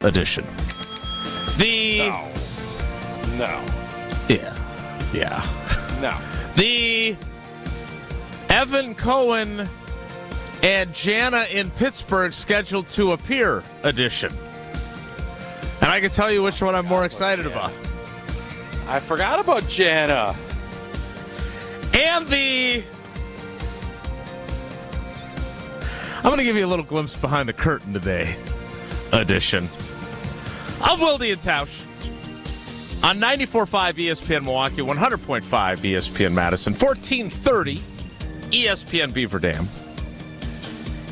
edition. No. Yeah. No. The Evan Cohen and Jana in Pittsburgh scheduled to appear edition. And I can tell you which one I'm more excited about. I forgot about Jana. And I'm going to give you a little glimpse behind the curtain today edition of Wilde and Tausch on 94.5 ESPN Milwaukee, 100.5 ESPN Madison, 1430 ESPN Beaver Dam,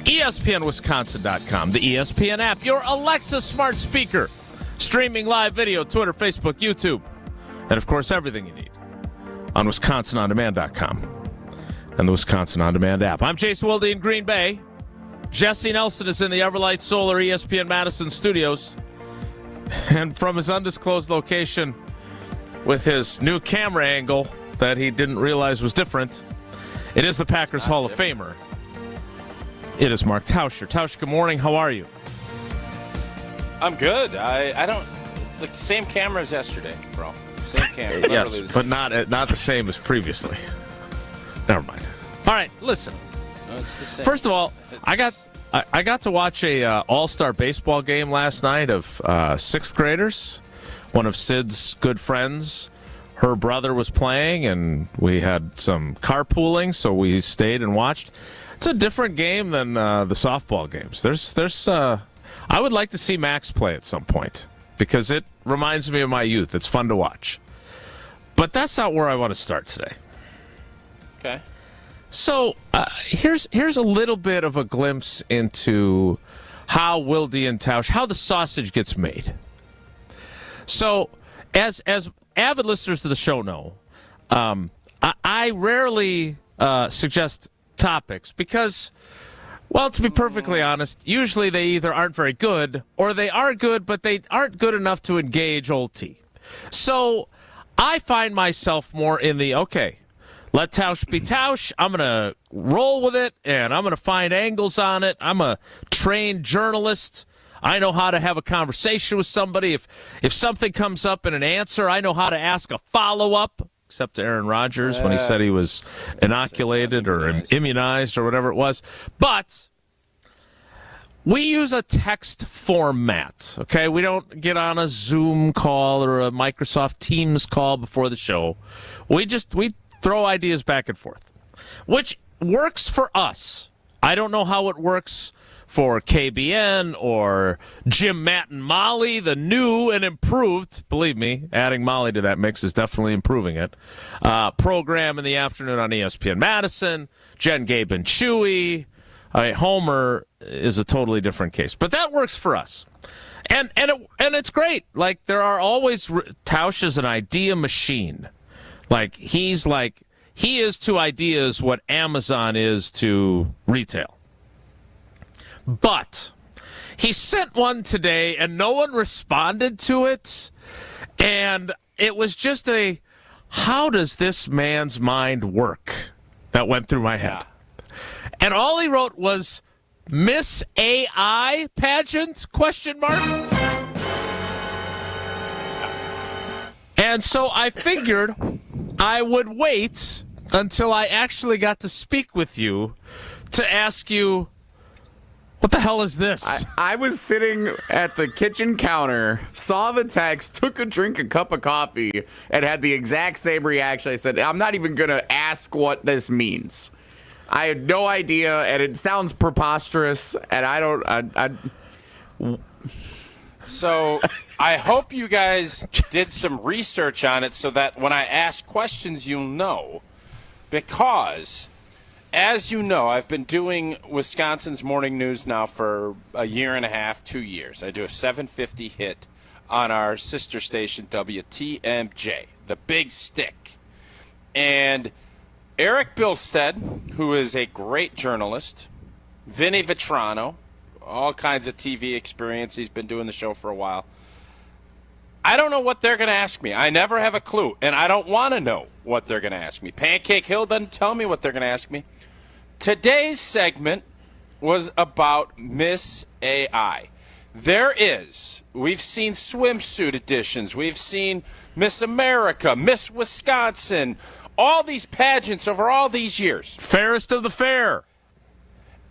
ESPNWisconsin.com, the ESPN app, your Alexa smart speaker, streaming live video, Twitter, Facebook, YouTube, and, of course, everything you need on WisconsinOnDemand.com and the Wisconsin On Demand app. I'm Jason Wilde in Green Bay. Jesse Nelson is in the Everlight Solar ESPN Madison studios. And from his undisclosed location with his new camera angle that he didn't realize was different, it is the Packers Hall of Famer. It is Mark Tauscher. Tauscher, good morning. How are you? I'm good. I don't like the same camera as yesterday, bro. Same camera. Yes, but not the same as previously. Never mind. All right, listen. No, it's the same. First of all, I got to watch a all-star baseball game last night of sixth graders. One of Sid's good friends, her brother was playing, and we had some carpooling, so we stayed and watched. It's a different game than the softball games. There's I would like to see Max play at some point because it reminds me of my youth. It's fun to watch. But that's not where I want to start today. Okay. So here's a little bit of a glimpse into how Wilde and Tausch, how the sausage gets made. So as avid listeners to the show know, I rarely suggest topics because, well, to be perfectly honest, usually they either aren't very good or they are good, but they aren't good enough to engage old T. So I find myself more in the, okay, let Tausch be Tausch. I'm going to roll with it, and I'm going to find angles on it. I'm a trained journalist. I know how to have a conversation with somebody. If something comes up in an answer, I know how to ask a follow-up, except to Aaron Rodgers when he said he was inoculated or immunized or whatever it was. But we use a text format, okay? We don't get on a Zoom call or a Microsoft Teams call before the show. We throw ideas back and forth, which works for us. I don't know how it works for KBN or Jim, Matt, and Molly, the new and improved, believe me, adding Molly to that mix is definitely improving it, program in the afternoon on ESPN Madison, Jen, Gabe, and Chewy. Homer is a totally different case. But that works for us. And it's great. Like, there are always, Tausch is an idea machine. He is to ideas what Amazon is to retail. But he sent one today, and no one responded to it. And it was just how does this man's mind work that went through my head. And all he wrote was, Miss AI pageant, ? And so I figured I would wait until I actually got to speak with you to ask you, what the hell is this? I was sitting at the kitchen counter, saw the text, took a cup of coffee, and had the exact same reaction. I said, I'm not even going to ask what this means. I had no idea, and it sounds preposterous, and So I hope you guys did some research on it so that when I ask questions, you'll know. Because, as you know, I've been doing Wisconsin's Morning News now for a year and a half, 2 years. I do a 750 hit on our sister station, WTMJ, the Big Stick. And Eric Bilstead, who is a great journalist, Vinny Vitrano, all kinds of TV experience. He's been doing the show for a while. I don't know what they're going to ask me. I never have a clue, and I don't want to know what they're going to ask me. Pancake Hill doesn't tell me what they're going to ask me. Today's segment was about Miss AI. We've seen swimsuit editions. We've seen Miss America, Miss Wisconsin, all these pageants over all these years. Fairest of the fair.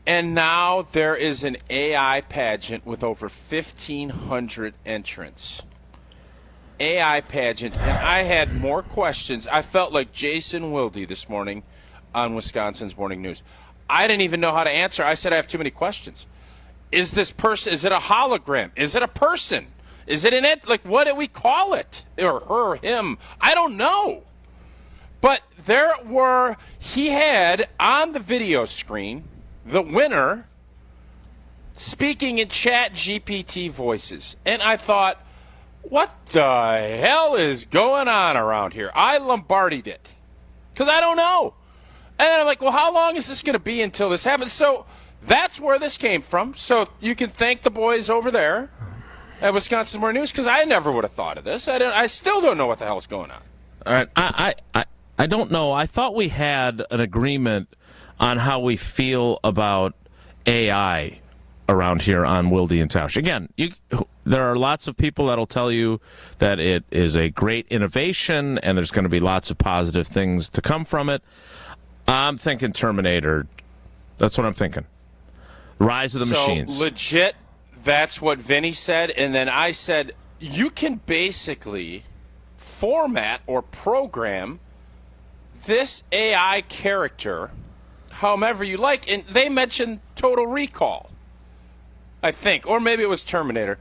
And now there is an AI pageant with over 1,500 entrants. AI pageant. And I had more questions. I felt like Jason Wilde this morning on Wisconsin's Morning News. I didn't even know how to answer. I said I have too many questions. Is this person, is it a hologram? Is it a person? Is it what do we call it? Or her, him? I don't know. But he had on the video screen the winner speaking in Chat GPT voices. And I thought, what the hell is going on around here? I Lombardied it because I don't know. And then I'm like, well, how long is this going to be until this happens? So that's where this came from. So you can thank the boys over there at Wisconsin Morning News because I never would have thought of this. I still don't know what the hell's going on. All right. I don't know. I thought we had an agreement on how we feel about AI around here on Wilde and Tausch. Again, there are lots of people that'll tell you that it is a great innovation and there's going to be lots of positive things to come from it. I'm thinking Terminator. That's what I'm thinking. Rise of the Machines. Legit, that's what Vinny said. And then I said, you can basically format or program this AI character however you like. And they mentioned Total Recall, I think. Or maybe it was Terminator.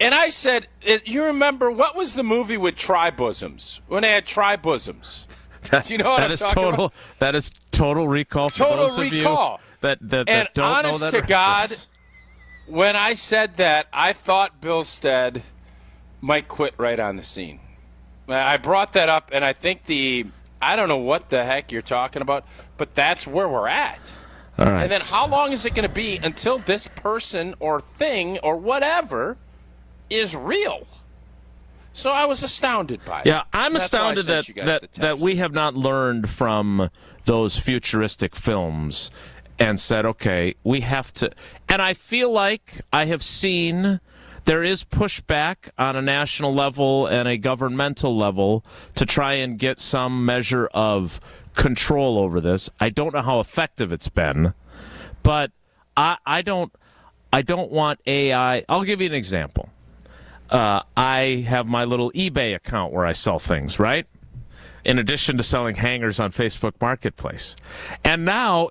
And I said, you remember, what was the movie with tri-bosoms? When they had tri-bosoms. Do you know what I'm talking about? That is Total Recall for Total those of Recall. you that don't and know honest that to God, reference. when I said that, I thought Bill Stead might quit right on the scene. I brought that up, and I think I don't know what the heck you're talking about, but that's where we're at. All right. And then how long is it going to be until this person or thing or whatever is real? So I was astounded by it. Yeah, I'm That's why I astounded sent you guys the that text. we have not learned from those futuristic films and said, okay, we have to. And I feel like I have seen there is pushback on a national level and a governmental level to try and get some measure of control over this. I don't know how effective it's been, but I don't want AI. I'll give you an example. I have my little eBay account where I sell things, right? In addition to selling hangers on Facebook Marketplace. And now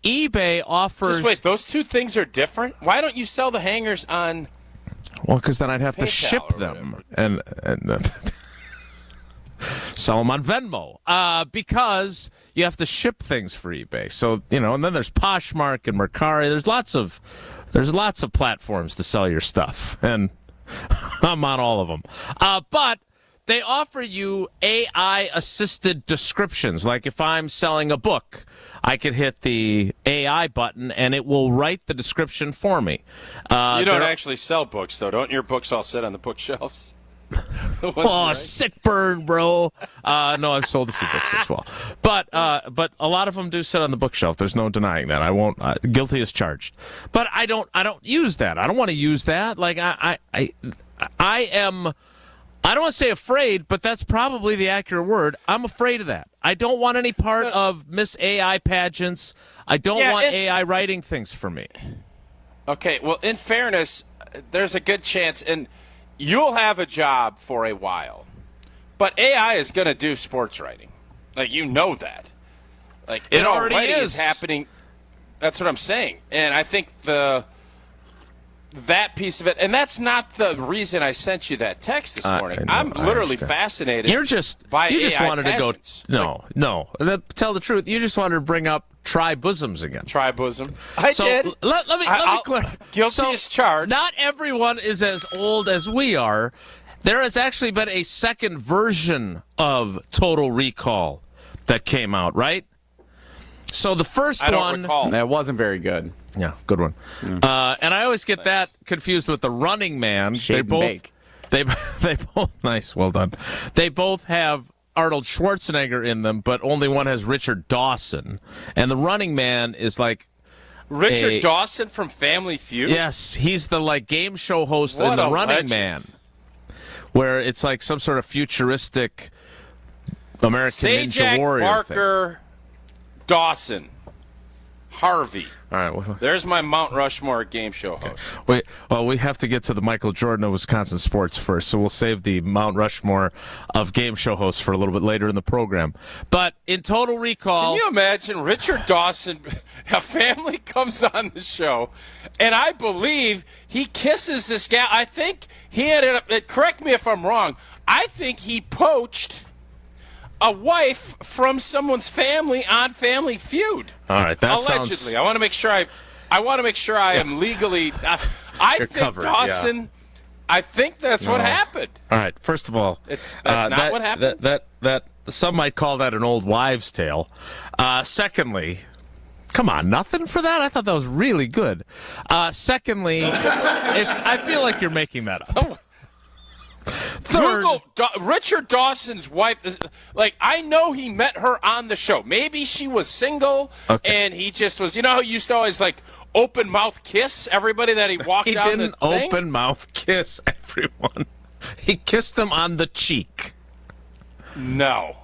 eBay offers... Just wait, those two things are different? Why don't you sell the hangers on... Well, because then I'd have to PayPal ship or them and sell them on Venmo. Because you have to ship things for eBay. So, and then there's Poshmark and Mercari. There's lots of platforms to sell your stuff. And I'm on all of them. But they offer you AI-assisted descriptions. Like if I'm selling a book, I could hit the AI button, and it will write the description for me. You don't actually sell books, though. Don't your books all sit on the bookshelves? Oh, sick burn, bro. No, I've sold a few books as well. But a lot of them do sit on the bookshelf. There's no denying that. I won't. Guilty as charged. But I don't use that. I don't want to use that. Like I am. I don't want to say afraid, but that's probably the accurate word. I'm afraid of that. I don't want any part of Miss AI pageants. I don't want AI writing things for me. Okay, well, in fairness, there's a good chance, and you'll have a job for a while. But AI is going to do sports writing. Like, you know that. Like, it already is happening. That's what I'm saying. And I think that piece of it, and that's not the reason I sent you that text this morning. I'm literally fascinated. You just AI wanted pageants. to go. No. Tell the truth. You just wanted to bring up tri-bosoms again. Tri-bosom. I did. Let me clear. Guilty as charged. Not everyone is as old as we are. There has actually been a second version of Total Recall that came out, right? So the first I don't one, recall. That wasn't very good. Yeah, good one. And I always get that confused with the Running Man. Shake and bake. They both nice, well done. They both have Arnold Schwarzenegger in them, but only one has Richard Dawson. And the Running Man is like Richard Dawson from Family Feud? Yes, he's the game show host What in The a Running legend. Man, where it's like some sort of futuristic American Ninja Sajak Warrior Barker Dawson. Harvey. thing. All right. Well, There's my Mount Rushmore game show host. we have to get to the Michael Jordan of Wisconsin sports first, so we'll save the Mount Rushmore of game show hosts for a little bit later in the program. But in Total Recall, Can you imagine Richard Dawson, a family comes on the show, and I believe he kisses this gal. I think he ended up, correct me if I'm wrong, I think he poached a wife from someone's family on Family Feud. all right, that Allegedly. sounds. I want to make sure I am legally. I You're think covered, Dawson. yeah. I think that's what No. happened. All right. First of all, That's not what happened? That some might call that an old wives' tale. Secondly, come on, nothing for that. I thought that was really good. Secondly, I feel like you're making that up. Third, Google Richard Dawson's wife. I know he met her on the show. Maybe she was single, Okay. and he just was. You know how he used to always open mouth kiss everybody that he walked he down didn't the thing? open mouth kiss everyone. He kissed them on the cheek. No,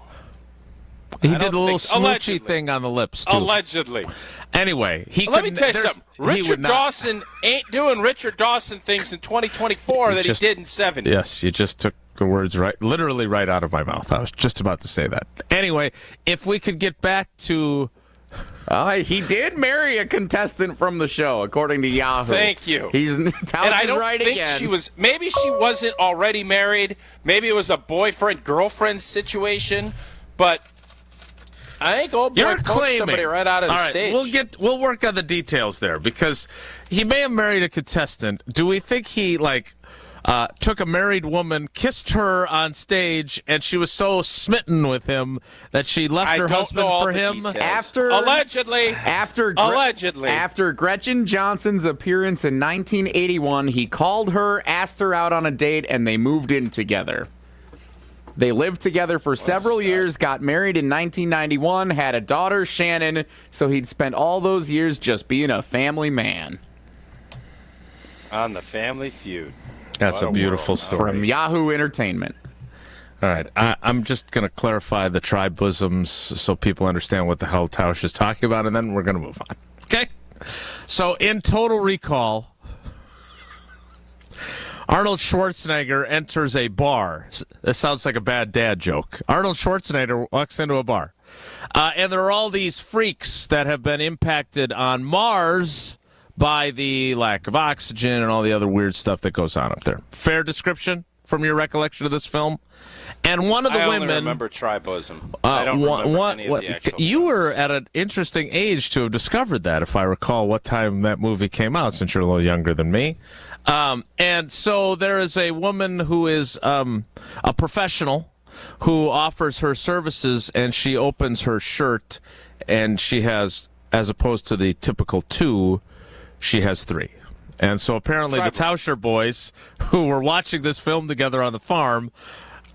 He I did a don't little think so. smoochy Allegedly. thing on the lips too. allegedly. Anyway, Let me tell you something. he Richard would not- Dawson ain't doing Richard Dawson things in 2024 that just- he did in 70. Yes, you just took the words literally right out of my mouth. I was just about to say that. Anyway, if we could get back to He did marry a contestant from the show, according to Yahoo. Thank you. He's And I don't right think again. she was. Maybe she wasn't already married. Maybe it was a boyfriend-girlfriend situation. But I think old boy You're poached claiming somebody right out of the All right, stage. we'll work on the details there because he may have married a contestant. Do we think he took a married woman, kissed her on stage, and she was so smitten with him that she left I her don't husband know all for the him? details. Allegedly, Allegedly. after Gretchen Johnson's appearance in 1981, he called her, asked her out on a date, and they moved in together. They lived together for several years, got married in 1991, had a daughter, Shannon, so he'd spent all those years just being a family man. On the Family Feud. That's What a a beautiful world. story. From Yahoo Entertainment. All right, I'm just going to clarify the tri bosoms so people understand what the hell Tausch is talking about, and then we're going to move on. Okay? So, in Total Recall, Arnold Schwarzenegger enters a bar. This sounds like a bad dad joke. Arnold Schwarzenegger walks into a bar, and there are all these freaks that have been impacted on Mars by the lack of oxygen and all the other weird stuff that goes on up there. Fair description from your recollection of this film? And one of the I women. only remember Tri-Bosom. I don't remember any of the actual you films. were at an interesting age to have discovered that, if I recall what time that movie came out, since you're a little younger than me. And so there is a woman who is a professional who offers her services, and she opens her shirt, and she has, as opposed to the typical 2, she has 3. And so apparently the Tauscher boys, who were watching this film together on the farm,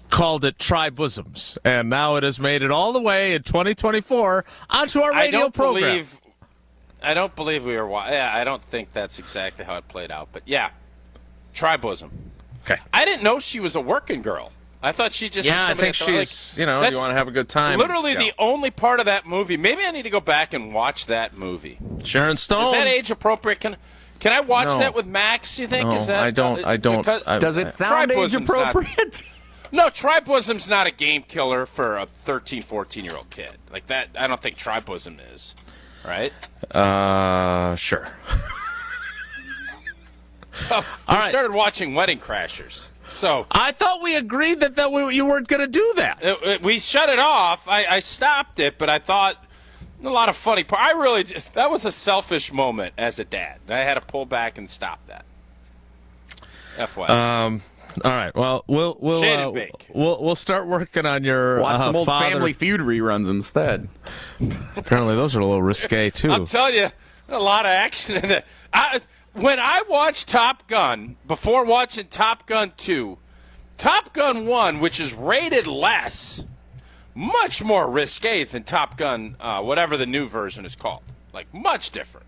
called it Tri-Bosoms. And now it has made it all the way in 2024 onto our radio program. I don't believe we were. Yeah, I don't think that's exactly how it played out. But yeah, Tri-Bosom. Okay. I didn't know she was a working girl. I thought she just was Yeah, I somebody think that thought, she's, you that's want to have a good time. literally Yeah. the only part of that movie. Maybe I need to go back and watch that movie. Sharon Stone. Is that age appropriate? Can I watch No. that with Max? You think? No, Is that? I don't. because- Does it sound age Tri-Bosom's not- appropriate? No, Tri-Bosom's not a game killer for a 13, 14-year-old kid. Like that, I don't think Tri-Bosom is. Right? Sure. Oh, All we right. started watching Wedding Crashers. So I thought we agreed that you weren't going to do that. we shut it off. I stopped it, but I thought a lot of funny part. I really just, that was a selfish moment as a dad. I had to pull back and stop that. FYI. All right. Well, Shade and bake. we'll start working on your Watch some old father. Family Feud reruns instead. Apparently, those are a little risque too. I'll tell you, a lot of action in it. When I watched Top Gun, before watching Top Gun 2, Top Gun 1, which is rated less, much more risque than Top Gun, whatever the new version is called. Like, much different.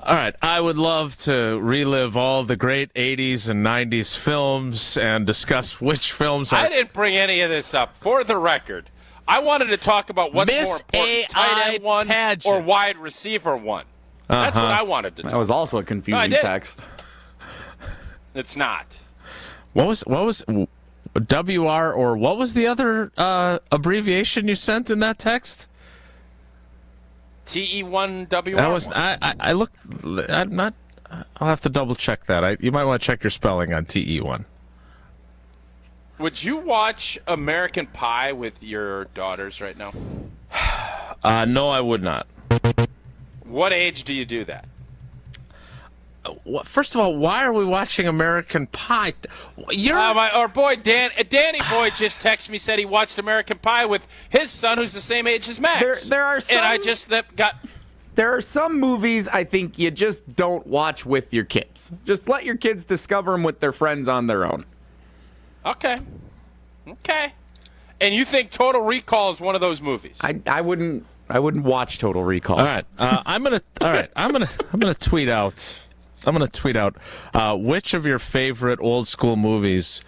All right, I would love to relive all the great 80s and 90s films and discuss which films are... I didn't bring any of this up. For the record, I wanted to talk about what's Miss more important, AI tight end one pageant. or wide receiver one. That's what I wanted to talk That was also a I confusing did. text. It's not. What was WR, or what was the other abbreviation you sent in that text? TE1WR. That was I looked. I'm not. I'll have to double check that. You might want to check your spelling on TE1. Would you watch American Pie with your daughters right now? No, I would not. What age do you do that? First of all, why are we watching American Pie? You're Our boy Danny Boy just texted me, said he watched American Pie with his son, who's the same age as Max. There are some, and I just got. There are some movies I think you just don't watch with your kids. Just let your kids discover them with their friends on their own. Okay. And you think Total Recall is one of those movies? I wouldn't watch Total Recall. all right. I'm gonna tweet out. I'm going to tweet out which of your favorite old school movies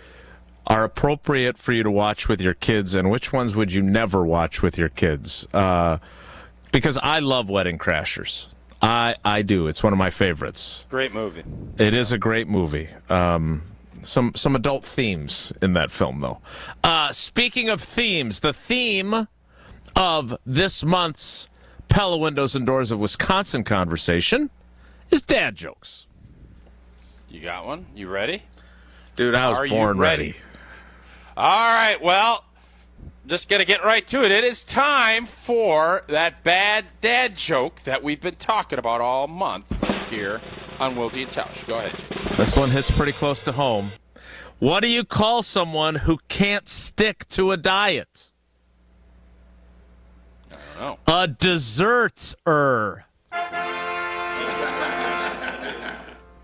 are appropriate for you to watch with your kids, and which ones would you never watch with your kids? Because I love Wedding Crashers. I do. It's one of my favorites. Great movie. It is a great movie. Some adult themes in that film, though. Speaking of themes, the theme of this month's Pella Windows and Doors of Wisconsin conversation is dad jokes. You got one? You ready? Dude, I was born ready. All right, well, just going to get right to it. It is time for that bad dad joke that we've been talking about all month here on Wilde and Tausch. Go ahead, Jason. This one hits pretty close to home. What do you call someone who can't stick to a diet? I don't know. A dessert-er.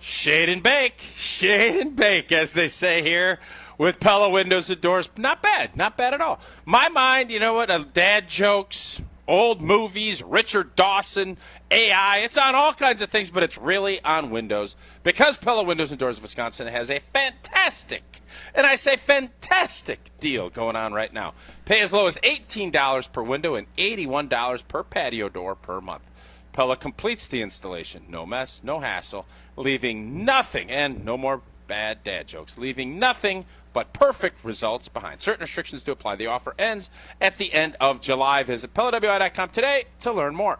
Shade and bake, as they say here with Pella Windows and Doors. Not bad at all. My mind, you know what, dad jokes, old movies, Richard Dawson, AI, it's on all kinds of things, but it's really on windows because Pella Windows and Doors of Wisconsin has a fantastic, and I say fantastic, deal going on right now. Pay as low as $18 per window and $81 per patio door per month. Pella completes the installation. No mess, no hassle, leaving nothing, and no more bad dad jokes, leaving nothing but perfect results behind. Certain restrictions do apply. The offer ends at the end of July. Visit PellaWI.com today to learn more.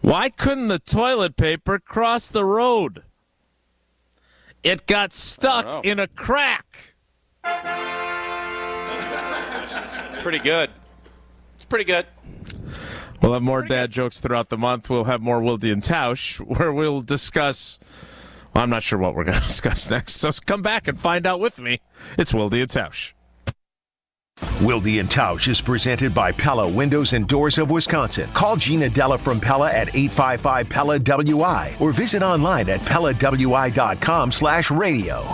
Why couldn't the toilet paper cross the road? It got stuck in a crack. Pretty good. It's pretty good. We'll have more dad jokes throughout the month. We'll have more Wilde and Tausch, where we'll discuss... Well, I'm not sure what we're going to discuss next, so come back and find out with me. It's Wilde and Tausch. Wilde and Tausch is presented by Pella Windows and Doors of Wisconsin. Call Gina Della from Pella at 855-PELLA-WI or visit online at PellaWI.com/radio.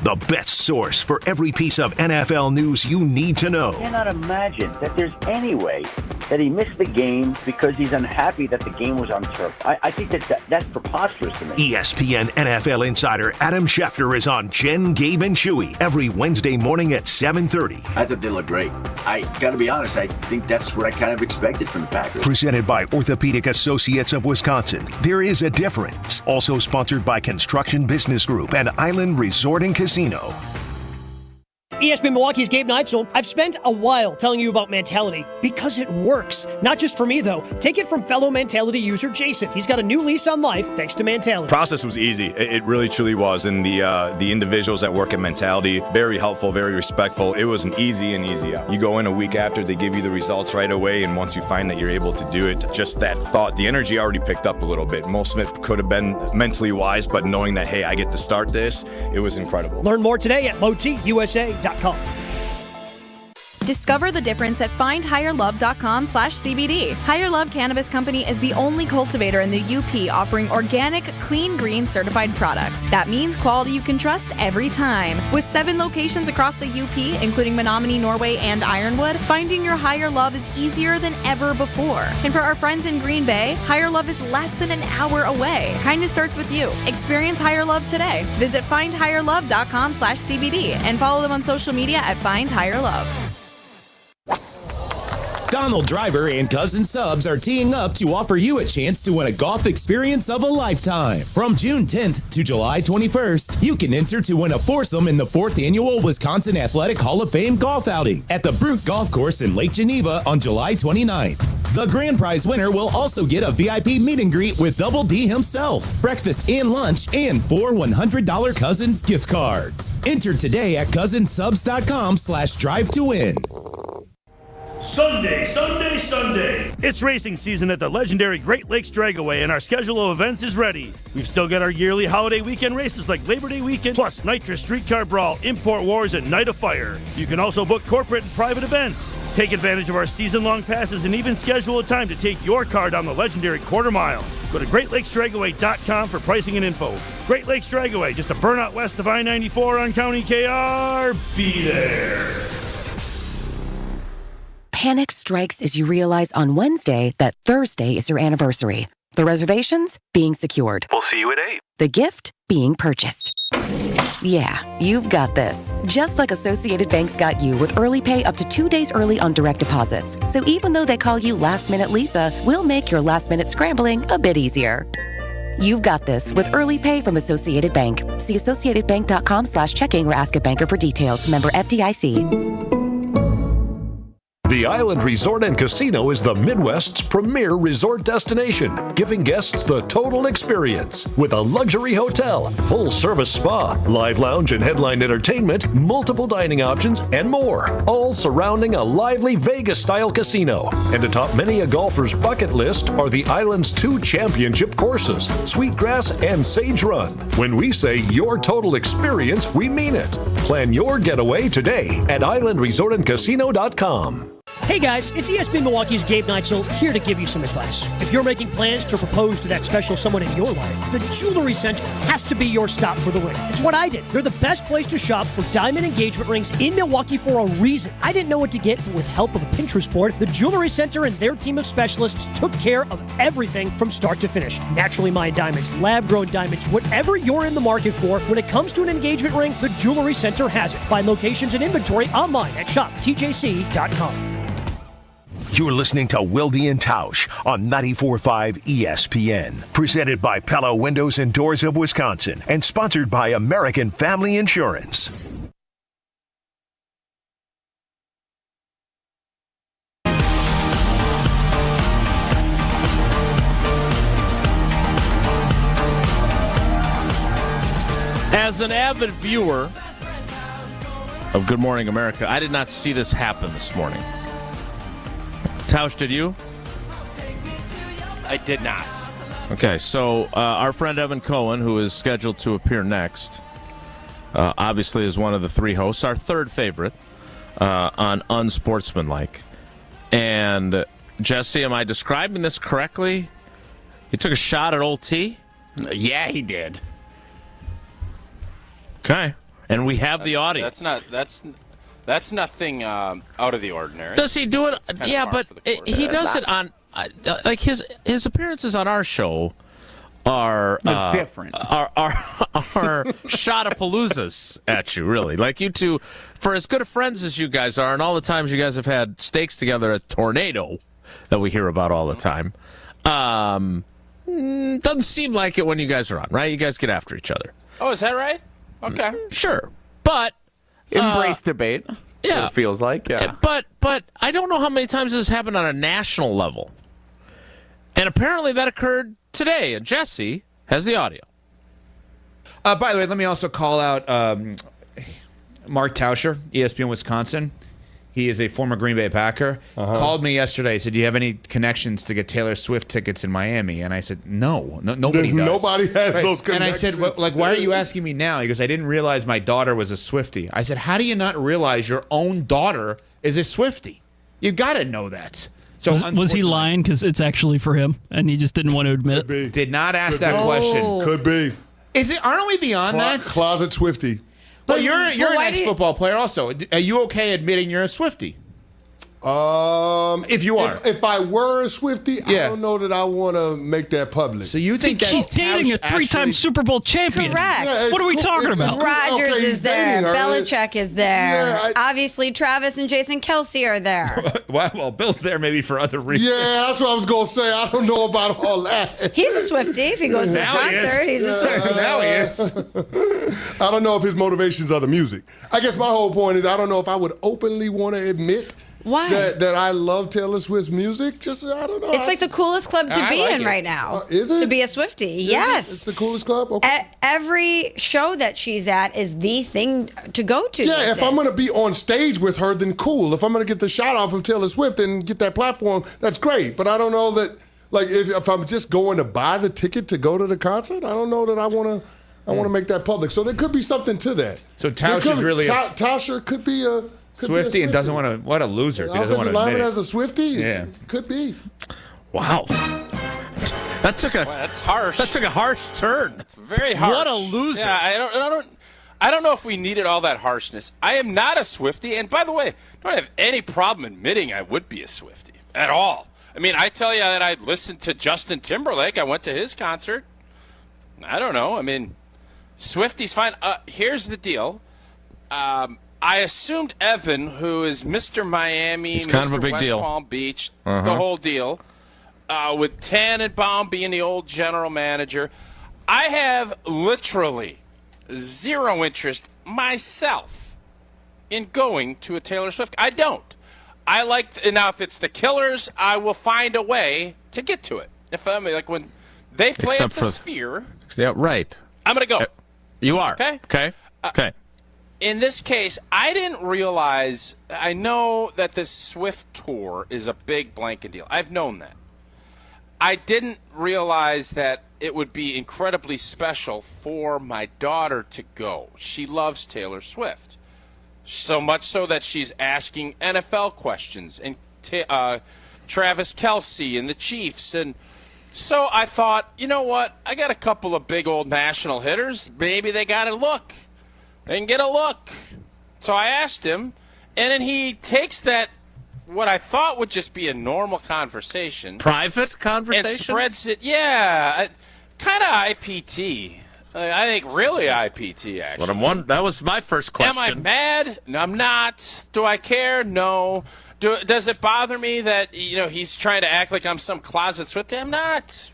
The best source for every piece of NFL news you need to know. I cannot imagine that there's any way that he missed the game because he's unhappy that the game was on turf. I think that's preposterous to me. ESPN NFL insider Adam Schefter is on Jen, Gabe, and Chewy every Wednesday morning at 7:30. I thought they looked great. I got to be honest, I think that's what I kind of expected from the Packers. Presented by Orthopedic Associates of Wisconsin. There is a difference. Also sponsored by Construction Business Group and Island Resort and Casino. ESPN Milwaukee's Gabe Neitzel. I've spent a while telling you about Mentality because it works. Not just for me, though. Take it from fellow Mentality user Jason. He's got a new lease on life thanks to Mentality. Process was easy. It really, truly was. And the individuals that work at Mentality, very helpful, very respectful. It was an easy out. You go in a week after, they give you the results right away. And once you find that you're able to do it, just that thought, the energy already picked up a little bit. Most of it could have been mentally wise, but knowing that, hey, I get to start this, it was incredible. Learn more today at MoTUSA.com. Discover the difference at findhigherlove.com/CBD. Higher Love Cannabis Company is the only cultivator in the UP offering organic, clean green certified products. That means quality you can trust every time. With 7 locations across the UP, including Menominee, Norway, and Ironwood, finding your higher love is easier than ever before. And for our friends in Green Bay, Higher Love is less than an hour away. Kindness starts with you. Experience Higher Love today. Visit findhigherlove.com/CBD and follow them on social media at Find Higher Love. Donald Driver and Cousin Subs are teeing up to offer you a chance to win a golf experience of a lifetime. From June 10th to July 21st, you can enter to win a foursome in the 4th Annual Wisconsin Athletic Hall of Fame Golf Outing at the Brute Golf Course in Lake Geneva on July 29th. The grand prize winner will also get a VIP meet and greet with Double D himself, breakfast and lunch, and 4 $100 Cousins gift cards. Enter today at cousinsubs.com/drive to win. Sunday, Sunday, Sunday. It's racing season at the legendary Great Lakes Dragaway, and our schedule of events is ready. We've still got our yearly holiday weekend races like Labor Day weekend, plus Nitrous Streetcar Brawl, Import Wars, and Night of Fire. You can also book corporate and private events. Take advantage of our season-long passes and even schedule a time to take your car down the legendary quarter mile. Go to GreatLakesDragaway.com for pricing and info. Great Lakes Dragaway, just a burnout west of I-94 on County KR. Be there. Panic strikes as you realize on Wednesday that Thursday is your anniversary. The reservations being secured. We'll see you at 8. The gift being purchased. Yeah, you've got this. Just like Associated Bank's got you with early pay up to 2 days early on direct deposits. So even though they call you Last Minute Lisa, we'll make your last minute scrambling a bit easier. You've got this with early pay from Associated Bank. See associatedbank.com/checking or ask a banker for details. Member FDIC. The Island Resort and Casino is the Midwest's premier resort destination, giving guests the total experience with a luxury hotel, full-service spa, live lounge and headline entertainment, multiple dining options, and more, all surrounding a lively Vegas-style casino. And atop many a golfer's bucket list are the island's 2 championship courses, Sweetgrass and Sage Run. When we say your total experience, we mean it. Plan your getaway today at islandresortandcasino.com. Hey guys, it's ESPN Milwaukee's Gabe Neitzel here to give you some advice. If you're making plans to propose to that special someone in your life, the Jewelry Center has to be your stop for the ring. It's what I did. They're the best place to shop for diamond engagement rings in Milwaukee for a reason. I didn't know what to get, but with help of a Pinterest board, the Jewelry Center and their team of specialists took care of everything from start to finish. Naturally mined diamonds, lab-grown diamonds, whatever you're in the market for, when it comes to an engagement ring, the Jewelry Center has it. Find locations and inventory online at shoptjc.com. You're listening to Wilde and Tausch on 94.5 ESPN. Presented by Pella Windows and Doors of Wisconsin and sponsored by American Family Insurance. As an avid viewer of Good Morning America, I did not see this happen this morning. Tausch, did you? I did not. Okay, so our friend Evan Cohen, who is scheduled to appear next, obviously is one of the 3 hosts, our third favorite on Unsportsmanlike. And Jesse, am I describing this correctly? He took a shot at Old T? Yeah, he did. Okay, and we have the audio. That's nothing out of the ordinary. Does he do it? Yeah, but he does it on like his appearances on our show are different. Are shot-a-paloozas at you, really. Like you two, for as good of friends as you guys are, and all the times you guys have had steaks together at Tornado that we hear about all the time, doesn't seem like it when you guys are on, right? You guys get after each other. Oh, is that right? Okay, sure, but. Embrace debate. Yeah, it feels like. Yeah, but I don't know how many times this happened on a national level, and apparently that occurred today. And Jesse has the audio. By the way, let me also call out Mark Tauscher, ESPN Wisconsin. He is a former Green Bay Packer. Called me yesterday. Said, "Do you have any connections to get Taylor Swift tickets in Miami?" And I said, "No, nobody does. Nobody has those connections." And I said, "Why are you asking me now?" He goes, "I didn't realize my daughter was a Swiftie." I said, "How do you not realize your own daughter is a Swiftie. You got to know that. So was he unfortunately- lying because it's actually for him and he just didn't want to admit it? Did not ask that question. Could be. Is it? Aren't we beyond that? Closet Swiftie. But you're an why do you- ex-football player also. Are you okay admitting you're a Swiftie? If you are. If I were a Swiftie, Yeah. I don't know that I want to make that public. So you think He's that's dating a Tausch three-time actually- Super Bowl champion. Correct. Yeah, What are we it's talking cool. about? It's Rodgers Okay, he's is there. dating her. Belichick is there. Yeah, Obviously, Travis and Jason Kelsey are there. Well, Bill's there maybe for other reasons. Yeah, that's what I was going to say. I don't know about all that. He's a Swiftie. If he goes to the Now he is. concert, he's a Swiftie. Now he is. I don't know if his motivations are the music. I guess my whole point is I don't know if I would openly want to admit Why? that I love Taylor Swift's music. Just, I don't know. It's like the coolest club to I be like in it. right now. Is it? To be a Swiftie. Yes. It's the coolest club? Okay. Every show that she's at is the thing to go to. Yeah, these if I'm days. going to be on stage with her, then cool. If I'm going to get the shot off of Taylor Swift and get that platform, that's great. But I don't know that, like, if I'm just going to buy the ticket to go to the concert, I don't know that I want to make that public. So there could be something to that. So Tausch is really a Tauscher could be a Swiftie and doesn't want to. What a loser! If he doesn't want offensive to lineman admit as it. a Swiftie. Yeah. Could be. Wow. That took a That's harsh. that took a harsh turn. Very harsh. What a loser. Yeah, I don't know if we needed all that harshness. I am not a Swiftie, and by the way, I don't have any problem admitting I would be a Swiftie at all. I mean, I tell you that I listened to Justin Timberlake. I went to his concert. I don't know. I mean, Swiftie's fine. Here's the deal. I assumed Evan, who is Mr. Miami, He's Mr. kind of a big West deal. Palm Beach, Uh-huh. the whole deal, with Tannenbaum being the old general manager. I have literally zero interest myself in going to a Taylor Swift. I don't. I like now if it's the Killers, I will find a way to get to it. If I mean, like when they play Except at the for- Sphere, Yeah, right. I'm gonna go. You are. Okay. Okay. In this case, I didn't realize. I know that this Swift tour is a big blanket deal. I've known that. I didn't realize that it would be incredibly special for my daughter to go. She loves Taylor Swift. So much so that she's asking NFL questions and Travis Kelsey and the Chiefs. And so I thought, you know what? I got a couple of big old national hitters. Maybe they got a look. They can get a look. So I asked him, and then he takes that, what I thought would just be a normal conversation. Private conversation? And spreads it, yeah, kind of IPT. I think really IPT, actually. What I'm wondering. That was my first question. Am I mad? No, I'm not. Do I care? No. Does it bother me that he's trying to act like I'm some closet Swiftie? I'm not.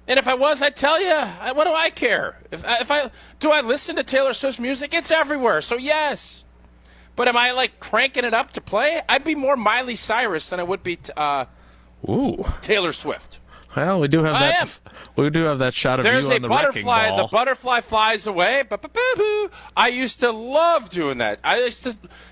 And if I was, I'd tell you. What do I care? Do I listen to Taylor Swift's music? It's everywhere. So yes. But am I like cranking it up to play? I'd be more Miley Cyrus than I would be Taylor Swift. Well, we do have I that. am. We do have that shot of There's you a on the wrecking butterfly. ball. The butterfly flies away. Ba-ba-ba-boo. I used to love doing that.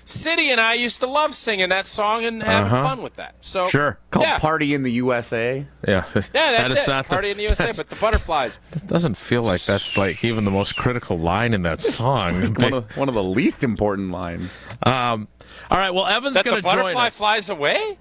City and I used to love singing that song and having fun with that. So Sure. Called yeah. Party in the USA. Yeah. Yeah, that's is it. not Party in the USA, but the butterflies. That doesn't feel like that's like even the most critical line in that song. One of the least important lines. All right. Well, Evan's That going the to join butterfly us. flies away?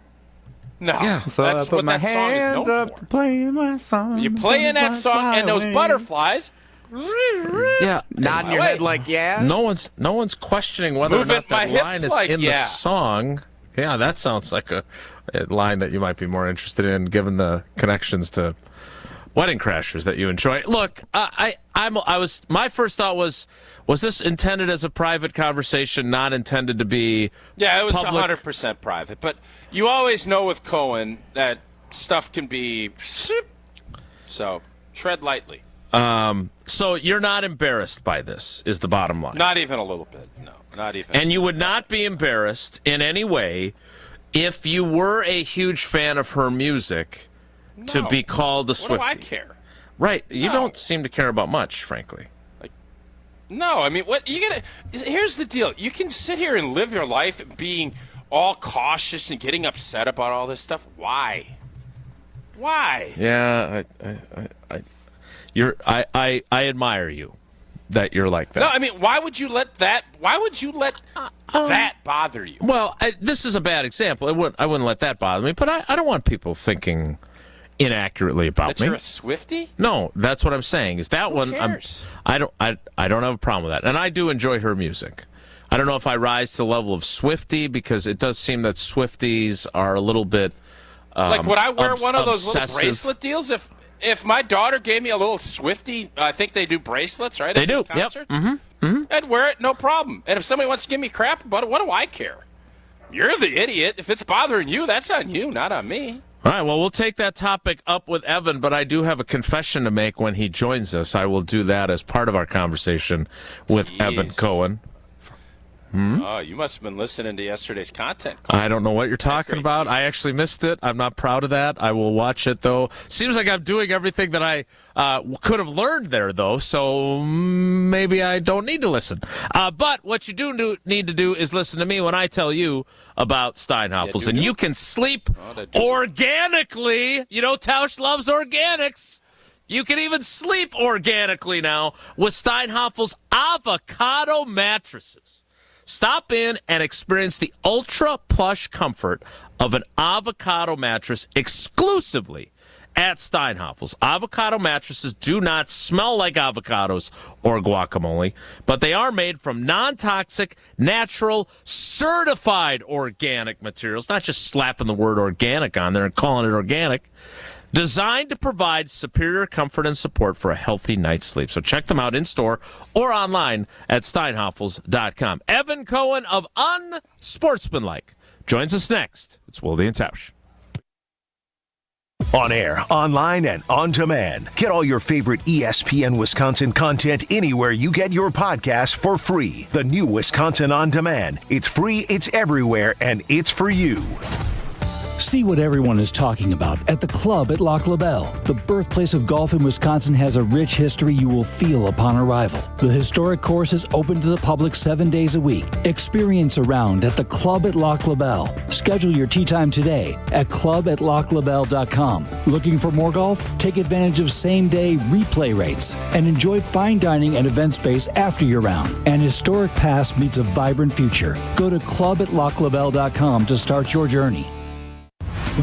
No. Yeah. So that's I put what my that song is hands known up for. playing my song. You're playing that Butterflies song, fly and those away. butterflies. Yeah. Nodding your head like, yeah. No one's questioning whether Moving or not that my hips line is like, in the yeah. song. Yeah, that sounds like a line that you might be more interested in, given the connections to Wedding Crashers that you enjoy. Look, my first thought was this intended as a private conversation, not intended to be? Yeah, it was public? 100% private. But you always know with Cohen that stuff can be. So tread lightly. So you're not embarrassed by this, is the bottom line. Not even a little bit. No, not even. And you would not be embarrassed in any way if you were a huge fan of her music to be called a Swiftie. What do I care? Right. You No. don't seem to care about much, frankly. No, I mean, what you gotta. Here's the deal: you can sit here and live your life being all cautious and getting upset about all this stuff. Why? Why? Yeah, I admire you. that you're like that. No, I mean, why would you let that bother you? Well, this is a bad example. I wouldn't let that bother me, but I don't want people thinking inaccurately about That me. you're a Swiftie? No, that's what I'm saying. Is that one? Cares? I don't have a problem with that, and I do enjoy her music. I don't know if I rise to the level of Swiftie because it does seem that Swifties are a little bit Like, would I wear one of those obsessive. little bracelet deals if my daughter gave me a little Swiftie? I think they do bracelets, right? They at do. these Yep. concerts? Mm-hmm. I'd wear it, no problem. And if somebody wants to give me crap about it, what do I care? You're the idiot. If it's bothering you, that's on you, not on me. All right, well, we'll take that topic up with Evan, but I do have a confession to make when he joins us. I will do that as part of our conversation with Evan Cohen. Oh, you must have been listening to yesterday's content. I don't know what you're talking about. I actually missed it. I'm not proud of that. I will watch it, though. Seems like I'm doing everything that I could have learned there, though, so maybe I don't need to listen. But what you do need to do is listen to me when I tell you about Steinhafels. And you can sleep organically. You know, Tausch loves organics. You can even sleep organically now with Steinhafels avocado mattresses. Stop in and experience the ultra plush comfort of an avocado mattress exclusively at Steinhafels. Avocado mattresses do not smell like avocados or guacamole, but they are made from non-toxic, natural, certified organic materials. Not just slapping the word organic on there and calling it organic. Designed to provide superior comfort and support for a healthy night's sleep. So check them out in-store or online at steinhafels.com. Evan Cohen of Unsportsmanlike joins us next. It's Wilde and Tausch. On air, online, and on demand. Get all your favorite ESPN Wisconsin content anywhere you get your podcasts for free. The new Wisconsin On Demand. It's free, it's everywhere, and it's for you. See what everyone is talking about at the club at Lac La Belle. The birthplace of golf in Wisconsin has a rich history you will feel upon arrival. The historic course is open to the public 7 days a week. Experience a round at the club at Lac La Belle. Schedule your tee time today at club@laclabelle.com. Looking for more golf? Take advantage of same-day replay rates and enjoy fine dining and event space after your round. An historic past meets a vibrant future. Go to club@laclabelle.com to start your journey.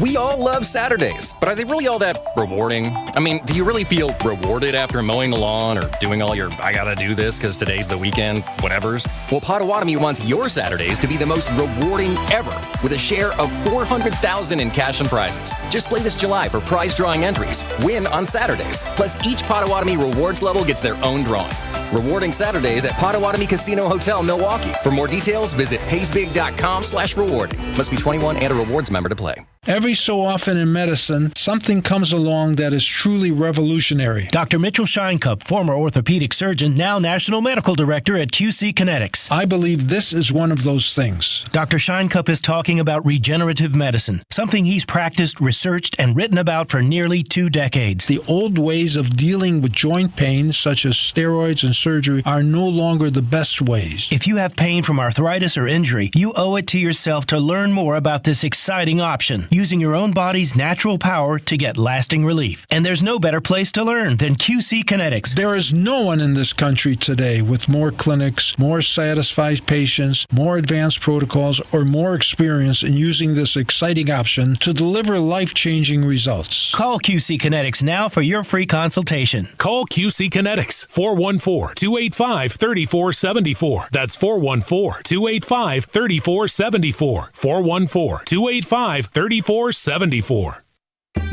We all love Saturdays, but are they really all that rewarding? I mean, do you really feel rewarded after mowing the lawn or doing all your I gotta do this because today's the weekend, whatevers? Well, Potawatomi wants your Saturdays to be the most rewarding ever with a share of $400,000 in cash and prizes. Just play this July for prize drawing entries. Win on Saturdays. Plus, each Potawatomi rewards level gets their own drawing. Rewarding Saturdays at Potawatomi Casino Hotel, Milwaukee. For more details, visit paysbig.com/rewarding. Must be 21 and a rewards member to play. Every so often in medicine, something comes along that is truly revolutionary. Dr. Mitchell Scheinkup, former orthopedic surgeon, now National Medical Director at QC Kinetics. I believe this is one of those things. Dr. Scheinkup is talking about regenerative medicine, something he's practiced, researched, and written about for nearly 2 decades. The old ways of dealing with joint pain, such as steroids and surgery, are no longer the best ways. If you have pain from arthritis or injury, you owe it to yourself to learn more about this exciting option, using your own body's natural power to get lasting relief. And there's no better place to learn than QC Kinetics. There is no one in this country today with more clinics, more satisfied patients, more advanced protocols, or more experience in using this exciting option to deliver life-changing results. Call QC Kinetics now for your free consultation. Call QC Kinetics, 414-285-3474. That's 414-285-3474. 414-285-3474.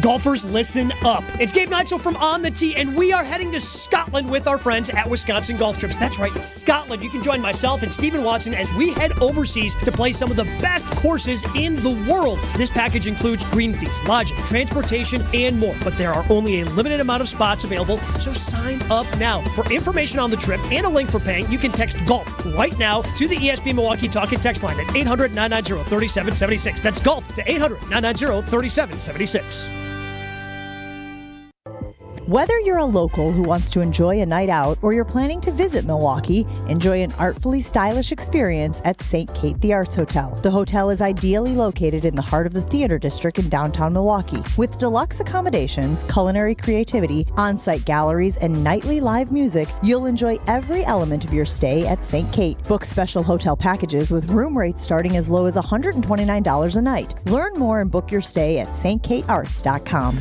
Golfers, listen up. It's Gabe Neitzel from On the Tee, and we are heading to Scotland with our friends at Wisconsin Golf Trips. That's right, Scotland. You can join myself and Stephen Watson as we head overseas to play some of the best courses in the world. This package includes green fees, lodging, transportation, and more. But there are only a limited amount of spots available, so sign up now. For information on the trip and a link for paying, you can text GOLF right now to the ESPN Milwaukee Talk and Text line at 800-990-3776. That's GOLF to 800-990-3776. Whether you're a local who wants to enjoy a night out or you're planning to visit Milwaukee, enjoy an artfully stylish experience at St. Kate the Arts Hotel. The hotel is ideally located in the heart of the theater district in downtown Milwaukee. With deluxe accommodations, culinary creativity, on-site galleries, and nightly live music, you'll enjoy every element of your stay at St. Kate. Book special hotel packages with room rates starting as low as $129 a night. Learn more and book your stay at stkatearts.com.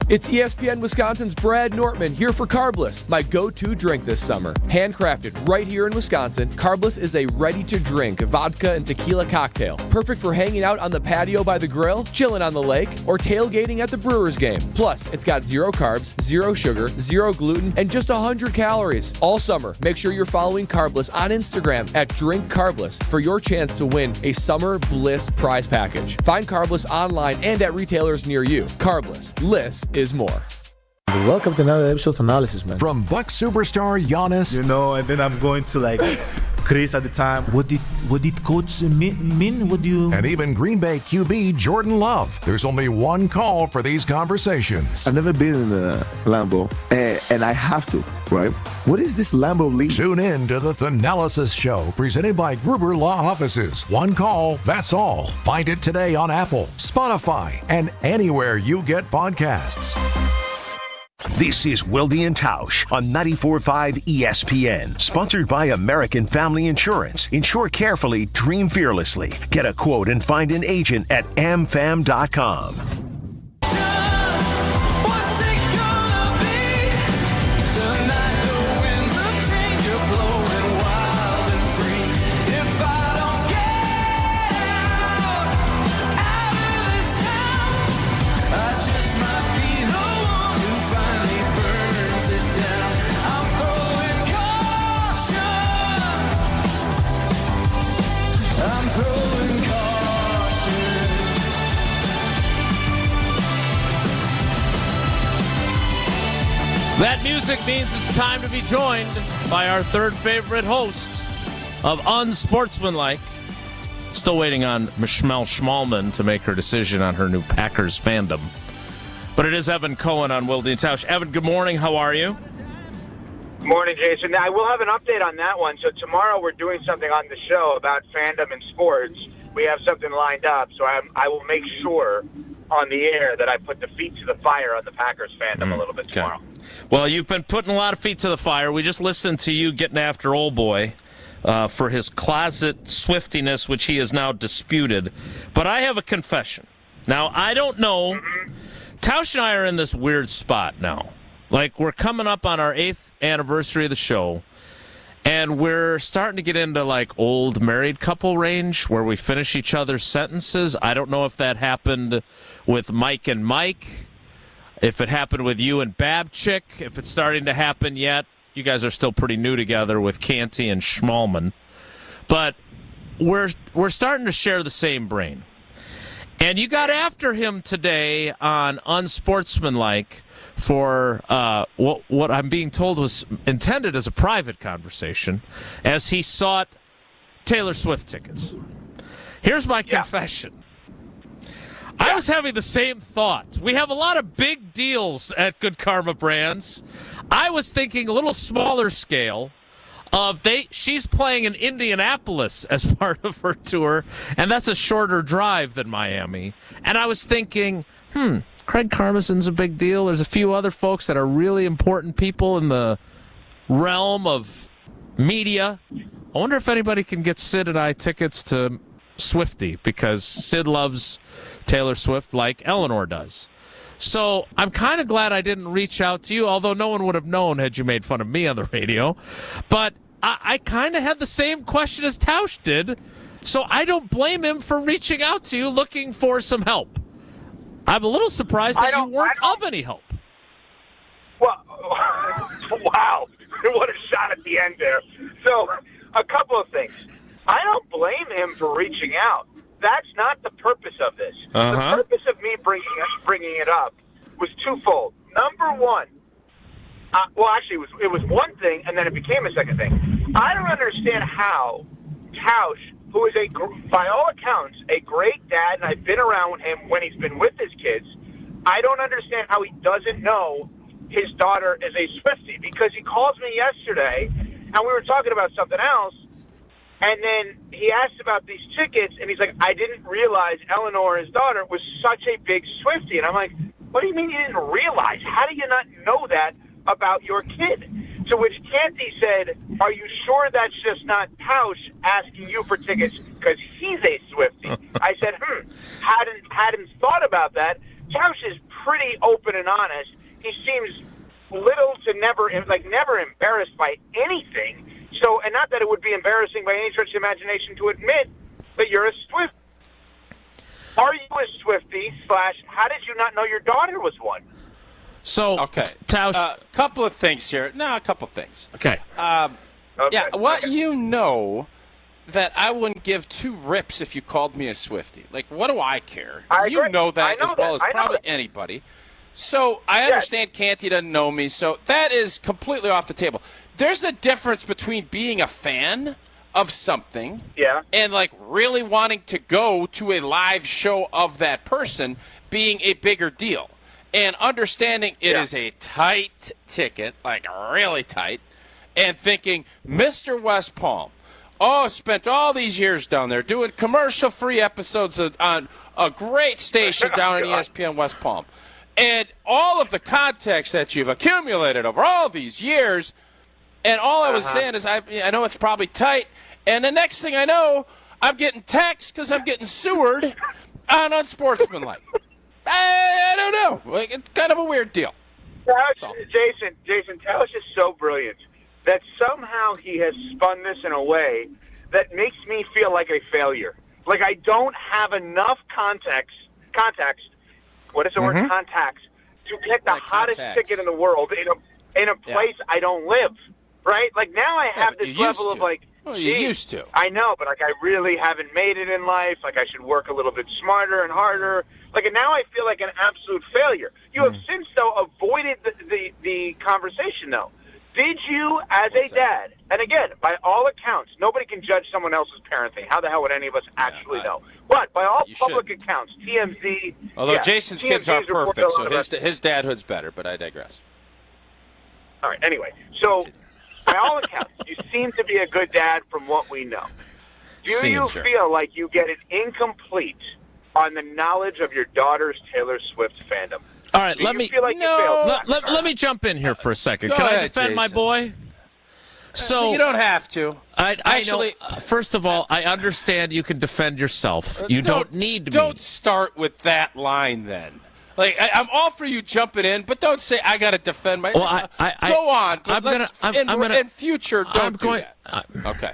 It's ESPN Wisconsin's Brad Nortman here for Carbless, my go-to drink this summer. Handcrafted right here in Wisconsin, Carbless is a ready-to-drink vodka and tequila cocktail. Perfect for hanging out on the patio by the grill, chilling on the lake, or tailgating at the Brewers game. Plus, it's got 0 carbs, 0 sugar, 0 gluten, and just 100 calories. All summer, make sure you're following Carbless on Instagram at Drink Carbless for your chance to win a Summer Bliss prize package. Find Carbless online and at retailers near you. Carbless. Liss is more. Welcome to another episode of Analysis, man. From Bucks superstar Giannis. And then I'm going to Chris at the time. What did coach mean? What do you... And even Green Bay QB Jordan Love. There's only one call for these conversations. I've never been in a Lambo, and I have to, right? What is this Lambo league? Tune in to the Thanalysis Show, presented by Gruber Law Offices. One call, that's all. Find it today on Apple, Spotify, and anywhere you get podcasts. This is Wilde and Tausch on 94.5 ESPN. Sponsored by American Family Insurance. Insure carefully, dream fearlessly. Get a quote and find an agent at amfam.com. That music means it's time to be joined by our third favorite host of Unsportsmanlike. Still waiting on Michelle Schmalman to make her decision on her new Packers fandom. But it is Evan Cohen on Wilde and Tausch. Evan, good morning. How are you? Good morning, Jason. I will have an update on that one. So tomorrow we're doing something on the show about fandom in sports. We have something lined up, so I will make sure on the air that I put the feet to the fire on the Packers fandom a little bit tomorrow. Well, you've been putting a lot of feet to the fire. We just listened to you getting after old boy for his closet Swiftiness, which he has now disputed. But I have a confession. Now, I don't know. Tausch and I are in this weird spot now. Like, we're coming up on our 8th anniversary of the show, and we're starting to get into, like, old married couple range where we finish each other's sentences. I don't know if that happened with Mike and Mike, if it happened with you and Babchick, if it's starting to happen yet. You guys are still pretty new together with Canty and Schmalman. But we're starting to share the same brain. And you got after him today on Unsportsmanlike for what I'm being told was intended as a private conversation, as he sought Taylor Swift tickets. Here's my confession. I was having the same thought. We have a lot of big deals at Good Karma Brands. I was thinking a little smaller scale of she's playing in Indianapolis as part of her tour, and that's a shorter drive than Miami. And I was thinking, Craig Karmazin's a big deal. There's a few other folks that are really important people in the realm of media. I wonder if anybody can get Sid and I tickets to Swiftie, because Sid loves Taylor Swift like Eleanor does. So I'm kind of glad I didn't reach out to you, although no one would have known had you made fun of me on the radio. But I kind of had the same question as Tausch did, so I don't blame him for reaching out to you looking for some help. I'm a little surprised that you weren't of any help. Well, wow. What a shot at the end there. So, a couple of things. I don't blame him for reaching out. That's not the purpose of this. The purpose of me bringing it up was twofold. Number one, it was one thing, and then it became a second thing. I don't understand how Tausch, who is by all accounts, a great dad, and I've been around him when he's been with his kids, I don't understand how he doesn't know his daughter is a Swiftie, because he calls me yesterday and we were talking about something else, and then he asked about these tickets, and he's like, I didn't realize Eleanor, his daughter, was such a big Swiftie. And I'm like, what do you mean you didn't realize? How do you not know that about your kid? To which Canty said, are you sure that's just not Tausch asking you for tickets because he's a Swiftie? I said, hadn't thought about that. Tausch is pretty open and honest. He seems little to never embarrassed by anything. So, and not that it would be embarrassing by any stretch of the imagination to admit that you're a Swiftie. Are you a Swiftie? / how did you not know your daughter was one? So, okay, Tausch, couple of things here. No, a couple of things. Okay. Yeah, what you know that I wouldn't give two rips if you called me a Swiftie. Like, what do I care? You know that as well as probably anybody. So I understand Canty doesn't know me, so that is completely off the table. There's a difference between being a fan of something and, like, really wanting to go to a live show of that person being a bigger deal. And understanding it is a tight ticket, like really tight, and thinking, Mr. West Palm, spent all these years down there doing commercial-free episodes on a great station down in ESPN West Palm. And all of the context that you've accumulated over all these years, and all I was saying is I know it's probably tight, and the next thing I know, I'm getting texts because I'm getting sewered on unsportsmanlike. I don't know. Like, it's kind of a weird deal. Jason, Tausch is so brilliant that somehow he has spun this in a way that makes me feel like a failure. Like I don't have enough context. What is the word? Contacts to get the hottest ticket in the world in a place I don't live. Right? Like now I have this level of like. Well, you used to. I know, but like I really haven't made it in life. Like I should work a little bit smarter and harder. Like, and now I feel like an absolute failure. You have since, though, avoided the conversation, though. Did you, as a dad, and again, by all accounts, nobody can judge someone else's parenting. How the hell would any of us actually know? But by all public accounts, TMZ. Although Jason's kids are perfect, so his dadhood's better, but I digress. All right, anyway. So, by all accounts, you seem to be a good dad from what we know. Do you feel like you get it incomplete on the knowledge of your daughter's Taylor Swift fandom? All right, let me jump in here for a second. Can I defend my boy? So you don't have to. I know, first of all, I understand you can defend yourself. You don't need to. Don't start with that line then. Like I'm all for you jumping in, but don't say I got to defend my. Well, go on. In future, don't do that. Okay.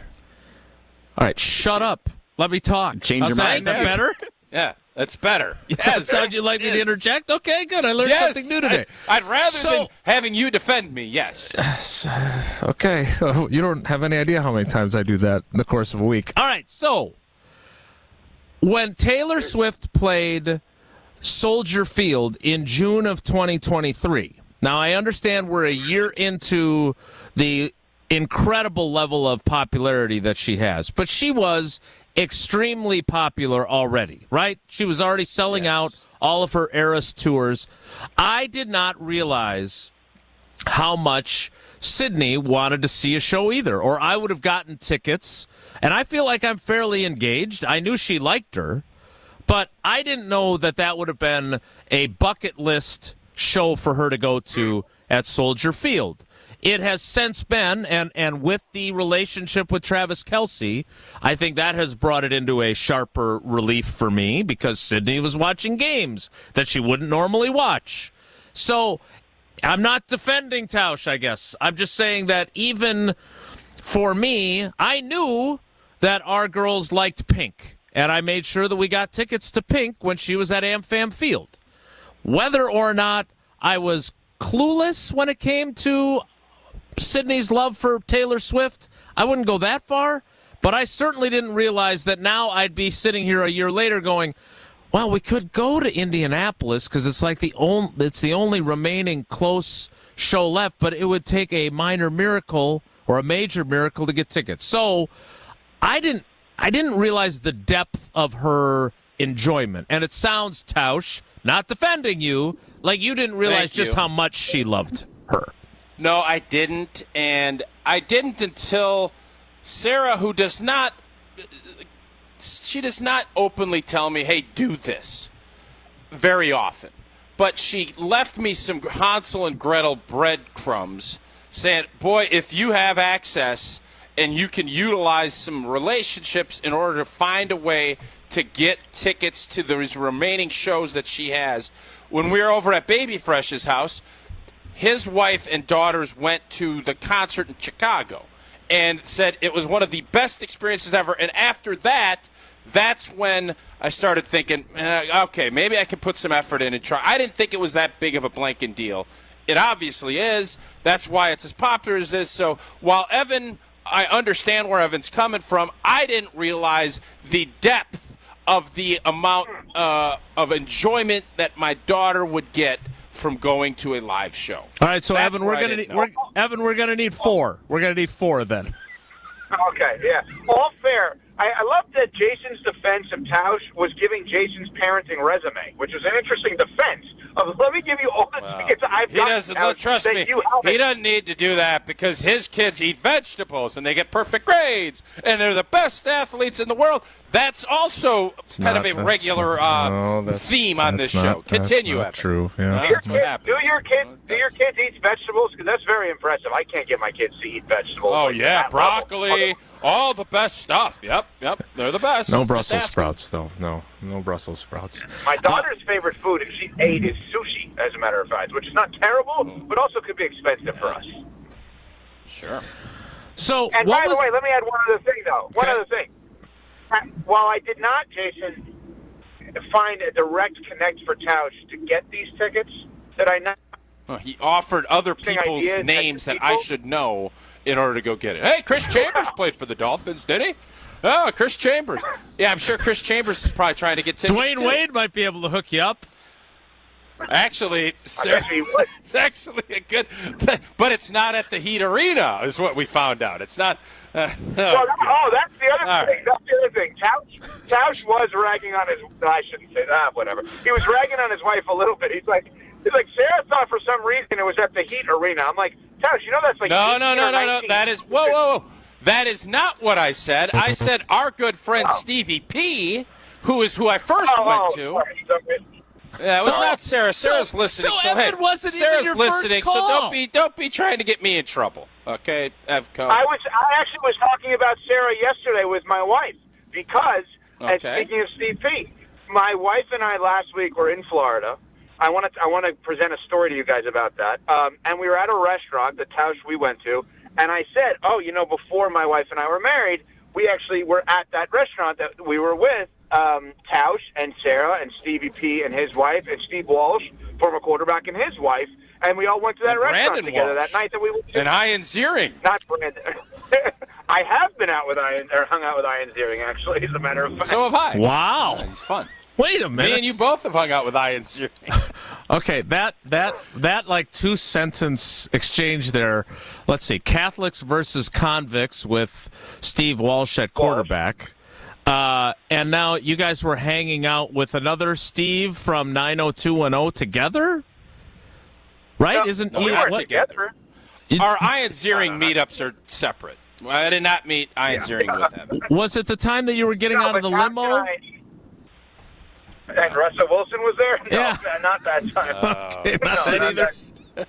All right, shut up. Let me talk. Change your mind. Is that better? Yeah, that's better. Yes. So you'd like me to interject? Okay, good. I learned something new today. I'd rather than having you defend me, yes. Okay. You don't have any idea how many times I do that in the course of a week. All right, so when Taylor Swift played Soldier Field in June of 2023, now I understand we're a year into the incredible level of popularity that she has, but she was extremely popular already, right? She was already selling out all of her Eras tours. I did not realize how much Sydney wanted to see a show either, or I would have gotten tickets, and I feel like I'm fairly engaged. I knew she liked her, but I didn't know that that would have been a bucket list show for her to go to at Soldier Field. It has since been, and with the relationship with Travis Kelce, I think that has brought it into a sharper relief for me because Sydney was watching games that she wouldn't normally watch. So I'm not defending Tausch, I guess. I'm just saying that even for me, I knew that our girls liked Pink, and I made sure that we got tickets to Pink when she was at AmFam Field. Whether or not I was clueless when it came to Sydney's love for Taylor Swift, I wouldn't go that far, but I certainly didn't realize that now I'd be sitting here a year later going, well, we could go to Indianapolis because it's like the only remaining close show left, but it would take a minor miracle or a major miracle to get tickets. So I didn't realize the depth of her enjoyment. And it sounds, Tausch, not defending you, like you didn't realize Thank just you. how much she loved her. No, I didn't. And I didn't until Sarah, who does not openly tell me, hey, do this very often. But she left me some Hansel and Gretel breadcrumbs saying, boy, if you have access and you can utilize some relationships in order to find a way to get tickets to those remaining shows that she has. When we were over at Baby Fresh's house, his wife and daughters went to the concert in Chicago and said it was one of the best experiences ever. And after that, that's when I started thinking, okay, maybe I can put some effort in and try. I didn't think it was that big of a blanket deal. It obviously is. That's why it's as popular as this. So while Evan, I understand where Evan's coming from, I didn't realize the depth of the amount of enjoyment that my daughter would get from going to a live show. All right, so That's Evan, where we're I gonna didn't need know. Evan, we're gonna need 4. We're gonna need 4 then. Okay, yeah. All fair. I love that Jason's defense of Tausch was giving Jason's parenting resume, which was an interesting defense of, let me give you all the tickets I've He got. doesn't. Trust me. He doesn't need to do that because his kids eat vegetables and they get perfect grades and they're the best athletes in the world. That's also kind of a regular theme on this show. Continue, Evan. True. Do Yeah. your kids eat vegetables? Because that's very impressive. I can't get my kids to eat vegetables. Oh, like yeah, that broccoli, level. all the best stuff. Yep, they're the best. No Just Brussels ask sprouts, though. No Brussels sprouts. My daughter's favorite food, if she ate, is sushi, as a matter of fact, which is not terrible, but also could be expensive for us. Sure. So, And what by was- the way, let me add one other thing, though. One other thing. While I did not, Jason, find a direct connect for Tausch to get these tickets, that I not. Well, he offered other Interesting people's ideas, names that people. I should know in order to go get it. Hey, Chris Chambers played for the Dolphins, did he? Oh, Chris Chambers. Yeah, I'm sure Chris Chambers is probably trying to get tickets. Dwayne too. Wade might be able to hook you up. Actually, sir, it's actually a good, but it's not at the Heat Arena, is what we found out. It's not. That's the other thing. That's the other thing. Tausch was ragging on his. I shouldn't say that. Whatever. He was ragging on his wife a little bit. He's like Sarah thought for some reason it was at the Heat Arena. I'm like, Tausch, you know that's like No. 18 or 19. That is whoa. That is not what I said. I said our good friend Stevie P, who I first went to. Yeah, it was not Sarah. Sarah's listening. so Evan hey, wasn't even Sarah's your first listening. call. So don't be trying to get me in trouble. Okay, Evco. I actually was talking about Sarah yesterday with my wife because, and Okay. speaking of Steve P, my wife and I last week were in Florida. I want to present a story to you guys about that. And we were at a restaurant, the Tausch we went to, and I said, before my wife and I were married, we actually were at that restaurant that we were with Tausch and Sarah and Stevie P and his wife and Steve Walsh, former quarterback, and his wife, and we all went to that And restaurant Brandon together Walsh. that night that we went to. And Ian Ziering. Not Brandon. I have been out with Ian, or hung out with Ian Ziering, actually, as a matter of fact. So have I. Wow. He's fun. Wait a minute. Me and you both have hung out with Ian Ziering. Okay, that like 2-sentence exchange there. Let's see, Catholics versus convicts with Steve Walsh at quarterback. And now you guys were hanging out with another Steve from 90210 together? Right? Isn't we were together. Our Ian Ziering meetups are separate. I did not meet Ian Ziering with him. Was it the time that you were getting out of the limo? And Russell Wilson was there? No, Yeah. not that time. Okay, not that either.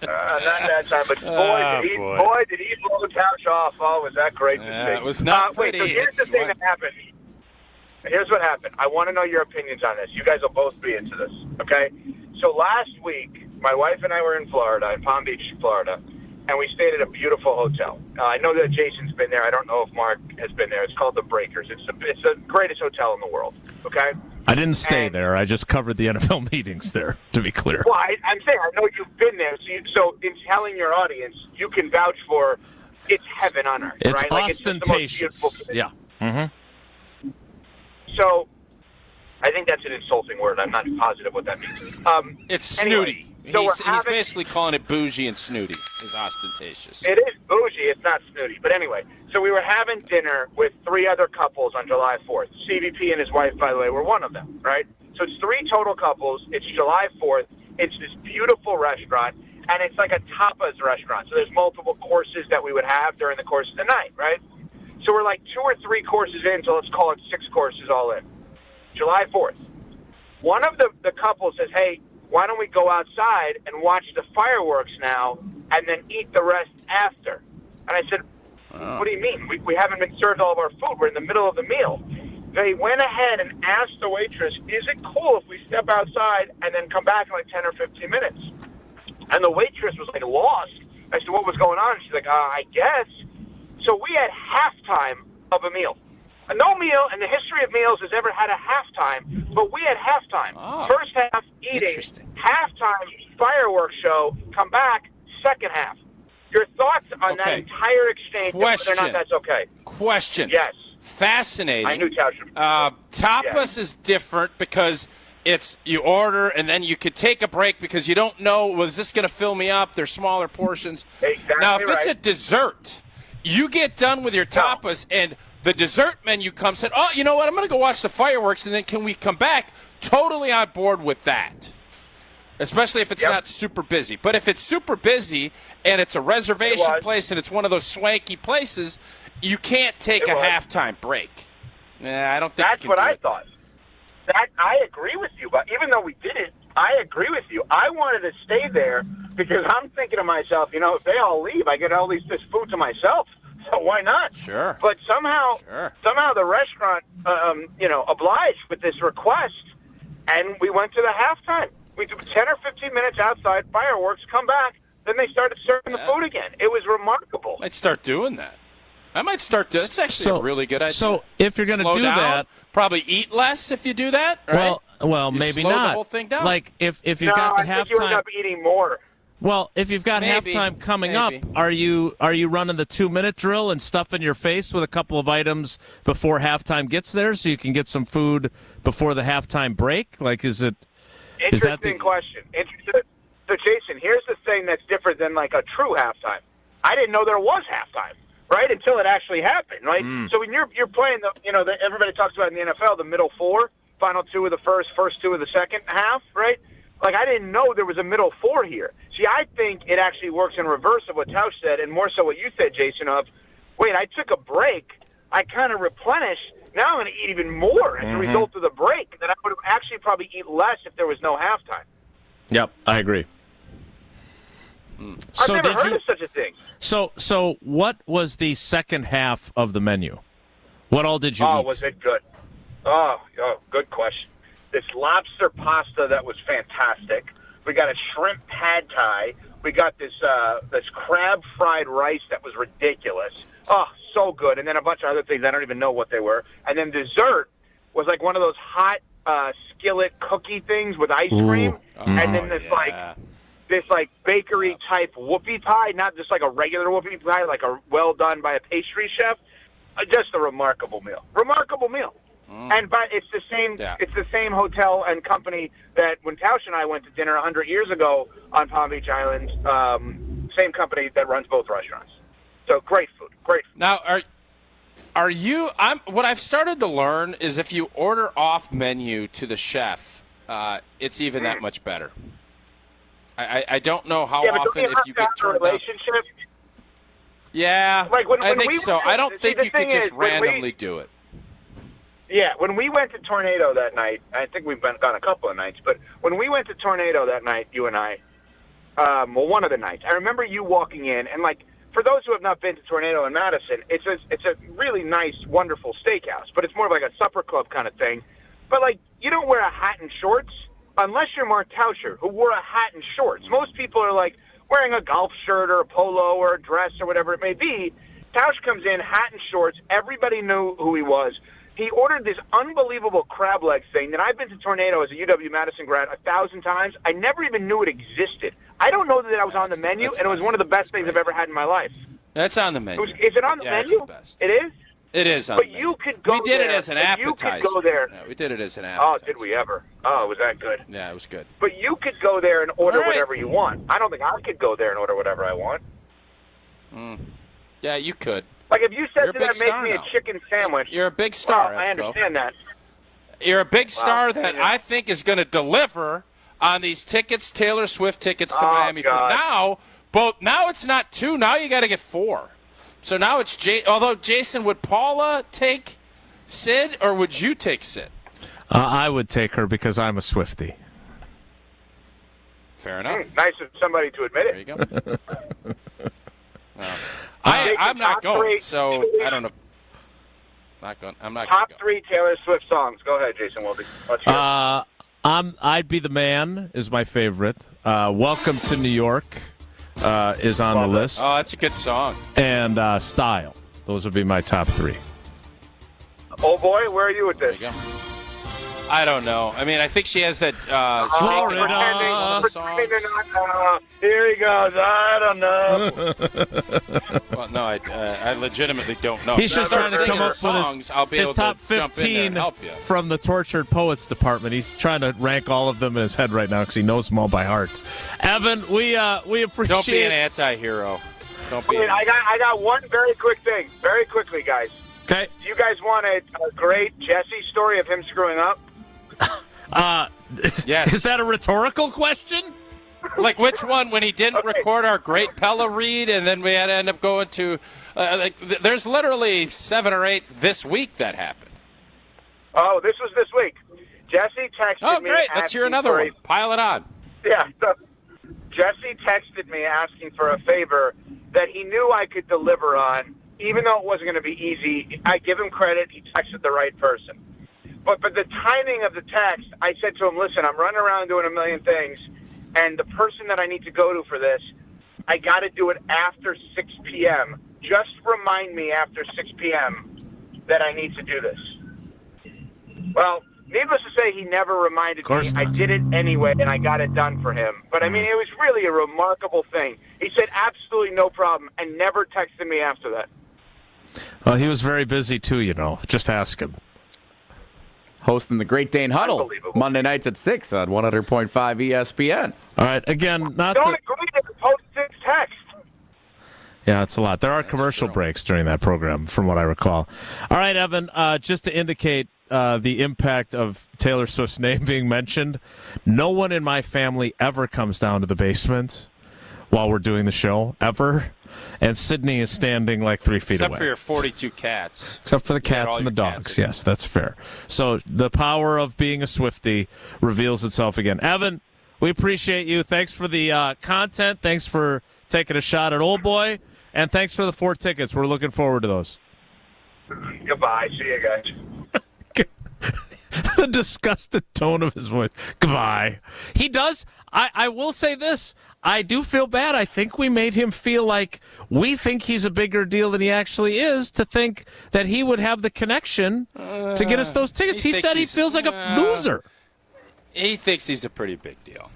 Not that time, but Oh, boy. did he blow the Tausch off. Oh, was that great to see. It was not wait, so pretty. here's the It's thing what- that happened. Here's what happened. I want to know your opinions on this. You guys will both be into this, okay? So last week, my wife and I were in Florida, in Palm Beach, Florida, and we stayed at a beautiful hotel. I know that Jason's been there. I don't know if Mark has been there. It's called the Breakers. It's the greatest hotel in the world, okay? I didn't stay there. I just covered the NFL meetings there, to be clear. Well, I'm saying I know you've been there, so in telling your audience, you can vouch for it's heaven on earth, It's right? Like, it's just the most ostentatious. beautiful thing. Yeah. Mm-hmm. So, I think that's an insulting word. I'm not positive what that means. It's anyway, snooty. He's basically calling it bougie and snooty. Is ostentatious. It is bougie. It's not snooty. But anyway, so we were having dinner with 3 other couples on July 4th. CVP and his wife, by the way, were one of them, right? So it's 3 total couples. It's July 4th. It's this beautiful restaurant, and it's like a tapas restaurant. So there's multiple courses that we would have during the course of the night, right? So we're like 2 or 3 courses in, so let's call it 6 courses all in. July 4th. One of the couples says, hey, why don't we go outside and watch the fireworks now and then eat the rest after? And I said, what do you mean? We haven't been served all of our food. We're in the middle of the meal. They went ahead and asked the waitress, is it cool if we step outside and then come back in like 10 or 15 minutes? And the waitress was like lost as to what was going on. She's like, I guess. So we had halftime of a meal. No meal in the history of meals has ever had a halftime, but we had halftime. First half, eating. Halftime, fireworks show. Come back, second half. Your thoughts on that entire exchange, whether or not that's okay? Question. Yes. Fascinating. I knew Tauscher. Tapas is different because it's you order and then you could take a break because you don't know, was this going to fill me up? They're smaller portions. Exactly now, if it's right. a dessert, you get done with your tapas and the dessert menu comes and, oh, you know what? I'm going to go watch the fireworks and then can we come back? Totally on board with that. Especially if it's not super busy. But if it's super busy and it's a reservation place and it's one of those swanky places, you can't take a halftime break. I don't think that's what I thought. That I agree with you, but even though we did it, I agree with you. I wanted to stay there because I'm thinking to myself, you know, if they all leave, I get all this food to myself. So why not? Sure. But somehow the restaurant, obliged with this request, and we went to the halftime. We took 10 or 15 minutes outside, fireworks, come back, then they started serving the food again. It was remarkable. I'd start doing that. I might start doing It's actually a really good idea. So if you're going to do that, probably eat less if you do that, right? Well, You maybe slow not. the whole thing down. Like if you've got the I think you end halftime. up eating more. Well, if you've got halftime coming up, are you running the 2-minute drill and stuffing your face with a couple of items before halftime gets there, so you can get some food before the halftime break? Like, is that Interesting question. So, Jason, here's the thing that's different than like a true halftime. I didn't know there was halftime, right, until it actually happened, right? So when you're playing everybody talks about in the NFL, the middle 4, final 2 of the first 2 of the second half, right? Like, I didn't know there was a middle 4 here. See, I think it actually works in reverse of what Tausch said, and more so what you said, Jason, of, wait, I took a break, I kind of replenished, now I'm going to eat even more as a result of the break, that I would actually probably eat less if there was no halftime. Yep, I agree. I've never heard of such a thing. So what was the second half of the menu? What all did you eat? Oh, was it good? Oh, good question. This lobster pasta that was fantastic. We got a shrimp pad thai. We got this crab fried rice that was ridiculous. Oh, so good. And then a bunch of other things. I don't even know what they were. And then dessert was like one of those hot skillet cookie things with ice cream. And then this bakery type whoopie pie, not just like a regular whoopie pie, like a well done by a pastry chef. Just a remarkable meal. Remarkable meal. But it's the same. Yeah. It's the same hotel and company that when Tausch and I went to dinner 100 years ago on Palm Beach Island. Same company that runs both restaurants. So great food. Great food. Now, are you? What I've started to learn is if you order off menu to the chef, it's even that much better. I don't know how often if you get turned down. Relationship. Yeah, like when I think we so. went, I don't think the you could thing just is, when randomly do it. Yeah, when we went to Tornado that night, I think we've gone a couple of nights, but when we went to Tornado that night, you and I, one of the nights, I remember you walking in, and like, for those who have not been to Tornado in Madison, it's a really nice, wonderful steakhouse, but it's more of like a supper club kind of thing. But like, you don't wear a hat and shorts unless you're Mark Tauscher, who wore a hat and shorts. Most people are like wearing a golf shirt or a polo or a dress or whatever it may be. Tausch comes in, hat and shorts. Everybody knew who he was. He ordered this unbelievable crab leg thing that I've been to Tornado as a UW-Madison grad 1,000 times. I never even knew it existed. I don't know that was on the menu, and it was one of the best things I've ever had in my life. That's on the menu. Is it on the menu? It's the best. It is? It is on But the menu. you could go We did there, it as an and you appetizer. could go there. Yeah, we did it as an Oh, appetizer. did we ever? Oh, was that good? Yeah, it was good. But you could go there and order All right. whatever you want. I don't think I could go there and order whatever I want. Yeah, you could. Like if you said You're a to big them, make star me now. a chicken sandwich. You're a big star, Well, I Efko. understand that. You're a big star that yeah. I think is going to deliver on these tickets, Taylor Swift tickets to Oh, Miami. God. Now it's not 2. Now you got to get 4. So now it's although Jason, would Paula take Sid or would you take Sid? I would take her because I'm a Swiftie. Fair enough. Nice of somebody to admit There it. you go. I'm not top going, three. so I don't know. I'm not Top going. 3 Taylor Swift songs. Go ahead, Jason Wilde. Let's hear it. I'd Be the Man is my favorite. Welcome to New York is on the list. Oh, that's a good song. And Style. Those would be my top 3. Oh boy, where are you with this? There you go. I don't know. I mean, I think she has that Florida. Shakin' All the songs. Here he goes. I don't know. Well, no, I legitimately don't know. He's If you just start trying to come singing up songs, with I'll be his able top to jump in there and 15 help you. from the Tortured Poets department. He's trying to rank all of them in his head right now because he knows them all by heart. Evan, we appreciate. Don't be an anti-hero. Don't be. Wait, I got one very quick thing. Very quickly, guys. Okay. Do you guys want a great Jesse story of him screwing up? Yes. Is that a rhetorical question? Like which one? When he didn't record our great Pella read, and then we had to end up going to. There's literally 7 or 8 this week that happened. Oh, this was this week. Jesse texted me. Oh, great! Let's hear asking another for one. Pile it on. Yeah. So Jesse texted me asking for a favor that he knew I could deliver on, even though it wasn't going to be easy. I give him credit. He texted the right person. But the timing of the text, I said to him, listen, I'm running around doing a million things, and the person that I need to go to for this, I got to do it after 6 p.m. Just remind me after 6 p.m. that I need to do this. Well, needless to say, he never reminded me. I did it anyway, and I got it done for him. But, I mean, it was really a remarkable thing. He said absolutely no problem and never texted me after that. Well, he was very busy, too, you know. Just ask him. Hosting the Great Dane Huddle Monday nights at 6 on 100.5 ESPN. All right, again, not Don't to... agree to the post-6 text. Yeah, it's a lot. There are commercial breaks during that program, from what I recall. All right, Evan, just to indicate the impact of Taylor Swift's name being mentioned, no one in my family ever comes down to the basement while we're doing the show, ever. And Sydney is standing like 3 feet Except away. for your 42 cats. Except for the You had cats all and the your dogs. cats. Yes, that's fair. So the power of being a Swiftie reveals itself again. Evan, we appreciate you. Thanks for the content. Thanks for taking a shot at Old Boy. And thanks for the 4 tickets. We're looking forward to those. Goodbye. See you guys. The disgusted tone of his voice. Goodbye. He does. I will say this. I do feel bad. I think we made him feel like we think he's a bigger deal than he actually is, to think that he would have the connection to get us those tickets. He said he feels like a loser. He thinks he's a pretty big deal.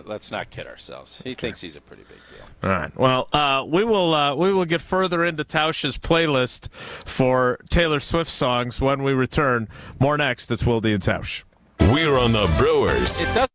Let's not kid ourselves. He thinks he's a pretty big deal. All right. Well, we will get further into Tausch's playlist for Taylor Swift songs when we return. More next. It's Wilde and Tausch. We're on the Brewers. It does.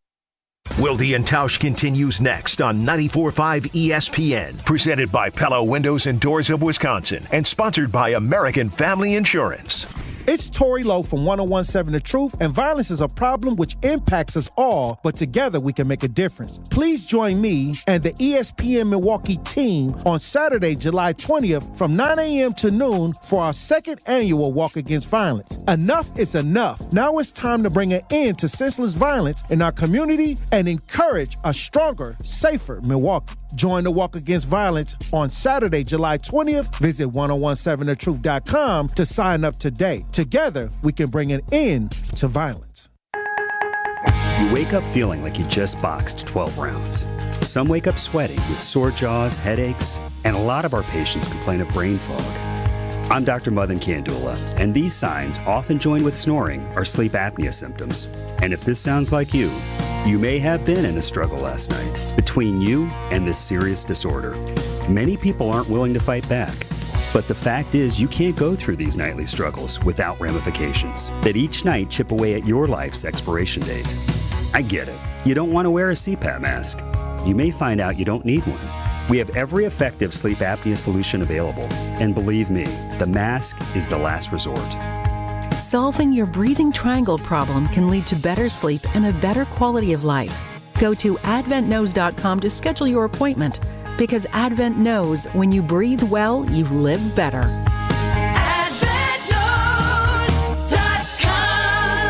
Wilde and Tausch continues next on 94.5 ESPN. Presented by Pella Windows and Doors of Wisconsin and sponsored by American Family Insurance. It's Tori Lowe from 101.7 The Truth, and violence is a problem which impacts us all, but together we can make a difference. Please join me and the ESPN Milwaukee team on Saturday, July 20th from 9 a.m. to noon for our second annual Walk Against Violence. Enough is enough. Now it's time to bring an end to senseless violence in our community and encourage a stronger, safer Milwaukee. Join the Walk Against Violence on Saturday, July 20th. Visit 1017thetruth.com to sign up today. Together, we can bring an end to violence. You wake up feeling like you just boxed 12 rounds. Some wake up sweating with sore jaws, headaches, and a lot of our patients complain of brain fog. I'm Dr. Madan Kandula, and these signs, often joined with snoring, are sleep apnea symptoms. And if this sounds like you may have been in a struggle last night between you and this serious disorder. Many people aren't willing to fight back. But the fact is, you can't go through these nightly struggles without ramifications that each night chip away at your life's expiration date. I get it. You don't want to wear a CPAP mask. You may find out you don't need one. We have every effective sleep apnea solution available. And believe me, the mask is the last resort. Solving your breathing triangle problem can lead to better sleep and a better quality of life. Go to adventknows.com to schedule your appointment, because Advent knows when you breathe well, you live better.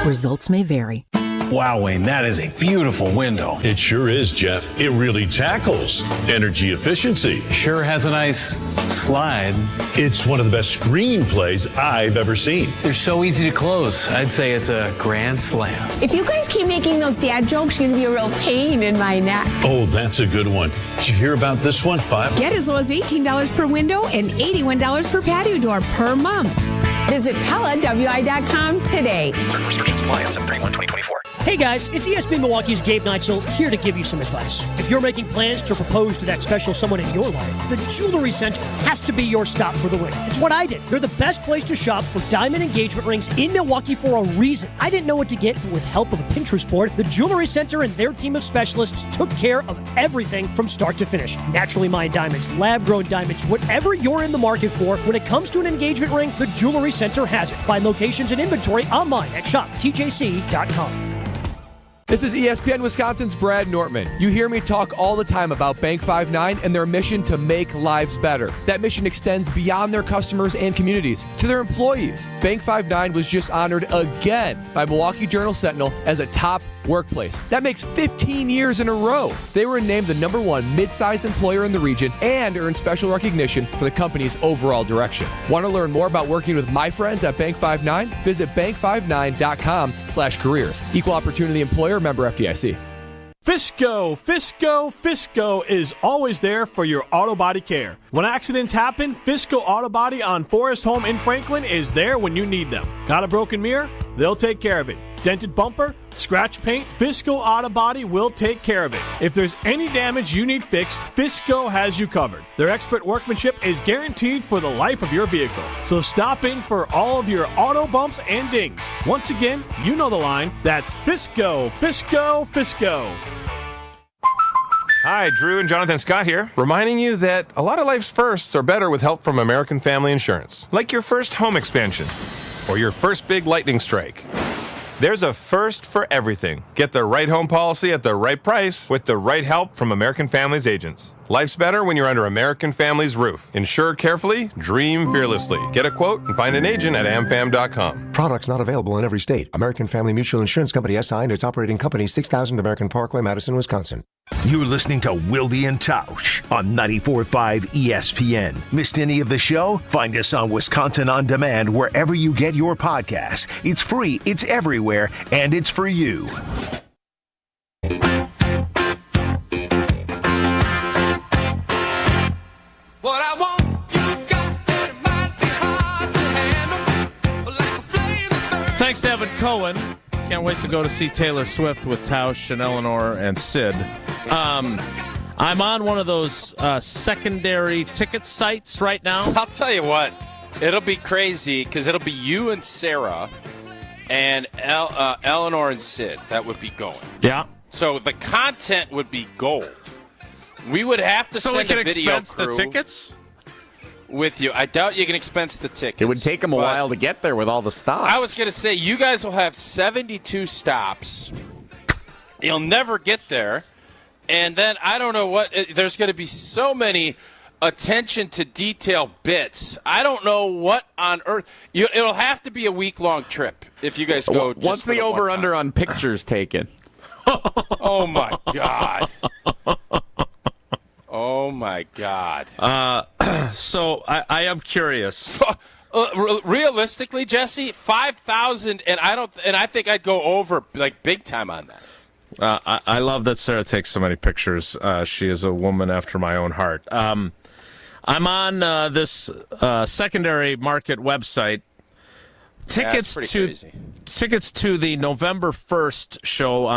Results may vary. Wow, Wayne, that is a beautiful window. It sure is, Jeff. It really tackles energy efficiency. Sure has a nice slide. It's one of the best screenplays I've ever seen. They're so easy to close. I'd say it's a grand slam. If you guys keep making those dad jokes, you're going to be a real pain in my neck. Oh, that's a good one. Did you hear about this one? Get as low as $18 per window and $81 per patio door per month. Visit PellaWI.com today. Certain restrictions apply on 7/31/2024. Hey guys, it's ESPN Milwaukee's Gabe Neitzel here to give you some advice. If you're making plans to propose to that special someone in your life, the Jewelry Center has to be your stop for the ring. It's what I did. They're the best place to shop for diamond engagement rings in Milwaukee for a reason. I didn't know what to get, but with help of a Pinterest board, the Jewelry Center and their team of specialists took care of everything from start to finish. Naturally mined diamonds, lab-grown diamonds, whatever you're in the market for, when it comes to an engagement ring, the Jewelry Center has it. Find locations and inventory online at shoptjc.com. This is ESPN Wisconsin's Brad Nortman. You hear me talk all the time about Bank 5-9 and their mission to make lives better. That mission extends beyond their customers and communities to their employees. Bank 5-9 was just honored again by Milwaukee Journal-Sentinel as a top workplace. That makes 15 years in a row. They were named the #1 mid-sized employer in the region and earned special recognition for the company's overall direction. Want to learn more about working with my friends at Bank 5-9? Visit bank59.com/careers. Equal opportunity employer, member FDIC. Fisco is always there for your auto body care. When accidents happen, Fisco Auto Body on Forest Home in Franklin is there when you need them. Got a broken mirror? They'll take care of it. Dented bumper? Scratch paint? Fisco Auto Body will take care of it. If there's any damage you need fixed, Fisco has you covered. Their expert workmanship is guaranteed for the life of your vehicle. So stop in for all of your auto bumps and dings. Once again, you know the line. That's Fisco. Hi, Drew and Jonathan Scott here, reminding you that a lot of life's firsts are better with help from American Family Insurance. Like your first home expansion or your first big lightning strike. There's a first for everything. Get the right home policy at the right price with the right help from American Family's agents. Life's better when you're under American Family's roof. Insure carefully, dream fearlessly. Get a quote and find an agent at amfam.com. Products not available in every state. American Family Mutual Insurance Company SI and its operating company, 6000 American Parkway, Madison, Wisconsin. You're listening to Wilde and Tausch on 94.5 ESPN. Missed any of the show? Find us on Wisconsin On Demand wherever you get your podcasts. It's free, it's everywhere, and it's for you. What I want, you've got, and it might be hard to handle, like a flame that burns. Thanks to Evan Cohen. Can't wait to go to see Taylor Swift with Tausch and Eleanor and Sid. I'm on one of those secondary ticket sites right now. I'll tell you what, it'll be crazy because it'll be you and Sarah and Eleanor and Sid that would be going. Yeah. So the content would be gold. We would have to so send we can a video expense crew the tickets with you. I doubt you can expense the tickets. It would take them a while to get there with all the stops. I was going to say, you guys will have 72 stops. You'll never get there. And then I don't know what – there's going to be so many attention to detail bits. I don't know what on earth – it'll have to be a week-long trip if you guys go just What's the over-under on pictures taken? Oh, my God. Oh, my God. So I am curious. Realistically, Jesse, 5,000, and I think I'd go over like big time on that. I love that Sarah takes so many pictures. She is a woman after my own heart. I'm on this secondary market website. Tickets to the November 1st show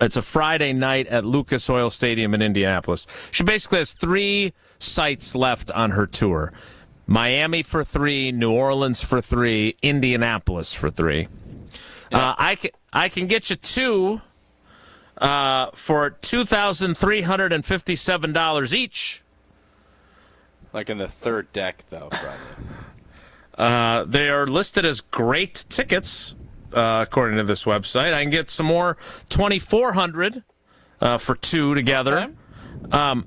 it's a Friday night at Lucas Oil Stadium in Indianapolis. She basically has 3 sites left on her tour. Miami for 3, New Orleans for 3, Indianapolis for 3. Yeah. I can get you 2 for $2,357 each. Like in the third deck, though, probably. They are listed as great tickets, according to this website. I can get some more, $2,400 for 2 together. Okay.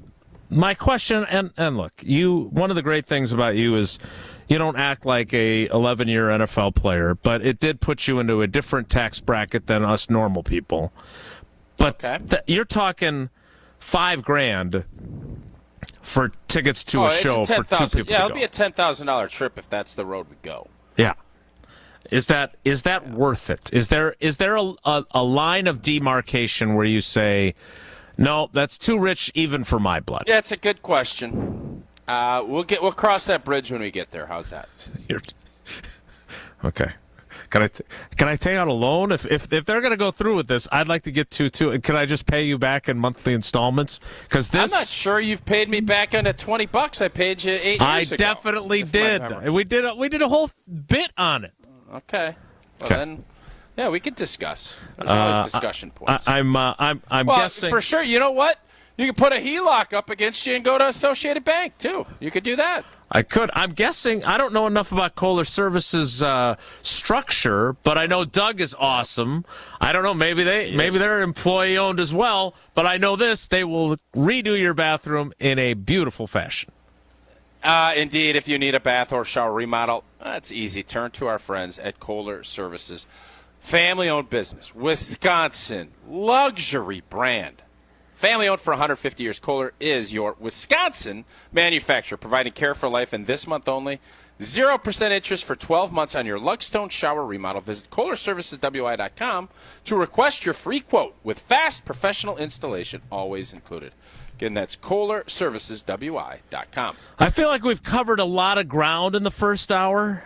My question, and look, one of the great things about you is you don't act like a 11-year NFL player, but it did put you into a different tax bracket than us normal people. But you're talking $5,000 for tickets to a show for 2 people. Yeah, it'll be a $10,000 trip if that's the road we go. Yeah. Is that worth it? Is there a line of demarcation where you say, no, that's too rich even for my blood? Yeah, it's a good question. We'll cross that bridge when we get there. How's that? Okay. Can I take out a loan if they're going to go through with this? I'd like to get to. Can I just pay you back in monthly installments? Because I'm not sure you've paid me back under $20. I paid you 8 years ago. I definitely did. We did a whole bit on it. Okay. Well then, yeah, we can discuss. There's always discussion points. I'm guessing for sure. You know what? You can put a HELOC up against you and go to Associated Bank too. You could do that. I could. I'm guessing. I don't know enough about Kohler Services structure, but I know Doug is awesome. I don't know. Maybe they're employee owned as well. But I know this: they will redo your bathroom in a beautiful fashion. Indeed, if you need a bath or shower remodel, that's easy. Turn to our friends at Kohler Services, family-owned business, Wisconsin luxury brand. Family owned for 150 years, Kohler is your Wisconsin manufacturer, providing care for life. And this month only, 0% interest for 12 months on your Lugstone shower remodel. Visit KohlerServicesWI.com to request your free quote with fast professional installation always included. Again, that's KohlerServicesWI.com. I feel like we've covered a lot of ground in the first hour,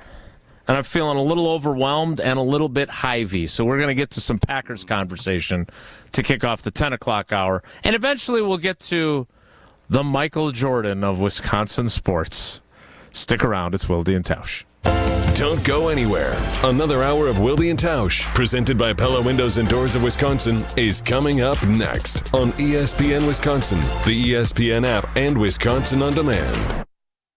and I'm feeling a little overwhelmed and a little bit hivey. So we're going to get to some Packers conversation to kick off the 10 o'clock hour. And eventually we'll get to the Michael Jordan of Wisconsin sports. Stick around. It's Wilde and Tausch. Don't go anywhere. Another hour of Wilde and Tausch, presented by Pella Windows and Doors of Wisconsin, is coming up next on ESPN Wisconsin, the ESPN app, and Wisconsin On Demand.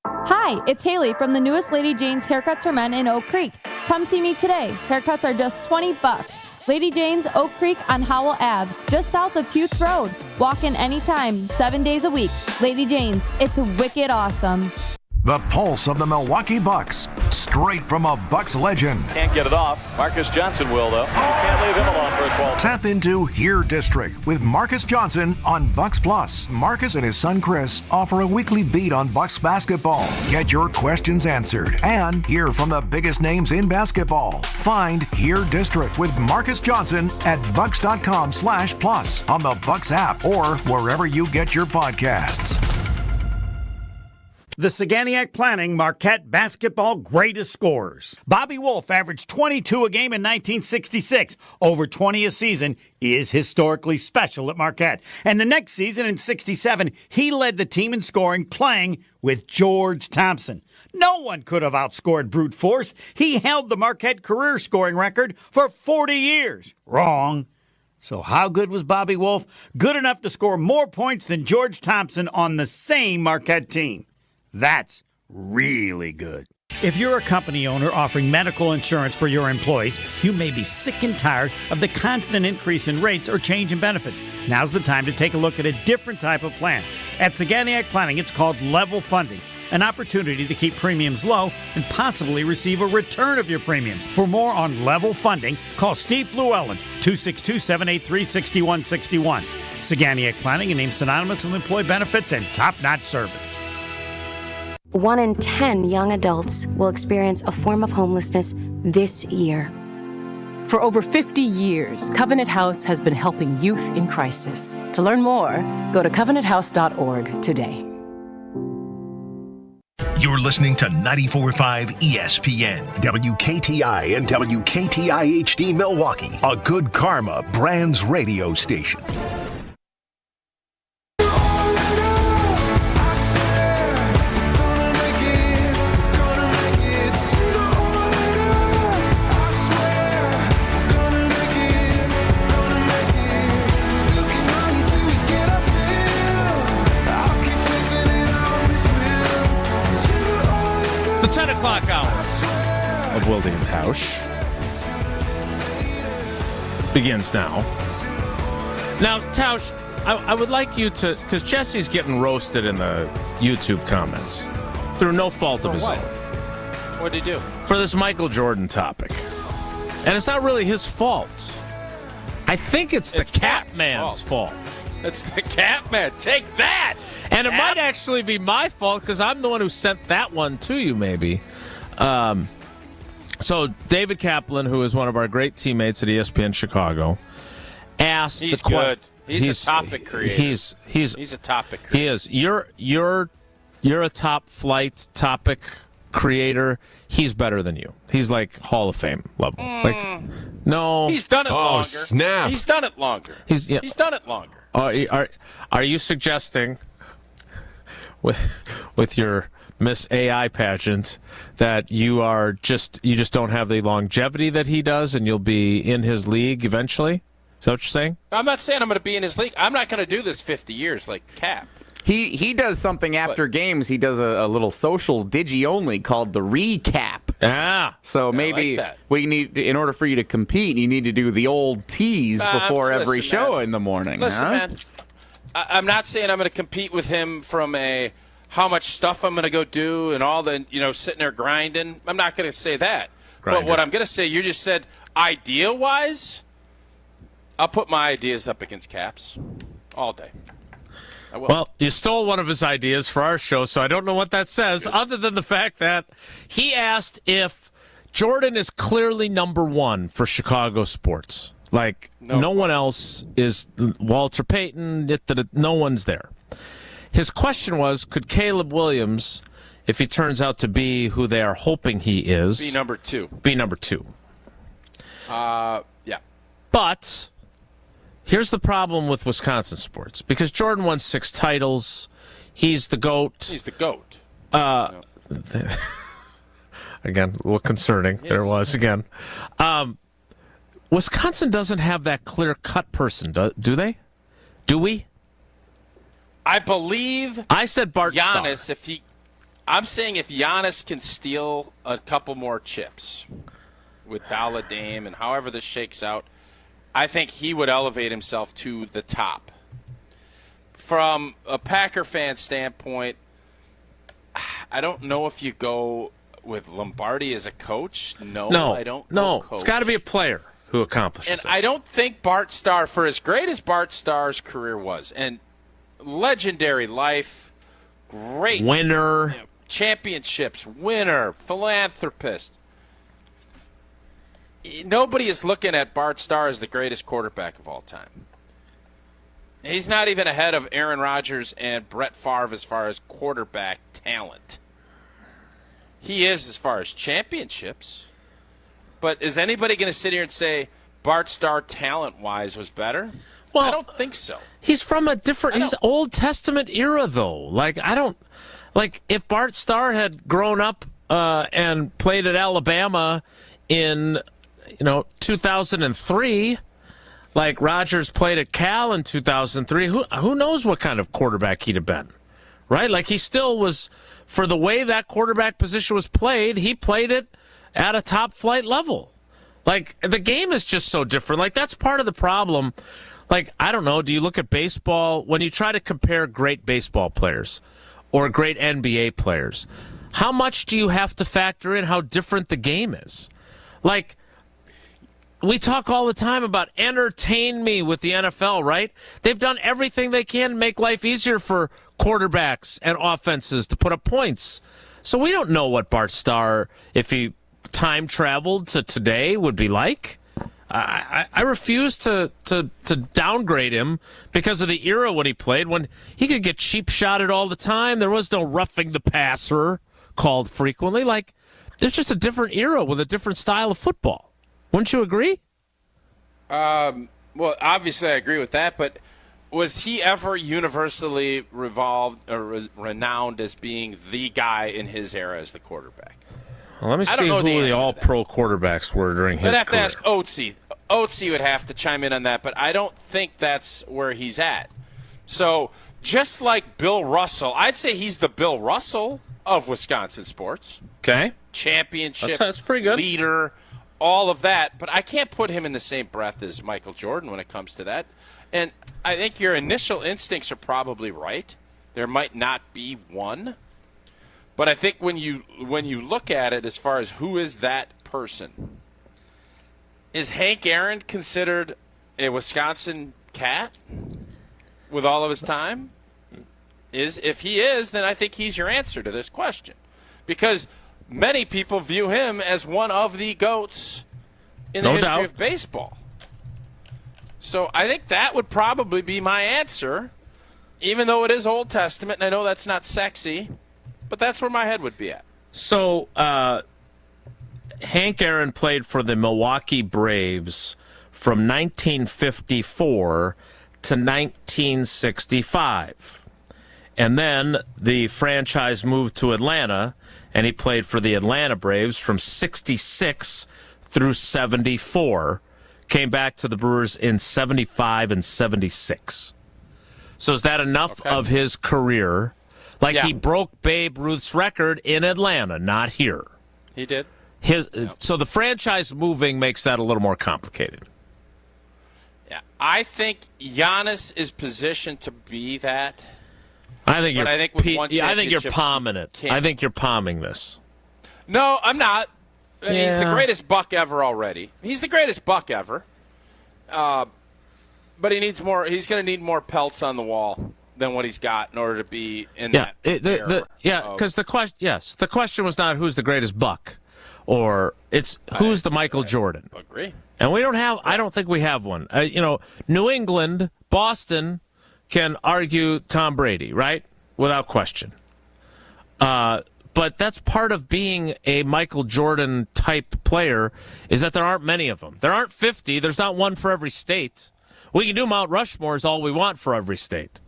Hi, it's Haley from the newest Lady Jane's Haircuts for Men in Oak Creek. Come see me today. Haircuts are just $20. Lady Jane's, Oak Creek on Howell Ave, just south of Puth Road. Walk in anytime, 7 days a week. Lady Jane's, it's wicked awesome. The pulse of the Milwaukee Bucks, straight from a Bucks legend. Can't get it off. Marcus Johnson will, though. Can't leave him alone for a 12. Tap into Here District with Marcus Johnson on Bucks Plus. Marcus and his son Chris offer a weekly beat on Bucks basketball. Get your questions answered and hear from the biggest names in basketball. Find Here District with Marcus Johnson at bucks.com/plus on the Bucks app or wherever you get your podcasts. The Saganiac Planning Marquette Basketball Greatest Scorers. Bobby Wolf averaged 22 a game in 1966. Over 20 a season is historically special at Marquette. And the next season in 67, he led the team in scoring playing with George Thompson. No one could have outscored brute force. He held the Marquette career scoring record for 40 years. Wrong. So how good was Bobby Wolf? Good enough to score more points than George Thompson on the same Marquette team. That's really good. If you're a company owner offering medical insurance for your employees, you may be sick and tired of the constant increase in rates or change in benefits. Now's the time to take a look at a different type of plan. At Saganiac Planning, it's called level funding, an opportunity to keep premiums low and possibly receive a return of your premiums. For more on level funding, call Steve Llewellyn, 262-783-6161. Saganiac Planning, a name synonymous with employee benefits and top-notch service. 1 in 10 young adults will experience a form of homelessness this year. For over 50 years, Covenant House has been helping youth in crisis. To learn more, go to covenanthouse.org today. You're listening to 94.5 ESPN, WKTI and WKTI HD Milwaukee, a Good Karma Brands radio station. Wilde and Tausch begins now. Now, Tausch, I would like you to, because Jesse's getting roasted in the YouTube comments through no fault of his own. What did he do? For this Michael Jordan topic. And it's not really his fault. I think it's the Catman's fault. It's the Catman. Take that! And it might actually be my fault because I'm the one who sent that one to you, maybe. So David Kaplan, who is one of our great teammates at ESPN Chicago, asked He's the question. good. He's a topic creator. He's a topic creator. He is. You're a top flight topic creator. He's better than you. He's like Hall of Fame level. Like, no. He's done it longer. Snap. He's done it longer. He's done it longer. Are you suggesting with your Miss AI pageant that you just don't have the longevity that he does and you'll be in his league eventually? Is that what you're saying? I'm not saying I'm going to be in his league. I'm not going to do this 50 years like Cap. He does something after games. He does a little social digi-only called the recap. So maybe we need, in order for you to compete, you need to do the old tease before every show in the morning. Listen, man, I'm not saying I'm going to compete with him from a how much stuff I'm going to go do and all the, sitting there grinding. I'm not going to say that. But what I'm going to say, you just said idea-wise, I'll put my ideas up against Cap's all day. Well, you stole one of his ideas for our show, so I don't know what that says, other than the fact that he asked if Jordan is clearly number one for Chicago sports. Like, no one else is. Walter Payton, no one's there. His question was, could Caleb Williams, if he turns out to be who they are hoping he is, be number two? Yeah. But here's the problem with Wisconsin sports. Because Jordan won 6 titles. He's the GOAT. He's the GOAT. Again, a little concerning. Yes. There was, again. Wisconsin doesn't have that clear-cut person, do they? Do we? I believe I said Bart Giannis, Starr. I'm saying if Giannis can steal a couple more chips with Dalla Dame and however this shakes out, I think he would elevate himself to the top. From a Packer fan standpoint, I don't know if you go with Lombardi as a coach. No, I don't. No, coach. It's got to be a player who accomplishes And I don't think Bart Starr, for as great as Bart Starr's career was, and legendary life, great winner, championships, winner, philanthropist. Nobody is looking at Bart Starr as the greatest quarterback of all time. He's not even ahead of Aaron Rodgers and Brett Favre as far as quarterback talent. He is as far as championships. But is anybody going to sit here and say Bart Starr talent-wise was better? Well, I don't think so. He's from a different, he's Old Testament era, though. Like, if Bart Starr had grown up and played at Alabama in 2003, like Rodgers played at Cal in 2003, who knows what kind of quarterback he'd have been, right? Like, he still was, for the way that quarterback position was played, he played it at a top flight level. Like, the game is just so different. Like, that's part of the problem. Like, I don't know, do you look at baseball, when you try to compare great baseball players or great NBA players, how much do you have to factor in how different the game is? Like, we talk all the time about entertain me with the NFL, right? They've done everything they can to make life easier for quarterbacks and offenses to put up points. So we don't know what Bart Starr, if he time traveled to today, would be like. I refuse to downgrade him because of the era when he played, when he could get cheap shotted all the time. There was no roughing the passer called frequently. Like, there's just a different era with a different style of football. Wouldn't you agree? Well, obviously I agree with that, but was he ever universally renowned as being the guy in his era as the quarterback? Well, let me see who the all-pro quarterbacks were during his career. I'd have to ask Otzi. Otzi would have to chime in on that, but I don't think that's where he's at. So just like Bill Russell, I'd say he's the Bill Russell of Wisconsin sports. Okay. Championship, That's pretty good. Leader, all of that. But I can't put him in the same breath as Michael Jordan when it comes to that. And I think your initial instincts are probably right. There might not be one. But I think when you look at it as far as who is that person, is Hank Aaron considered a Wisconsin cat with all of his time? If he is, then I think he's your answer to this question. Because many people view him as one of the GOATs in the history of baseball. So I think that would probably be my answer, even though it is Old Testament, and I know that's not sexy, but that's where my head would be at. So Hank Aaron played for the Milwaukee Braves from 1954 to 1965. And then the franchise moved to Atlanta, and he played for the Atlanta Braves from 66 through 74. Came back to the Brewers in 75 and 76. So is that enough of his career? He broke Babe Ruth's record in Atlanta, not here. He did. So the franchise moving makes that a little more complicated. Yeah, I think Giannis is positioned to be that. I think you're championship, palming it. I think you're palming this. No, I'm not. He's the greatest buck ever already. He's the greatest buck ever. But he needs more. He's going to need more pelts on the wall than what he's got in order to be in that. Because the question was not who's the greatest buck, or it's who's the Michael Jordan. Agree. And we don't have. I don't think we have one. New England, Boston can argue Tom Brady, right? Without question. But that's part of being a Michael Jordan type player, is that there aren't many of them. There aren't 50. There's not one for every state. We can do Mount Rushmores all we want for every state.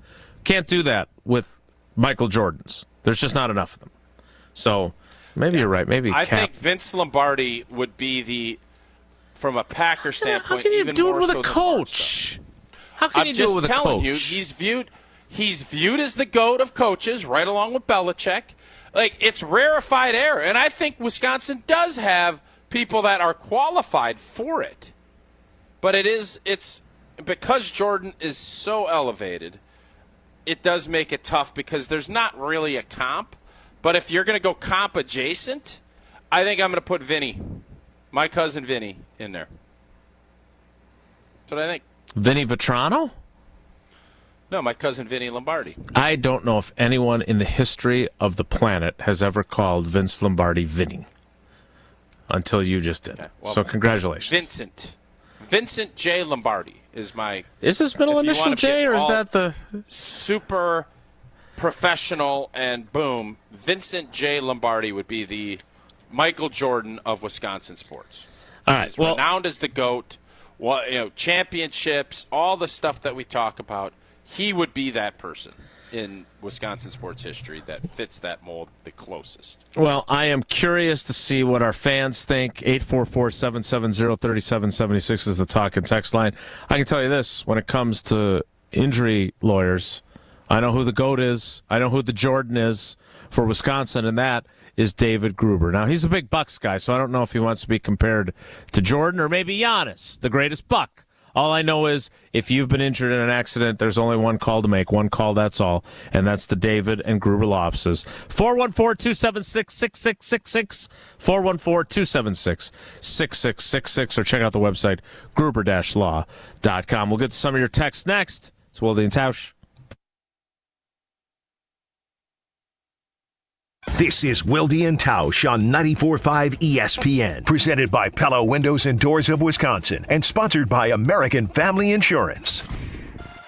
Can't do that with Michael Jordans. There's just not enough of them. So maybe you're right. Maybe I think Vince Lombardi would be from a Packer standpoint. How can you even do it more with so a coach? How can you do it with a coach? I'm just telling you, he's viewed as the GOAT of coaches, right along with Belichick. It's rarefied air, and I think Wisconsin does have people that are qualified for it. But it's because Jordan is so elevated, it does make it tough because there's not really a comp. But if you're going to go comp adjacent, I think I'm going to put Vinny, my cousin Vinny, in there. That's what I think. Vinny Vetrano? No, my cousin Vinny Lombardi. I don't know if anyone in the history of the planet has ever called Vince Lombardi Vinny until you just did. Okay, well, so congratulations. Vincent J. Lombardi is my... Is his middle initial J, or is that the... Super professional and boom, Vincent J. Lombardi would be the Michael Jordan of Wisconsin sports. All right, He's renowned as the GOAT, championships, all the stuff that we talk about. He would be that person in Wisconsin sports history that fits that mold the closest. Well, I am curious to see what our fans think. 844-770-3776 is the talk and text line. I can tell you this, when it comes to injury lawyers, I know who the GOAT is. I know who the Jordan is for Wisconsin, and that is David Gruber. Now, he's a big Bucks guy, so I don't know if he wants to be compared to Jordan or maybe Giannis, the greatest Buck. All I know is if you've been injured in an accident, there's only one call to make. One call, that's all. And that's the David and Gruber Law Offices. 414-276-6666. 414-276-6666. Or check out the website, gruber-law.com. We'll get to some of your texts next. It's Wilde and Tausch. This is Wilde and Tausch on 94.5 ESPN, presented by Pella Windows and Doors of Wisconsin, and sponsored by American Family Insurance.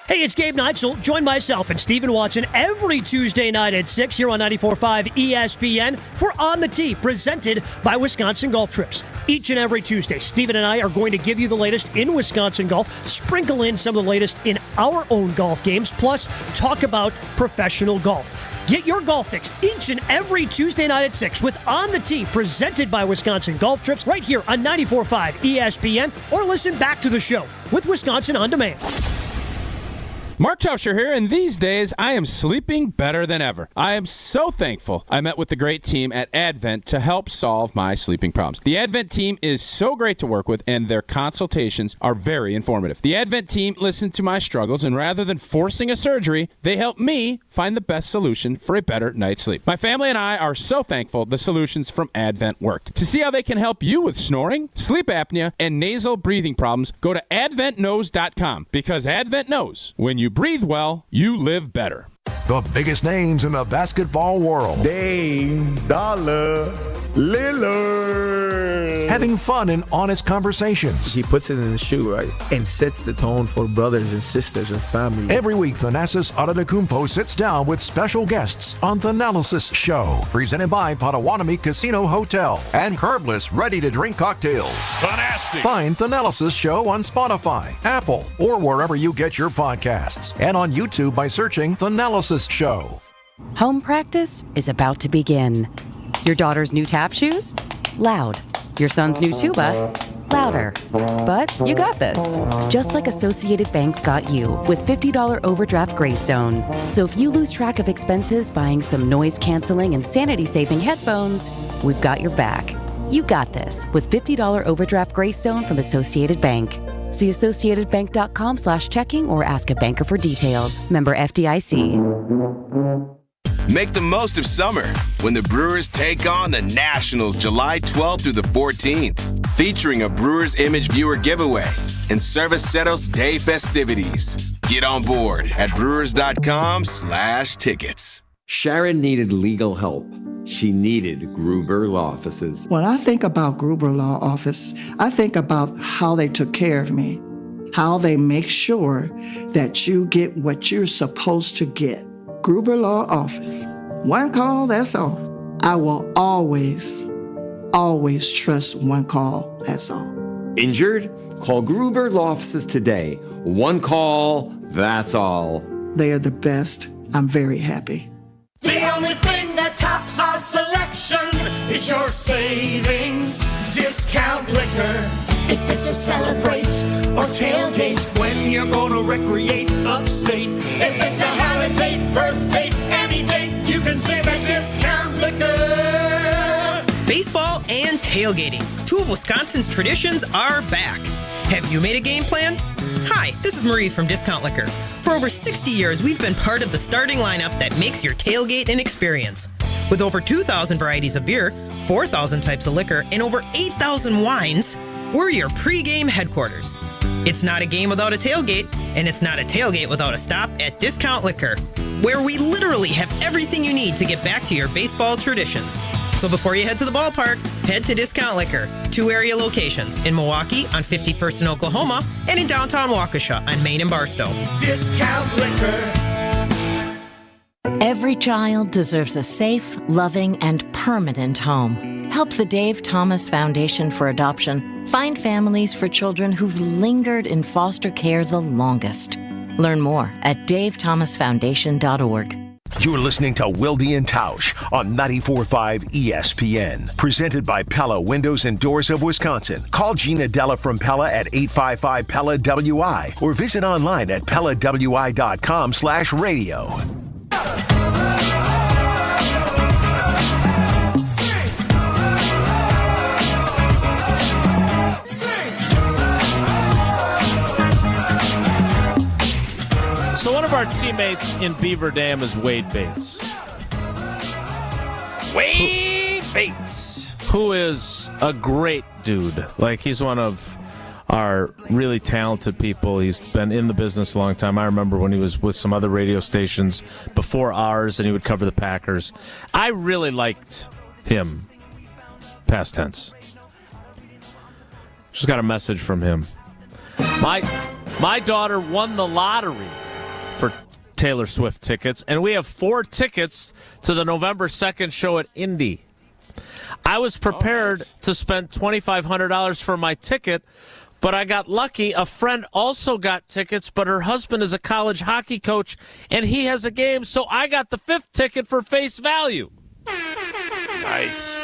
Hey, it's Gabe Neitzel. Join myself and Stephen Watson every Tuesday night at 6 here on 94.5 ESPN for On the Tee, presented by Wisconsin Golf Trips. Each and every Tuesday, Stephen and I are going to give you the latest in Wisconsin golf, sprinkle in some of the latest in our own golf games, plus talk about professional golf. Get your golf fix each and every Tuesday night at 6 with On the Tee, presented by Wisconsin Golf Trips, right here on 94.5 ESPN, or listen back to the show with Wisconsin On Demand. Mark Tauscher here, and these days I am sleeping better than ever. I am so thankful I met with the great team at Advent to help solve my sleeping problems. The Advent team is so great to work with, and their consultations are very informative. The Advent team listened to my struggles, and rather than forcing a surgery, they helped me find the best solution for a better night's sleep. My family and I are so thankful the solutions from Advent worked. To see how they can help you with snoring, sleep apnea, and nasal breathing problems, go to AdventKnows.com, because Advent knows when you breathe well, you live better. The biggest names in the basketball world. Dame, Dollar, Lillard. Having fun and honest conversations. He puts it in the shoe, right? And sets the tone for brothers and sisters and family. Every week, Thanasis Adetokounmpo sits down with special guests on Thanalysis Show. Presented by Potawatomi Casino Hotel and Carbless ready-to-drink cocktails. Fantastic. Find Thanalysis Show on Spotify, Apple, or wherever you get your podcasts. And on YouTube by searching Thanalysis Show. Home practice is about to begin. Your daughter's new tap shoes? Loud. Your son's new tuba? Louder. But you got this. Just like Associated Bank's got you with $50 overdraft Greystone. So if you lose track of expenses buying some noise-canceling and sanity-saving headphones, we've got your back. You got this with $50 overdraft Greystone from Associated Bank. See AssociatedBank.com/checking or ask a banker for details. Member FDIC. Make the most of summer when the Brewers take on the Nationals July 12th through the 14th, featuring a Brewers Image Viewer giveaway and Cerveceros Day festivities. Get on board at brewers.com/tickets. Sharon needed legal help. She needed Gruber Law Offices. When I think about Gruber Law Office, I think about how they took care of me, how they make sure that you get what you're supposed to get. Gruber Law Office. One call, that's all. I will always trust one call, that's all. Injured? Call Gruber Law Offices today. One call, that's all. They are the best. I'm very happy. The only thing that tops our selection is your savings discount liquor. If it's a celebrate or tailgate when you're gonna recreate upstate. If it's a holiday, birthday, any date, you can save at discount liquor. Baseball and tailgating. Two of Wisconsin's traditions are back. Have you made a game plan? Hi, this is Marie from Discount Liquor. For over 60 years, we've been part of the starting lineup that makes your tailgate an experience. With over 2,000 varieties of beer, 4,000 types of liquor, and over 8,000 wines, we're your pre-game headquarters. It's not a game without a tailgate, and it's not a tailgate without a stop at Discount Liquor, where we literally have everything you need to get back to your baseball traditions. So before you head to the ballpark, head to Discount Liquor. 2 area locations in Milwaukee on 51st in Oklahoma and in downtown Waukesha on Main and Barstow. Discount Liquor. Every child deserves a safe, loving, and permanent home. Help the Dave Thomas Foundation for Adoption find families for children who've lingered in foster care the longest. Learn more at davethomasfoundation.org. You're listening to Wilde and Tausch on 94.5 ESPN. Presented by Pella Windows and Doors of Wisconsin. Call Gina Della from Pella at 855-PELLA-WI or visit online at PellaWI.com/radio. So one of our teammates in Beaver Dam is Wade Bates. Wade Bates. Who is a great dude. Like, he's one of our really talented people. He's been in the business a long time. I remember when he was with some other radio stations before ours, and he would cover the Packers. I really liked him. Past tense. Just got a message from him. My daughter won the lottery for Taylor Swift tickets, and we have 4 tickets to the November 2nd show at Indy. I was prepared to spend $2,500 for my ticket, but I got lucky. A friend also got tickets, but her husband is a college hockey coach, and he has a game, so I got the 5th ticket for face value. Nice.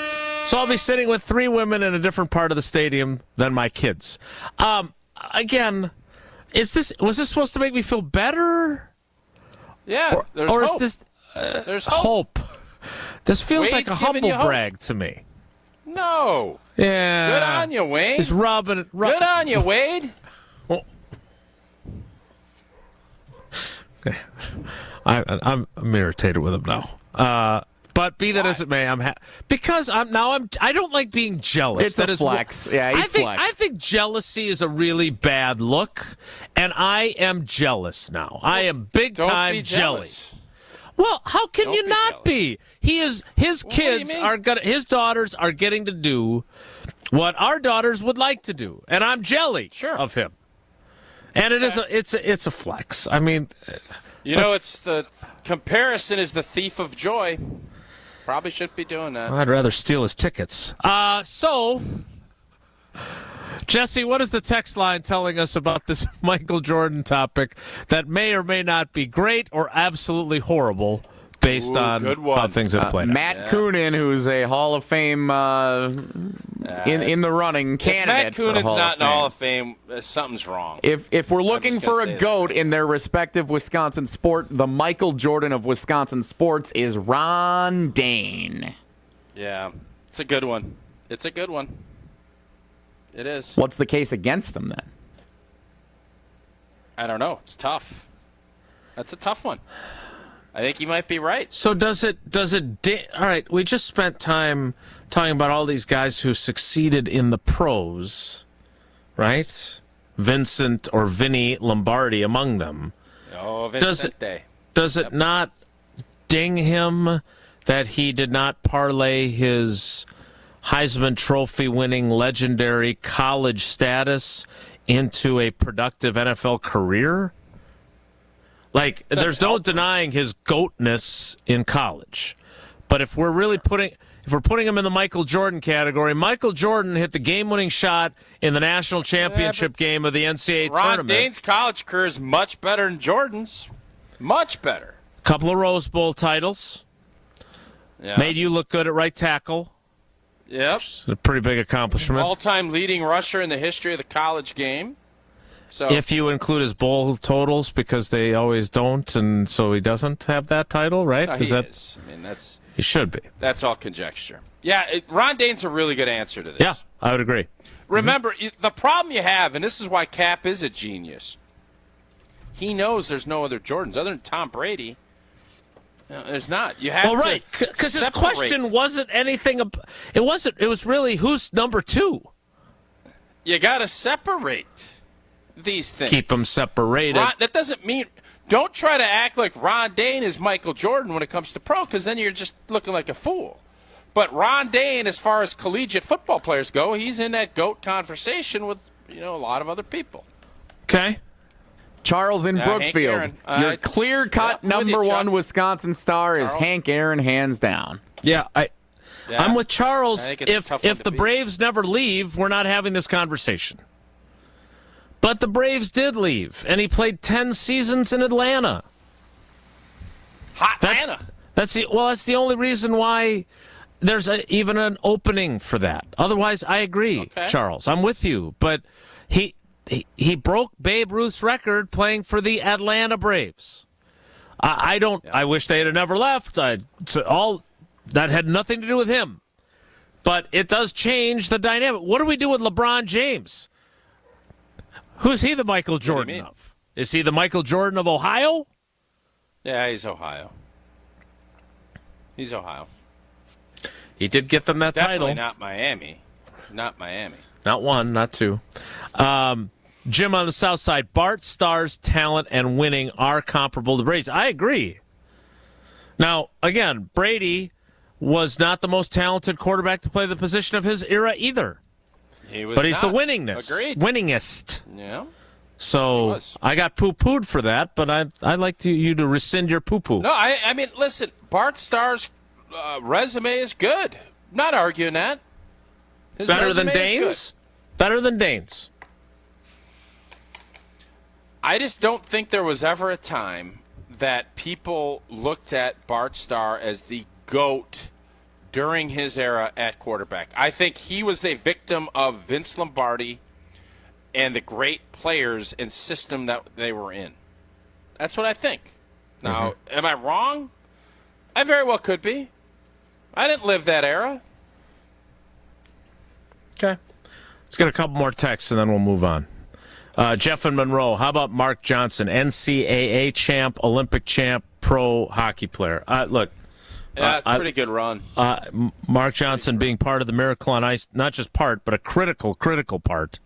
So I'll be sitting with 3 women in a different part of the stadium than my kids. Again, was this supposed to make me feel better? Yeah, there's or hope. is this There's hope. This feels like Wade's a giving you humble hope. brag to me. No. Yeah. Good on you, Wayne. He's rubbing it. Good on you, Wade. Okay. I'm irritated with him now. But be that as it may, because I don't like being jealous. It's a flex. Yeah, he flexed. I think jealousy is a really bad look, and I am jealous now. I am big time be jealous. Well, how can Don't you be not jealous. be? His What do you kids mean? his daughters are getting to do what our daughters would like to do, and I'm jelly of him. And it's a flex. I mean, it's the comparison is the thief of joy. Probably shouldn't be doing that. I'd rather steal his tickets. So, Jesse, what is the text line telling us about this Michael Jordan topic that may or may not be great or absolutely horrible based on how things have played out? Matt Coonan, who's a Hall of Fame in the running candidate. If Matt Coonan's for not in the Fame. Hall of Fame, something's wrong. If we're looking just for gonna a say GOAT in their respective Wisconsin sport, the Michael Jordan of Wisconsin sports is Ron Dane. Yeah, it's a good one. It's a good one. It is. What's the case against him then? I don't know. It's tough. That's a tough one. I think you might be right. So all right, we just spent time talking about all these guys who succeeded in the pros, right? Vincent or Vinny Lombardi among them. Oh, Vincente. Does it not ding him that he did not parlay his Heisman Trophy winning legendary college status into a productive NFL career? Like, there's no denying his goatness in college. But if we're really putting him in the Michael Jordan category, Michael Jordan hit the game-winning shot in the national championship game of the NCAA Ron tournament. Dane's college career is much better than Jordan's. Much better. Couple of Rose Bowl titles. Yeah. Made you look good at right tackle. Yep. It's a pretty big accomplishment. All-time leading rusher in the history of the college game. So If you include his bowl totals, because they always don't, and so he doesn't have that title, right? No, he is. I mean, He should be. that's all conjecture. Yeah, Ron Dane's a really good answer to this. Yeah, I would agree. Remember, the problem you have, and this is why Cap is a genius, he knows there's no other Jordans other than Tom Brady. No, there's not. You have right, to because his separate. question wasn't anything. It wasn't. It was really who's number two. You got to separate these things. Keep them separated. That doesn't mean. Don't try to act like Ron Dane is Michael Jordan when it comes to pro, because then you're just looking like a fool. But Ron Dane, as far as collegiate football players go, he's in that GOAT conversation with a lot of other people. Okay. Charles in Hank Brookfield. Aaron. Your clear-cut number one Wisconsin star is Charles. Hank Aaron, hands down. Yeah, I'm with Charles. I think it's a tough one If to the beat. Braves never leave, we're not having this conversation. But the Braves did leave, and he played 10 seasons in Atlanta. Hot Atlanta. That's the only reason why there's even an opening for that. Otherwise, I agree, Okay. Charles. I'm with you. But he broke Babe Ruth's record playing for the Atlanta Braves. I wish they had never left. That had nothing to do with him. But it does change the dynamic. What do we do with LeBron James? Who's he the Michael Jordan of? Is he the Michael Jordan of Ohio? Yeah, he's Ohio. He's Ohio. He did get them that Definitely title. not Miami. Not Miami. Not one, not two. Jim on the south side. Bart Starr's talent and winning are comparable to Brady's. I agree. Now, again, Brady was not the most talented quarterback to play the position of his era either. He was But he's not. the winningest. Yeah. So I got poo-pooed for that, but I'd like you to rescind your poo-poo. No, I mean, listen, Bart Starr's resume is good. I'm not arguing that. His Better than resume is good. Dane's? Better than Dane's. I just don't think there was ever a time that people looked at Bart Starr as the GOAT during his era at quarterback. I think he was a victim of Vince Lombardi and the great players and system that they were in. That's what I think. Now, am I wrong? I very well could be. I didn't live that era. Okay. Let's get a couple more texts and then we'll move on. Jeff and Monroe, how about Mark Johnson, NCAA champ, Olympic champ, pro hockey player? Look. Yeah, pretty good run. Mark Johnson being part of the Miracle on Ice, not just part, but a critical part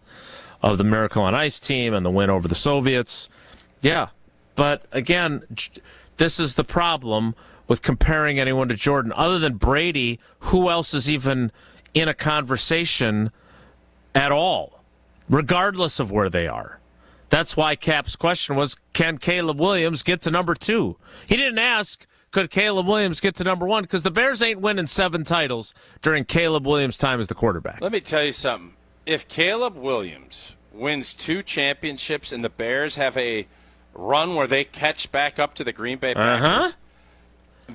of the Miracle on Ice team and the win over the Soviets. Yeah, but again, this is the problem with comparing anyone to Jordan. Other than Brady, who else is even in a conversation at all, regardless of where they are? That's why Cap's question was, can Caleb Williams get to number 2? He didn't ask, could Caleb Williams get to number 1? Because the Bears ain't winning 7 titles during Caleb Williams' time as the quarterback. Let me tell you something. If Caleb Williams wins 2 championships and the Bears have a run where they catch back up to the Green Bay Packers,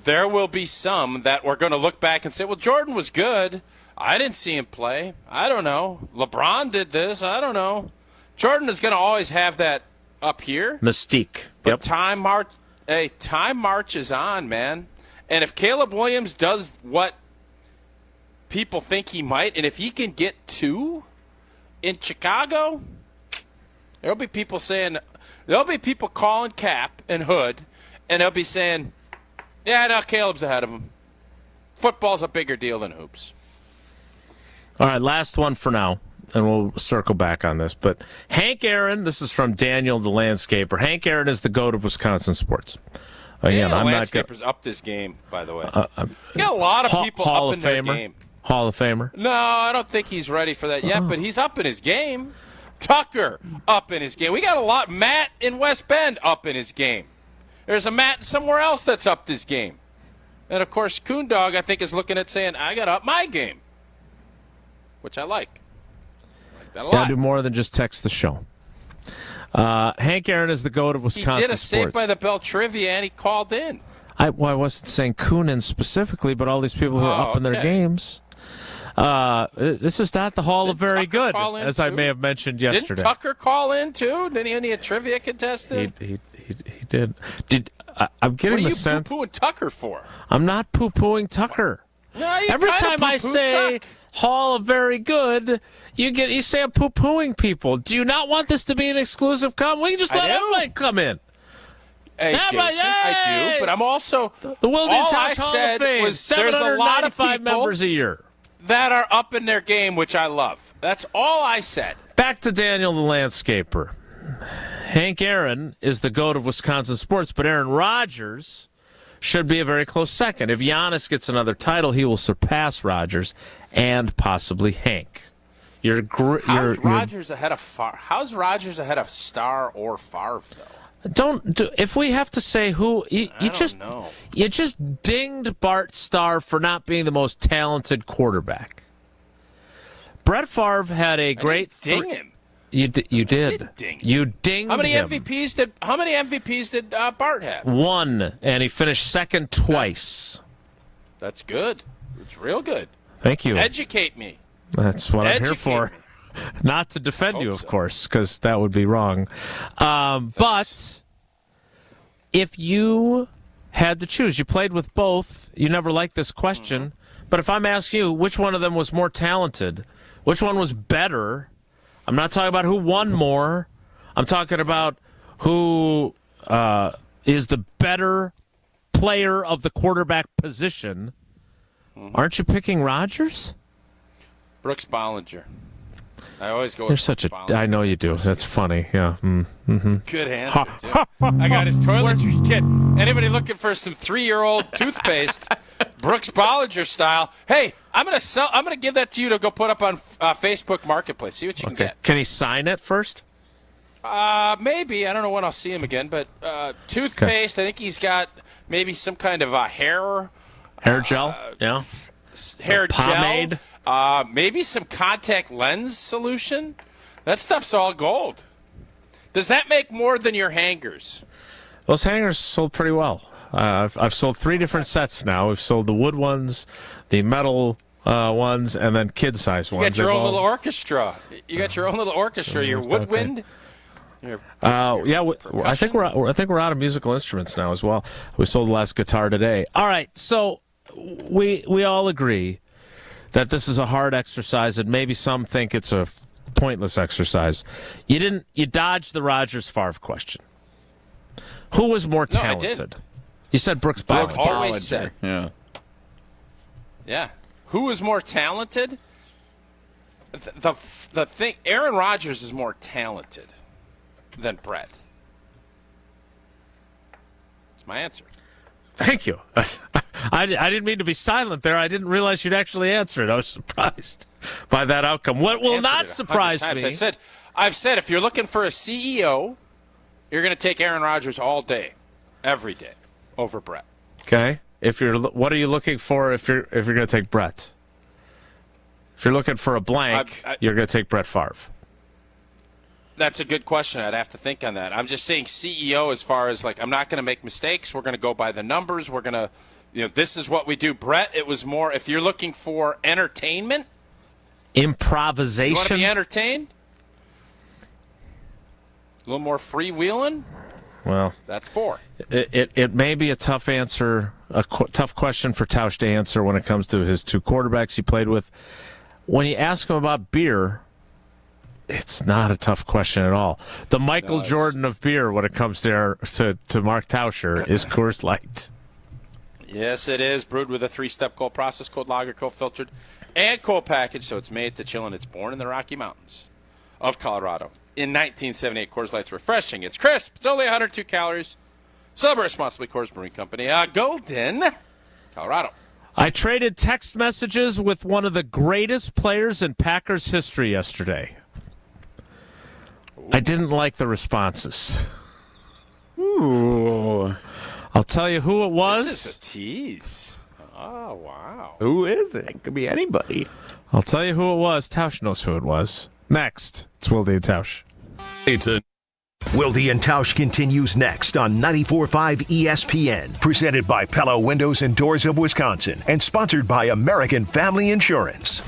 there will be some that we're going to look back and say, well, Jordan was good. I didn't see him play. I don't know. LeBron did this. I don't know. Jordan is going to always have that up here. Mystique. But time marches on, man. And if Caleb Williams does what people think he might, and if he can get 2 in Chicago, there'll be people calling Cap and Hood, and they'll be saying, yeah, no, Caleb's ahead of him. Football's a bigger deal than hoops. All right, last one for now, and we'll circle back on this. But Hank Aaron, this is from Daniel the Landscaper. Hank Aaron is the GOAT of Wisconsin sports. Again, Daniel Landscaper's upped his game, by the way. You got a lot of people Hall up of in their Famer. game. Hall of Famer. No, I don't think he's ready for that yet, but he's up in his game. Tucker up in his game. We got a lot. Matt in West Bend up in his game. There's a Matt somewhere else that's upped his game. And, of course, Coondog, I think, is looking at saying, I got to up my game, which I like. I like that a lot. Gotta do more than just text the show. Hank Aaron is the GOAT of Wisconsin He did a sports. Saved by the Bell trivia, and he called in. I wasn't saying Coonan specifically, but all these people who are up in their games. This is not the Hall of Very Good, as I may have mentioned yesterday. Didn't Tucker call in, too? Didn't he a trivia contestant? He did. I'm getting the sense. What are you poo-pooing Tucker for? I'm not poo-pooing Tucker. No, you Every kinda time I poo-poo say Tuck. Hall of Very Good, you say I'm poo-pooing people. Do you not want this to be an exclusive comment? We can just let everybody come in. Hey, Jason, I do, but I'm also the Wilde all I Tosh Hall said of Fame. was there's a lot of 795 people members a year that are up in their game, which I love. That's all I said. Back to Daniel the Landscaper. Hank Aaron is the GOAT of Wisconsin sports, but Aaron Rodgers should be a very close second. If Giannis gets another title, he will surpass Rodgers and possibly Hank. How's Rodgers ahead of Starr or Favre, though? If we have to say who, you just dinged Bart Starr for not being the most talented quarterback. Brett Favre had a great. Ding him. You did. You dinged How many him. MVPs did Bart have? 1, and he finished second twice. That's good. It's real good. Thank you. Educate me. That's what I'm here for. Not to defend you, of course, because that would be wrong. But if you had to choose, you played with both. You never liked this question. But if I'm asking you which one of them was more talented, which one was better, I'm not talking about who won more. I'm talking about who is the better player of the quarterback position. Aren't you picking Rodgers? Brooks Bollinger. I always go with You're such a. Bollinger. I know you do. That's funny. Yeah. Mm-hmm. Good answer, too. I got his toiletry kit. Anybody looking for some 3-year-old toothpaste, Brooks Bollinger style? Hey, I'm gonna give that to you to go put up on Facebook Marketplace. See what you can get. Can he sign it first? Maybe. I don't know when I'll see him again. But toothpaste. I think he's got maybe some kind of a hair gel. Yeah. Hair pomade. Gel. Maybe some contact lens solution. That stuff's all gold. Does that make more than your hangers? Those hangers sold pretty well. I've sold 3 different sets now. We've sold the wood ones, the metal ones, and then kid-size ones. You got your own little orchestra. You got your own little orchestra. Your woodwind. I think we're out of musical instruments now as well. We sold the last guitar today. All right, so we all agree that this is a hard exercise, and maybe some think it's a pointless exercise. You dodged the Rodgers Favre question. Who was more talented? No, I did. You said Brooks Bollinger. Brooks always said. Yeah. Yeah. Who was more talented? The thing, Aaron Rodgers is more talented than Brett. That's my answer. Thank you. I didn't mean to be silent there. I didn't realize you'd actually answer it. I was surprised by that outcome. What will not surprise me? I've said if you're looking for a CEO, you're going to take Aaron Rodgers all day, every day, over Brett. Okay. What are you looking for if you're going to take Brett? If you're looking for a blank, you're going to take Brett Favre. That's a good question. I'd have to think on that. I'm just saying CEO as far as, like, I'm not going to make mistakes. We're going to go by the numbers. We're going to, this is what we do. Brett, it was more, if you're looking for entertainment. Improvisation. You want to be entertained? A little more freewheeling? Well, that's 4. It may be a tough answer, tough question for Tausch to answer when it comes to his 2 quarterbacks he played with. When you ask him about beer, it's not a tough question at all. The Michael Jordan of beer, when it comes to Mark Tauscher, is Coors Light. Yes, it is. Brewed with a 3-step cold process, cold lager, cold filtered, and cold package, so it's made to chill, and it's born in the Rocky Mountains of Colorado. In 1978, Coors Light's refreshing. It's crisp. It's only 102 calories. Celebrate responsibly, Coors Brewing Company. Golden, Colorado. I traded text messages with one of the greatest players in Packers history yesterday. I didn't like the responses. Ooh. I'll tell you who it was. This is a tease. Oh, wow. Who is it? It could be anybody. I'll tell you who it was. Tausch knows who it was. Next, it's Wilde and Tausch. Wilde and Tausch continues next on 94.5 ESPN, presented by Pella Windows and Doors of Wisconsin, and sponsored by American Family Insurance.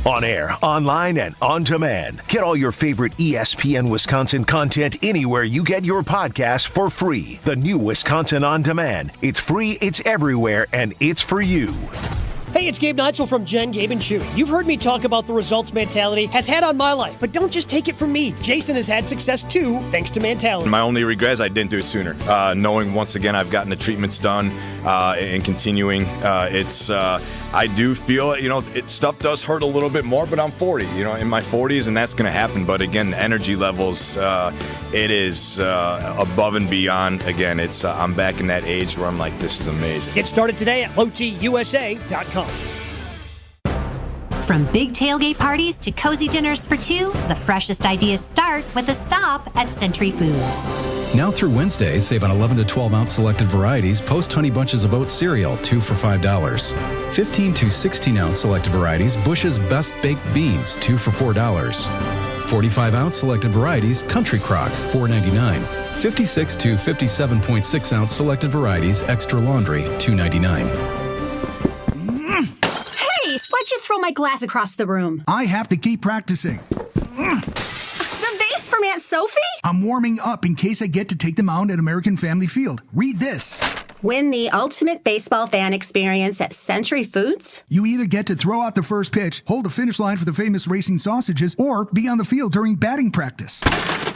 On air, online, and on demand. Get all your favorite ESPN Wisconsin content anywhere you get your podcasts for free. The new Wisconsin On Demand. It's free, it's everywhere, and it's for you. Hey, it's Gabe Neitzel from Jen, Gabe, and Chewy. You've heard me talk about the results mentality has had on my life, but don't just take it from me. Jason has had success too, thanks to mentality. My only regret is I didn't do it sooner. Knowing once again I've gotten the treatments done and continuing, I do feel, stuff does hurt a little bit more, but I'm 40, in my 40s, and that's going to happen. But again, the energy levels, it is above and beyond. Again, I'm back in that age where I'm like, this is amazing. Get started today at LowTUSA.com. From big tailgate parties to cozy dinners for 2, the freshest ideas start with a stop at Century Foods. Now through Wednesday, save on 11 to 12 ounce selected varieties, Post Honey Bunches of Oats cereal, 2 for $5. 15 to 16 ounce selected varieties, Bush's Best Baked Beans, 2 for $4. 45 ounce selected varieties, Country Crock, $4.99. 56 to 57.6 ounce selected varieties, Extra Laundry, $2.99. Why'd you throw my glass across the room? I have to keep practicing. The vase from Aunt Sophie? I'm warming up in case I get to take them out at American Family Field. Read this. Win the ultimate baseball fan experience at Century Foods? You either get to throw out the first pitch, hold the finish line for the famous racing sausages, or be on the field during batting practice.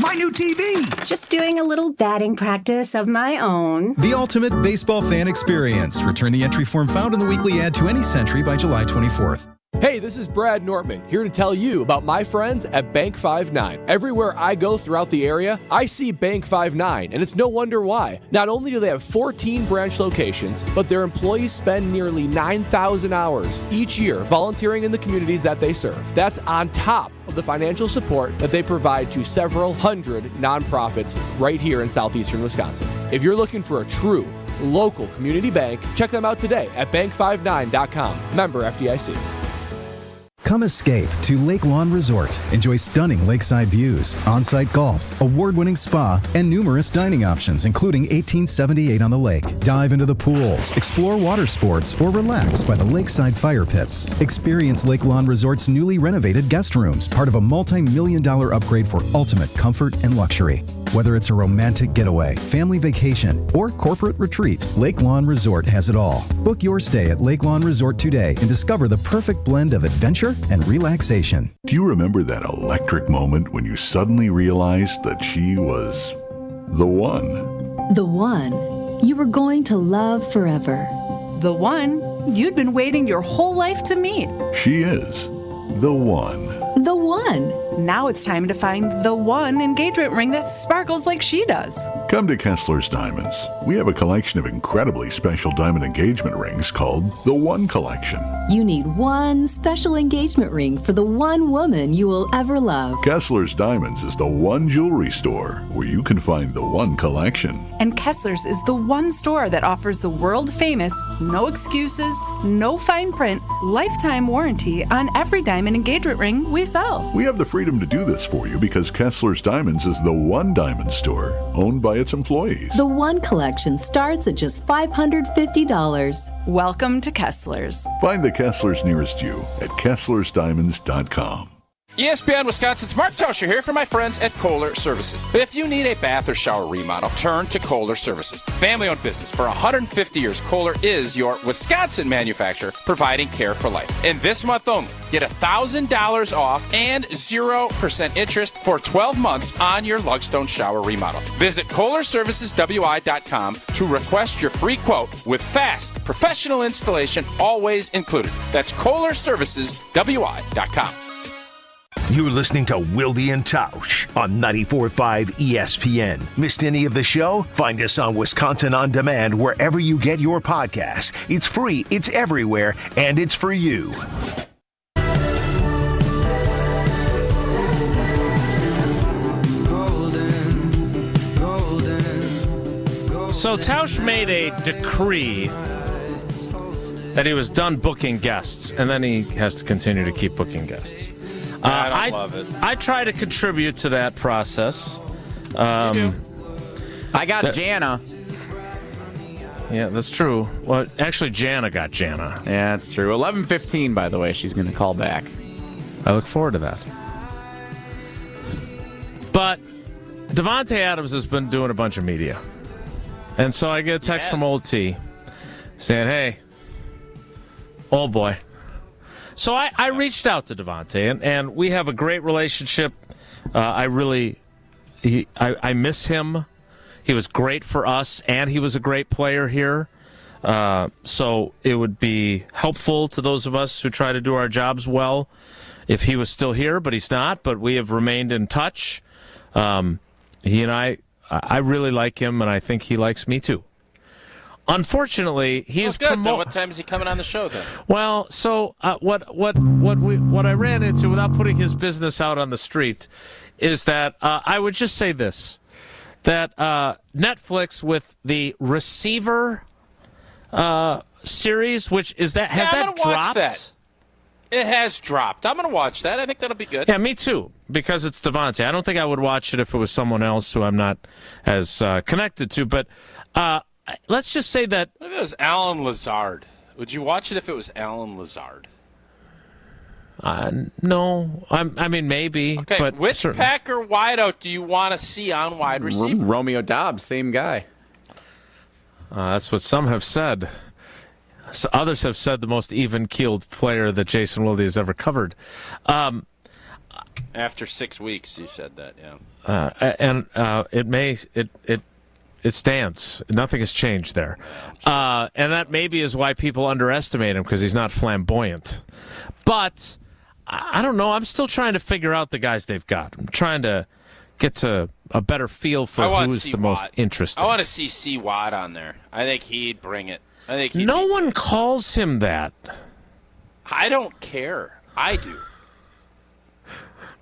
My new TV! Just doing a little batting practice of my own. The ultimate baseball fan experience. Return the entry form found in the weekly ad to any Century by July 24th. Hey, this is Brad Nortman, here to tell you about my friends at Bank 5-9. Everywhere I go throughout the area, I see Bank 5-9, and it's no wonder why. Not only do they have 14 branch locations, but their employees spend nearly 9,000 hours each year volunteering in the communities that they serve. That's on top of the financial support that they provide to several hundred nonprofits right here in southeastern Wisconsin. If you're looking for a true local community bank, check them out today at bank59.com. Member FDIC. Come escape to Lake Lawn Resort. Enjoy stunning lakeside views, on-site golf, award-winning spa, and numerous dining options, including 1878 on the lake. Dive into the pools, explore water sports, or relax by the lakeside fire pits. Experience Lake Lawn Resort's newly renovated guest rooms, part of a multi-million-dollar upgrade for ultimate comfort and luxury. Whether it's a romantic getaway, family vacation, or corporate retreat, Lake Lawn Resort has it all. Book your stay at Lake Lawn Resort today and discover the perfect blend of adventure and relaxation. Do you remember that electric moment when you suddenly realized that she was the one? The one you were going to love forever. The one you'd been waiting your whole life to meet. She is the one. The one. Now it's time to find the one engagement ring that sparkles like she does. Come to Kessler's Diamonds. We have a collection of incredibly special diamond engagement rings called the One Collection. You need one special engagement ring for the one woman you will ever love. Kessler's Diamonds is the one jewelry store where you can find the One Collection. And Kessler's is the one store that offers the world-famous, no excuses, no fine print, lifetime warranty on every diamond engagement ring we sell. We have the freedom to do this for you because Kessler's Diamonds is the one diamond store owned by its employees. The One Collection starts at just $550. Welcome to Kessler's. Find the Kesslers nearest you at KesslersDiamonds.com. ESPN Wisconsin's Mark Tosher here for my friends at Kohler Services. If you need a bath or shower remodel, turn to Kohler Services. Family-owned business for 150 years, Kohler is your Wisconsin manufacturer providing care for life. And this month only, get $1,000 off and 0% interest for 12 months on your Lugstone shower remodel. Visit KohlerServicesWI.com to request your free quote with fast, professional installation always included. That's KohlerServicesWI.com. You're listening to Wilde and Tausch on 94.5 ESPN. Missed any of the show? Find us on Wisconsin On Demand wherever you get your podcasts. It's free, it's everywhere, and it's for you. So Tausch made a decree that he was done booking guests, and then he has to continue to keep booking guests. I don't love it. I try to contribute to that process. I got Jana. Yeah, that's true. Well, actually, Jana got Jana. Yeah, that's true. 11:15, by the way, she's going to call back. I look forward to that. But Davante Adams has been doing a bunch of media. And so I get a text from Old T saying, hey, old boy. So I reached out to Davante, and we have a great relationship. I miss him. He was great for us, and he was a great player here. So it would be helpful to those of us who try to do our jobs well if he was still here, but he's not. But we have remained in touch. He and I really like him, and I think he likes me too. Unfortunately, he's good. Then what time is he coming on the show then? Well, so what I ran into, without putting his business out on the street, is that I would just say this: that Netflix with the Receiver series, which is that has that dropped? That. It has dropped. I'm going to watch that. I think that'll be good. Yeah, me too, because it's Davante. I don't think I would watch it if it was someone else who I'm not as connected to, but. Let's just say that... What if it was Alan Lazard? Would you watch it if it was Alan Lazard? No. I mean, maybe. Okay, but which Packer wideout do you want to see on wide receiver? Romeo Doubs, same guy. That's what some have said. So others have said the most even-keeled player that Jason Wilde has ever covered. After 6 weeks, you said that, yeah. It stands. Nothing has changed there. And that maybe is why people underestimate him, because he's not flamboyant. But I don't know. I'm still trying to figure out the guys they've got. I'm trying to get to a better feel for who's the most interesting. I want to see C. Watt on there. I think he'd bring it. No one calls him that. I don't care. I do.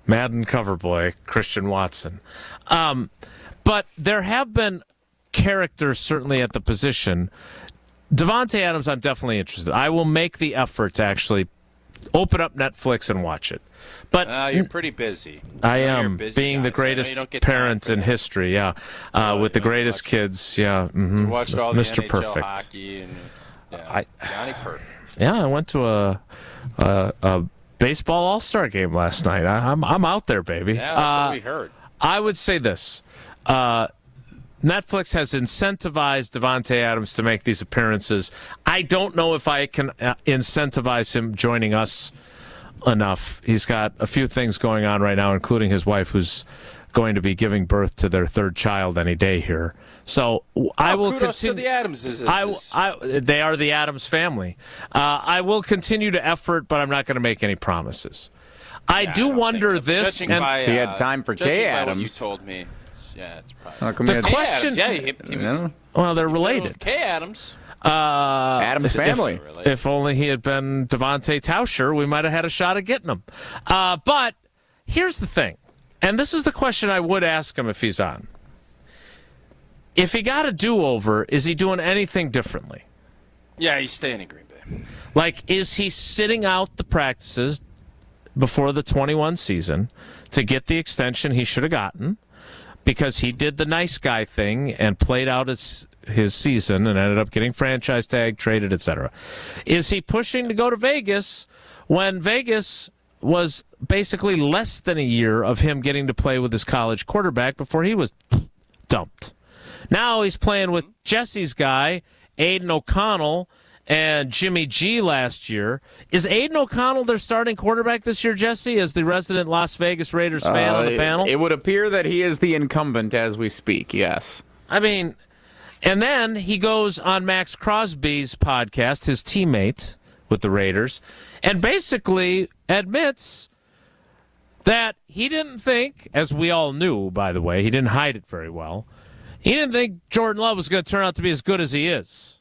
Madden cover boy, Christian Watson. But there have been characters certainly at the position. Davante Adams, I'm definitely interested. I will make the effort to actually open up Netflix and watch it. But you're pretty busy. I am, being the greatest parent in history, with the greatest kids, You watched all the Mr. NHL Perfect. hockey and Johnny Perfect. Yeah, I went to a baseball all-star game last night. I'm out there, baby. Yeah, that's what we heard. I would say this. Netflix has incentivized Davante Adams to make these appearances. I don't know if I can incentivize him joining us enough. He's got a few things going on right now, including his wife, who's going to be giving birth to their third child any day here. So I will kudos continue. to the Adamses. They are the Adams family. I will continue to effort, but I'm not going to make any promises. I do wonder this. He had time for Kay Adams. You told me. Yeah, it's probably. How come The he had- question. Adams, yeah, he was. Well, they're with related. Kay Adams. Adams family. If only he had been Devontae Tauscher, we might have had a shot at getting him. But here's the thing, and this is the question I would ask him if he's on. If he got a do-over, is he doing anything differently? Yeah, he's staying in Green Bay. Like, is he sitting out the practices before the 21 season to get the extension he should have gotten? Because he did the nice guy thing and played out his season and ended up getting franchise tag, traded, etc. Is he pushing to go to Vegas when Vegas was basically less than a year of him getting to play with his college quarterback before he was dumped? Now he's playing with Jesse's guy, Aiden O'Connell, and Jimmy G last year. Is Aiden O'Connell their starting quarterback this year, Jesse, as the resident Las Vegas Raiders fan on the panel? It would appear that he is the incumbent as we speak, yes. I mean, and then he goes on Max Crosby's podcast, his teammate with the Raiders, and basically admits that he didn't think, as we all knew, by the way, he didn't hide it very well, he didn't think Jordan Love was going to turn out to be as good as he is.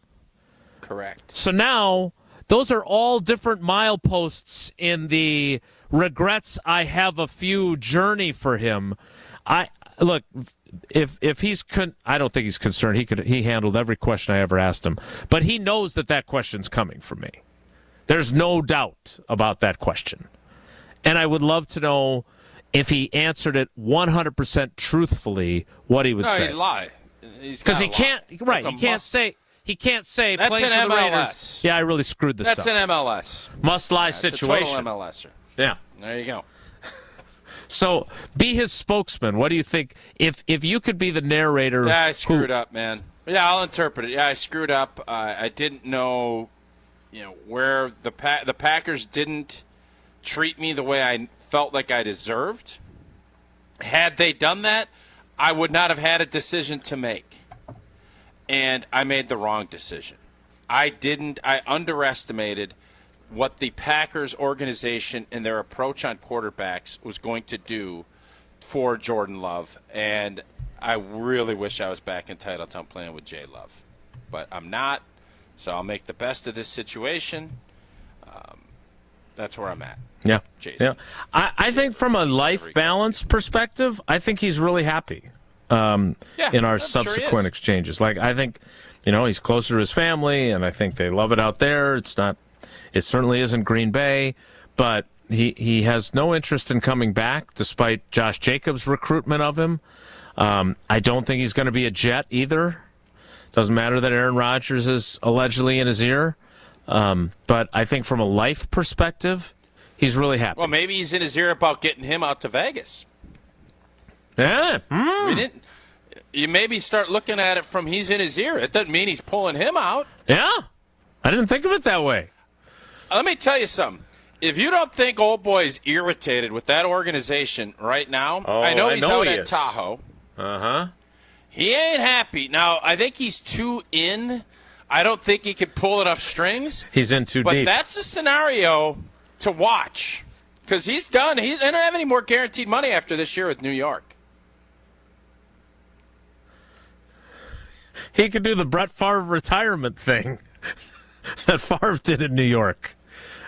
Correct. So now, those are all different mileposts in the regrets I have a few journey for him. Look, if he's I don't think he's concerned. He handled every question I ever asked him, but he knows that question's coming from me. There's no doubt about that question, and I would love to know if he answered it 100% truthfully, what he would say. No, he'd lie. Because he can't. Right, he can't say. He can't say. That's playing an for the MLS. Raiders. Yeah, I really screwed this up. That's an MLS. Must-lie It's situation. a total MLSer. Yeah. There you go. So, be his spokesman. What do you think? If you could be the narrator. Yeah, I screwed up, man. Yeah, I'll interpret it. Yeah, I screwed up. I didn't know, where the Packers didn't treat me the way I felt like I deserved. Had they done that, I would not have had a decision to make. And I made the wrong decision. I underestimated what the Packers organization and their approach on quarterbacks was going to do for Jordan Love. And I really wish I was back in Titletown playing with Jay Love. But I'm not, so I'll make the best of this situation. That's where I'm at. Yeah. Jason. Yeah. I think from a life balance perspective, I think he's really happy in our subsequent exchanges. Like, I think, he's closer to his family, and I think they love it out there. It certainly isn't Green Bay, but he has no interest in coming back, despite Josh Jacobs' recruitment of him. I don't think he's going to be a Jet either. Doesn't matter that Aaron Rodgers is allegedly in his ear. But I think from a life perspective, he's really happy. Well, maybe he's in his ear about getting him out to Vegas. Yeah. You maybe start looking at it from he's in his ear. It doesn't mean he's pulling him out. Yeah. I didn't think of it that way. Let me tell you something. If you don't think old boy is irritated with that organization right now, I know he's out at Tahoe. Uh-huh. He ain't happy. Now, I think he's too in. I don't think he could pull enough strings. He's in too deep. But that's a scenario to watch because he's done. He doesn't have any more guaranteed money after this year with New York. He could do the Brett Favre retirement thing that Favre did in New York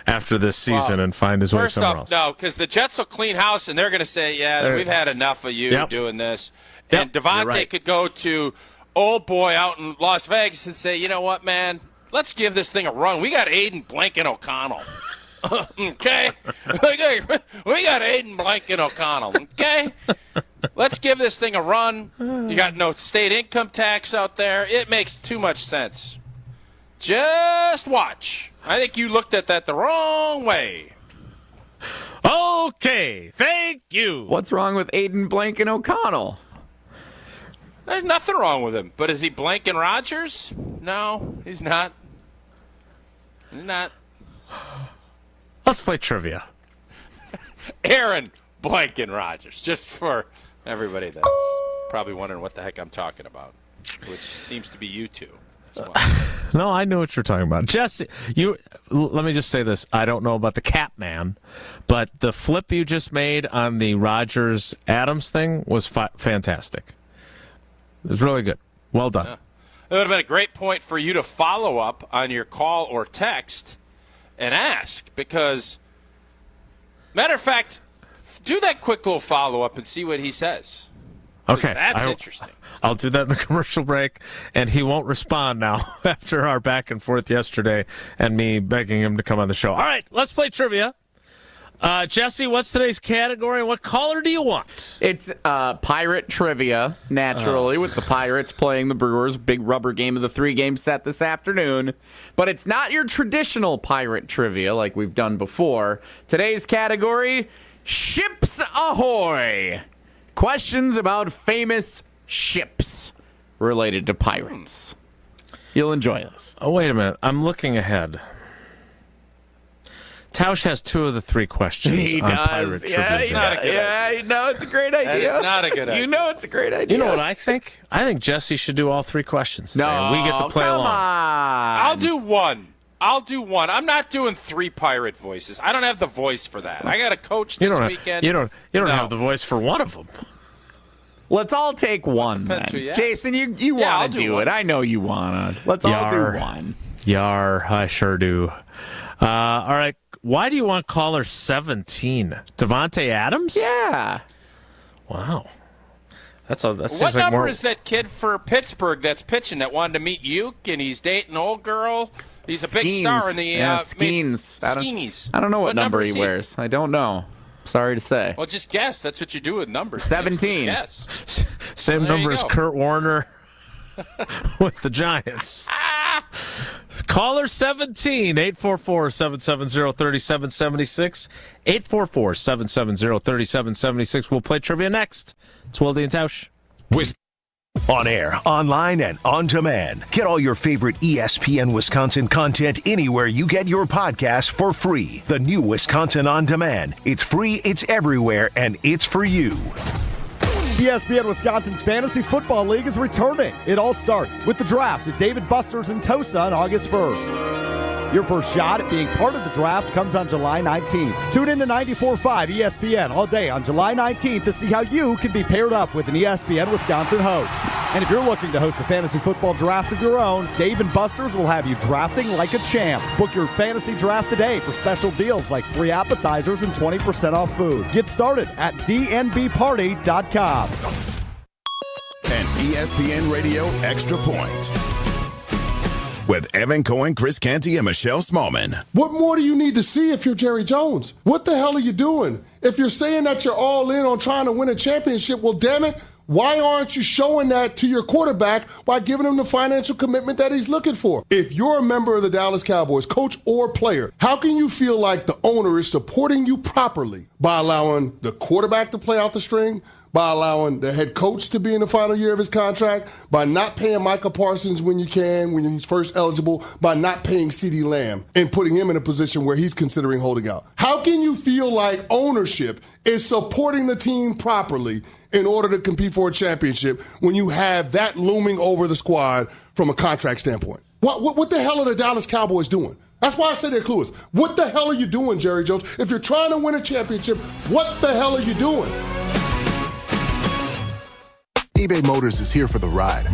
after this season and find his way somewhere else. No, because the Jets will clean house and they're going to say, we've had enough of you doing this. Yep. And Devontae could go to old boy out in Las Vegas and say, you know what, man, let's give this thing a run. We got Aiden Blanken O'Connell. Okay? We got Aiden Blanken O'Connell. Okay? Let's give this thing a run. You got no state income tax out there. It makes too much sense. Just watch. I think you looked at that the wrong way. Okay, thank you. What's wrong with Aiden Blanken O'Connell? There's nothing wrong with him. But is he blanking Rodgers? No, he's not. He's not. Let's play trivia. Aaron blanking Rodgers, just for everybody that's probably wondering what the heck I'm talking about, which seems to be you two. No, I knew what you're talking about. Jesse, let me just say this. I don't know about the Catman, but the flip you just made on the Rodgers-Adams thing was fantastic. It was really good. Well done. Yeah. It would have been a great point for you to follow up on your call or text and ask, because, matter of fact, do that quick little follow-up and see what he says. Okay. That's interesting. I'll do that in the commercial break, and he won't respond now after our back and forth yesterday and me begging him to come on the show. All right, let's play trivia. Jesse, what's today's category? What caller do you want? It's Pirate Trivia, naturally, with the Pirates playing the Brewers. Big rubber game of the 3-game set this afternoon. But it's not your traditional Pirate Trivia like we've done before. Today's category, Ships Ahoy! Questions about famous ships related to pirates. You'll enjoy this. Oh, wait a minute. I'm looking ahead. Tausch has 2 of the 3 questions He on does. Pirate Yeah, Trivia. you know it's a great idea. That is not a good idea. You know it's a great idea. You know what I think? I think Jesse should do all 3 questions today, No, and we get to play come along. on. I'll do one. I'm not doing 3 pirate voices. I don't have the voice for that. I got to coach this weekend. You don't have the voice for one of them. Let's all take one, then. Yeah. Jason, you want to do it. I know you want to. Let's all do one. Yar, I sure do. All right. Why do you want caller 17? Devontae Adams? Yeah. Wow. That seems What like number more... is that kid for Pittsburgh that's pitching that wanted to meet Uke, and he's dating an old girl? He's a big star in the Skeens. Skeenies. I don't know what number he is he? wears. I don't know. Sorry to say. Well, just guess. That's what you do with numbers. 17. Just guess. Same Well, there number you as go. Kurt Warner with the Giants. Caller 17, 844-770-3776. 844-770-3776. We'll play trivia next. It's Wilde and Tausch. On air, online, and on demand. Get all your favorite ESPN Wisconsin content anywhere you get your podcasts for free. The new Wisconsin On Demand. It's free, it's everywhere, and it's for you. ESPN Wisconsin's Fantasy Football League is returning. It all starts with the draft at David Buster's in Tosa on August 1st. Your first shot at being part of the draft comes on July 19th. Tune in to 94.5 ESPN all day on July 19th to see how you can be paired up with an ESPN Wisconsin host. And if you're looking to host a fantasy football draft of your own, Dave and Buster's will have you drafting like a champ. Book your fantasy draft today for special deals like free appetizers and 20% off food. Get started at dnbparty.com. An ESPN Radio Extra Point with Evan Cohen, Chris Canty, and Michelle Smallman. What more do you need to see if you're Jerry Jones? What the hell are you doing? If you're saying that you're all in on trying to win a championship, well, damn it, why aren't you showing that to your quarterback by giving him the financial commitment that he's looking for? If you're a member of the Dallas Cowboys, coach or player, how can you feel like the owner is supporting you properly by allowing the quarterback to play out the string, by allowing the head coach to be in the final year of his contract, by not paying Micah Parsons when you can, when he's first eligible, by not paying CeeDee Lamb and putting him in a position where he's considering holding out? How can you feel like ownership is supporting the team properly in order to compete for a championship when you have that looming over the squad from a contract standpoint? What the hell are the Dallas Cowboys doing? That's why I say they're clueless. What the hell are you doing, Jerry Jones? If you're trying to win a championship, what the hell are you doing? eBay Motors is here for the ride.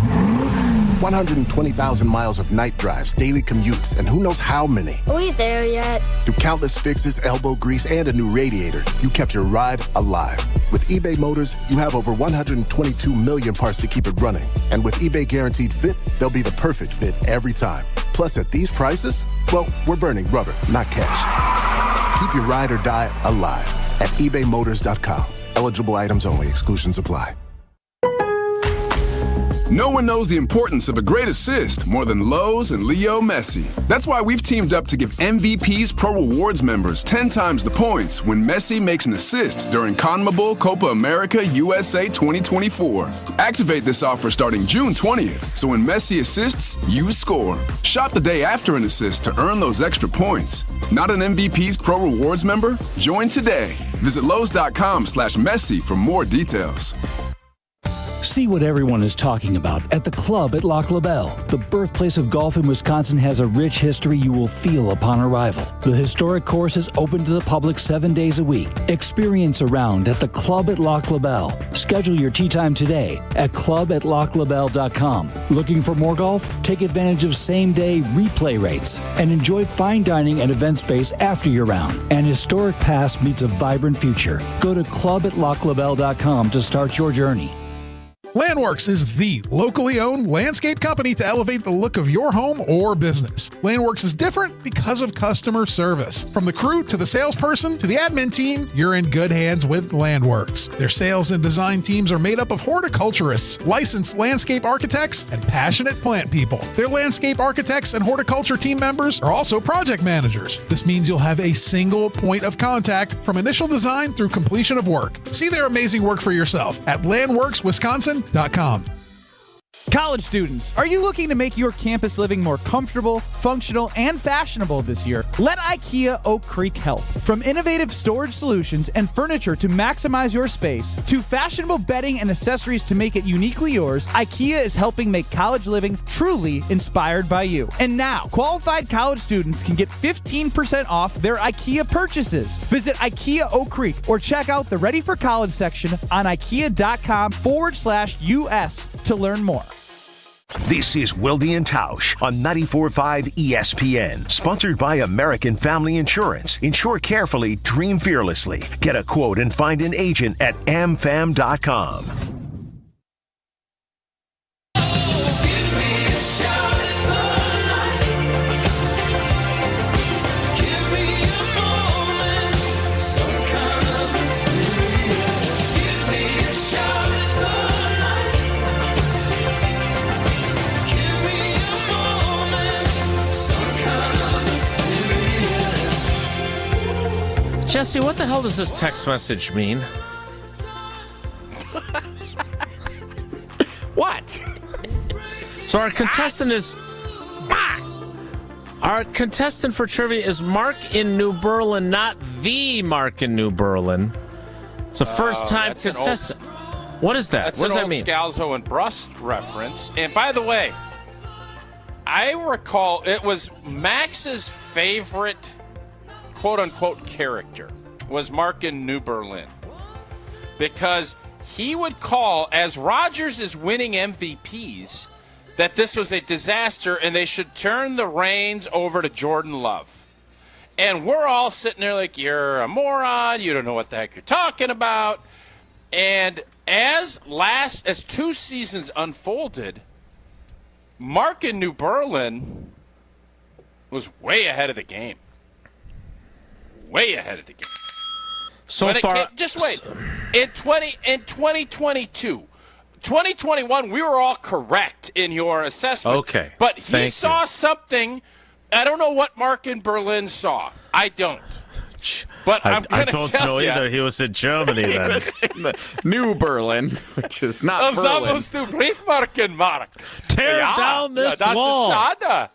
120,000 miles of night drives, daily commutes, and who knows how many. Are we there yet? Through countless fixes, elbow grease, and a new radiator, you kept your ride alive. With eBay Motors, you have over 122 million parts to keep it running. And with eBay Guaranteed Fit, they'll be the perfect fit every time. Plus, at these prices, well, we're burning rubber, not cash. Keep your ride or die alive at ebaymotors.com. Eligible items only. Exclusions apply. No one knows the importance of a great assist more than Lowe's and Leo Messi. That's why we've teamed up to give MVP's Pro Rewards members 10 times the points when Messi makes an assist during CONMEBOL Copa America USA 2024. Activate this offer starting June 20th, so when Messi assists, you score. Shop the day after an assist to earn those extra points. Not an MVP's Pro Rewards member? Join today. Visit Lowe's.com/Messi for more details. See what everyone is talking about at the club at Lac La Belle. The birthplace of golf in Wisconsin has a rich history you will feel upon arrival. The historic course is open to the public 7 days a week. Experience a round at the club at Lac La Belle. Schedule your tee time today at club@laclabelle.com. Looking for more golf? Take advantage of same-day replay rates and enjoy fine dining and event space after your round. An historic past meets a vibrant future. Go to club@laclabelle.com to start your journey. Landworks is the locally owned landscape company to elevate the look of your home or business. Landworks is different because of customer service. From the crew to the salesperson to the admin team, you're in good hands with Landworks. Their sales and design teams are made up of horticulturists, licensed landscape architects, and passionate plant people. Their landscape architects and horticulture team members are also project managers. This means you'll have a single point of contact from initial design through completion of work. See their amazing work for yourself at landworkswisconsin.com. College students, are you looking to make your campus living more comfortable, functional, and fashionable this year? Let IKEA Oak Creek help. From innovative storage solutions and furniture to maximize your space, to fashionable bedding and accessories to make it uniquely yours, IKEA is helping make college living truly inspired by you. And now, qualified college students can get 15% off their IKEA purchases. Visit IKEA Oak Creek or check out the Ready for College section on IKEA.com/US to learn more. This is Wilde and Tausch on 94.5 ESPN. Sponsored by American Family Insurance. Insure carefully, dream fearlessly. Get a quote and find an agent at amfam.com. Jesse, what the hell does this text message mean? What? So our contestant is... Our contestant for trivia is Mark in New Berlin, not the Mark in New Berlin. It's a first-time contestant. What is that? That's What does an that mean? old Scalzo and Brust reference. And by the way, I recall it was Max's favorite quote-unquote character was Mark in New Berlin, because he would call, as Rodgers is winning MVPs, that this was a disaster and they should turn the reins over to Jordan Love. And we're all sitting there like, you're a moron, you don't know what the heck you're talking about. And as 2 seasons unfolded, Mark in New Berlin was way ahead of the game. Way ahead of the game. So far, just wait. In 2022, 2021, we were all correct in your assessment. Okay. But he Thank saw something. I don't know what Mark in Berlin saw. I don't. But I I'm going to don't tell know you. either. He was in Germany He then. was in the New Berlin, which is not Berlin. Musst du Briefmarken, Mark. Tear down this das wall. ist schade.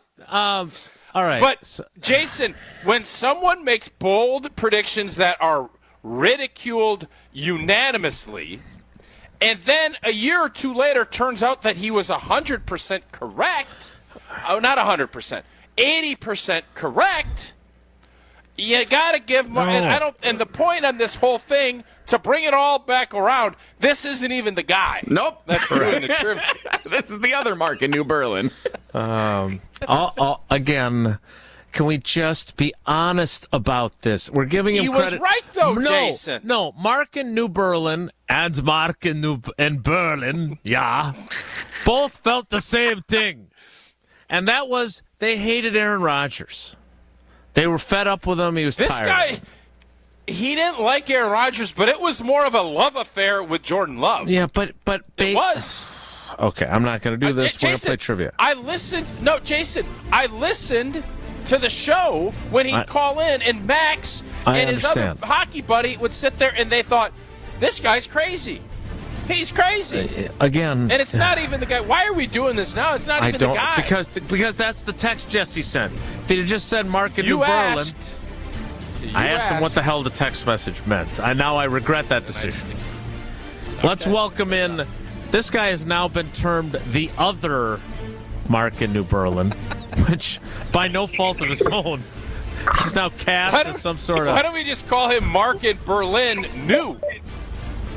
All right. But, Jason, when someone makes bold predictions that are ridiculed unanimously, and then a year or two later turns out that he was 100% correct, not 100%, 80% correct, you got to give more. And the point on this whole thing, to bring it all back around, this isn't even the guy. Nope. That's doing the trivia. This is the other Mark in New Berlin. Again, can we just be honest about this? We're giving him He credit. was right, though, no, Jason. No, Mark in New Berlin and Mark in Berlin, yeah, both felt the same thing. And that was they hated Aaron Rodgers. They were fed up with him. He was This tired. guy, he didn't like Aaron Rodgers, but it was more of a love affair with Jordan Love. Yeah, but it was. Okay, I'm not going to do this. We're going to Jason, play trivia. Jason, I listened to the show when he'd call in, and Max and his other hockey buddy would sit there, and they thought, this guy's crazy. He's crazy. Again. And it's not even the guy. Why are we doing this now? It's not even the guy. Because that's the text Jesse sent. If he had just said Mark in New Berlin, I asked him what the hell the text message meant. Now I regret that decision. Let's welcome in. This guy has now been termed the other Mark in New Berlin, which by no fault of his own, he's now cast as some sort of. Why don't we just call him Mark in Berlin New?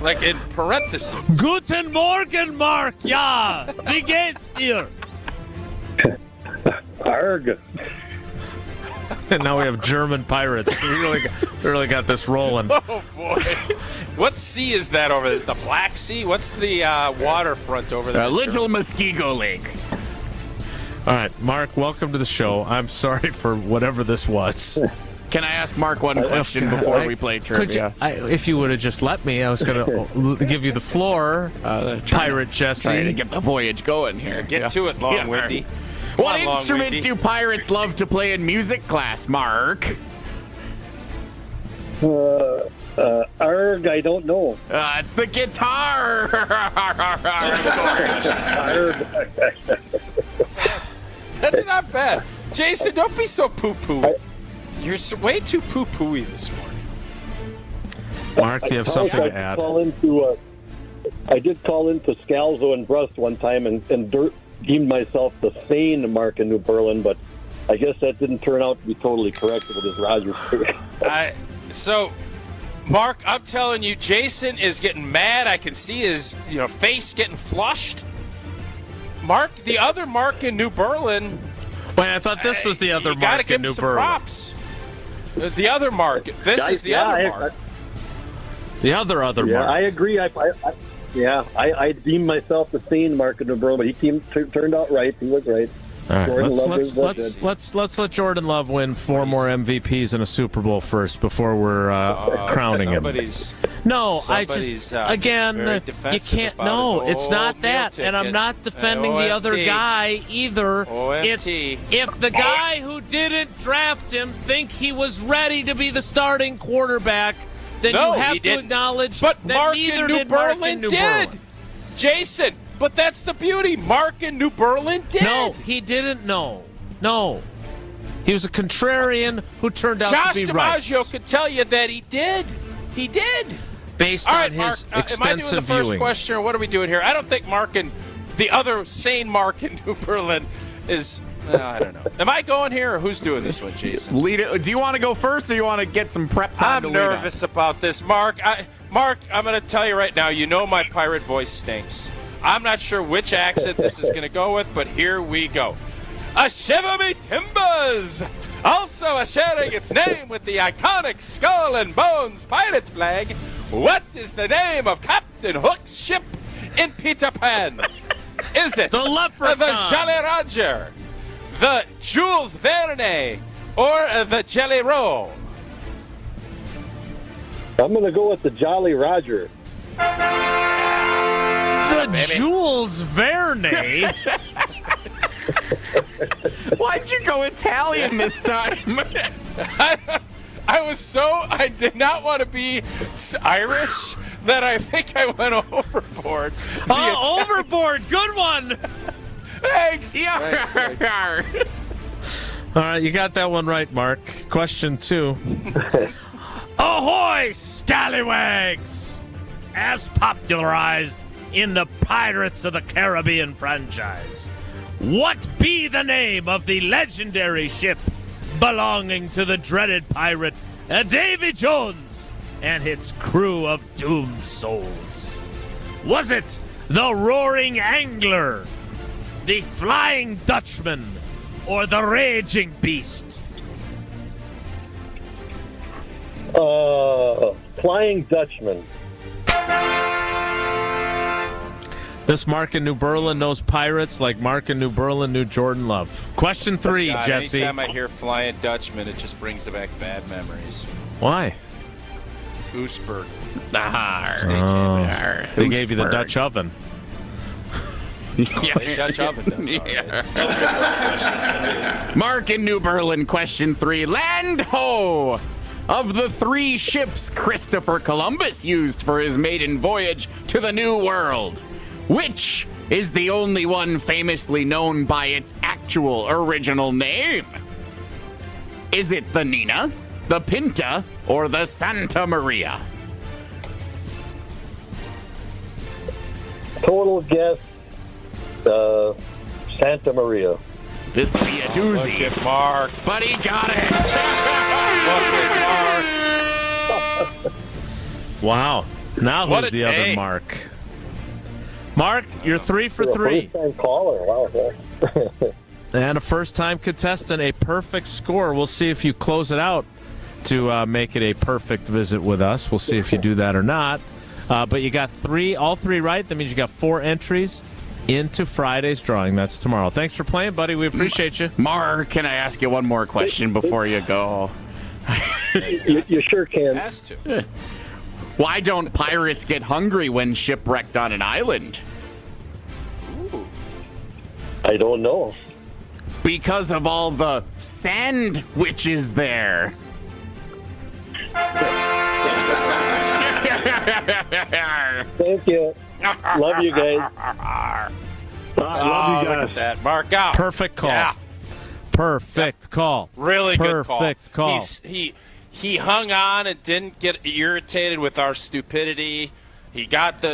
Like in parentheses. Guten Morgen, Mark. Ja, wie geht's dir? Arg. And now we have German pirates. We really got this rolling. Oh, boy. What sea is that over there? Is the Black Sea? What's the waterfront over there? Little Muskego Lake. All right, Mark, welcome to the show. I'm sorry for whatever this was. Can I ask Mark one question before we play trivia? If you would have just let me, I was going to give you the floor, Pirate Jesse. Trying to get the voyage going here. Get to it, Long-Windy. What instrument do pirates love to play in music class, Mark? Arg, I don't know. It's the guitar. That's not bad. Jason, don't be so poo-poo. You're way too poo-pooey this morning. Mark, do you have something to add? I did call into Scalzo and Brust one time and deemed myself the sane Mark in New Berlin, but I guess that didn't turn out to be totally correct with his Rogers. So, Mark, I'm telling you, Jason is getting mad. I can see his face getting flushed. Mark, the other Mark in New Berlin. Wait, I thought this was the other Mark in New Berlin. Props. The other Mark. This is the other Mark. The other Mark. I agree. I deemed myself the sane Mark in New Berlin, but he turned out right. He was right. All right, let's let Jordan Love win 4 more MVPs in a Super Bowl first before we're crowning him. No, I just again you can't. No, it's not that, and I'm not defending the other guy either. It's if the guy who didn't draft him think he was ready to be the starting quarterback, then you have to acknowledge that neither did Mark in New Berlin. Jason. But that's the beauty. Mark in New Berlin did. No, he didn't know. No. He was a contrarian who turned out to be right. Josh DiMaggio could tell you that he did. He did. Based on his extensive am I doing the first viewing. question, or what are we doing here? I don't think Mark and the other sane Mark in New Berlin is... I don't know. Am I going here, or who's doing this one, Jason? Lead it. Do you want to go first, or you want to get some prep time to lead I'm nervous about this, Mark. Mark, I'm going to tell you right now, you know my pirate voice stinks. I'm not sure which accent this is going to go with, but here we go. A shiver me timbers! Also sharing its name with the iconic Skull and Bones pirate flag, what is the name of Captain Hook's ship in Peter Pan? Is it the Leprechaun, the Jolly Roger, the Jules Verne, or the Jelly Roll? I'm going to go with the Jolly Roger. The Jules Verne. Why'd you go Italian this time? I did not want to be Irish that I think I went overboard. Overboard. Good one. Thanks. All right, you got that one right, Mark. Question 2. Ahoy, scallywags! As popularized in the Pirates of the Caribbean franchise, what be the name of the legendary ship belonging to the dreaded pirate Davy Jones and its crew of doomed souls? Was it the Roaring Angler, the Flying Dutchman, or the Raging Beast? Flying Dutchman. This Mark in New Berlin knows pirates like Mark in New Berlin knew Jordan Love. Question 3, Jesse. Anytime I hear Flying Dutchman, it just brings back bad memories. Why? Gooseberg. They gave you the Dutch oven. The Dutch oven does. Mark in New Berlin, question 3. Land ho! Of the 3 ships Christopher Columbus used for his maiden voyage to the New World, which is the only one famously known by its actual original name? Is it the Nina, the Pinta, or the Santa Maria? Total guess, Santa Maria. This would be a doozy. Look at Mark. But he got it. Look at Mark. Wow. Now What who's a the day. other Mark? Mark, you're 3 for 3. First-time caller. Wow. And a first-time contestant, a perfect score. We'll see if you close it out to make it a perfect visit with us. We'll see if you do that or not. But you got all 3 right. That means you got 4 entries into Friday's drawing. That's tomorrow. Thanks for playing, buddy. We appreciate you. Mark, can I ask you one more question before you go? You sure can. Has to. Why don't pirates get hungry when shipwrecked on an island? I don't know. Because of all the sandwiches there. Thank you. Love you guys. Oh, look at that. Mark out. Perfect call. Yeah. Perfect call. Really good call. Perfect call. He hung on and didn't get irritated with our stupidity. He got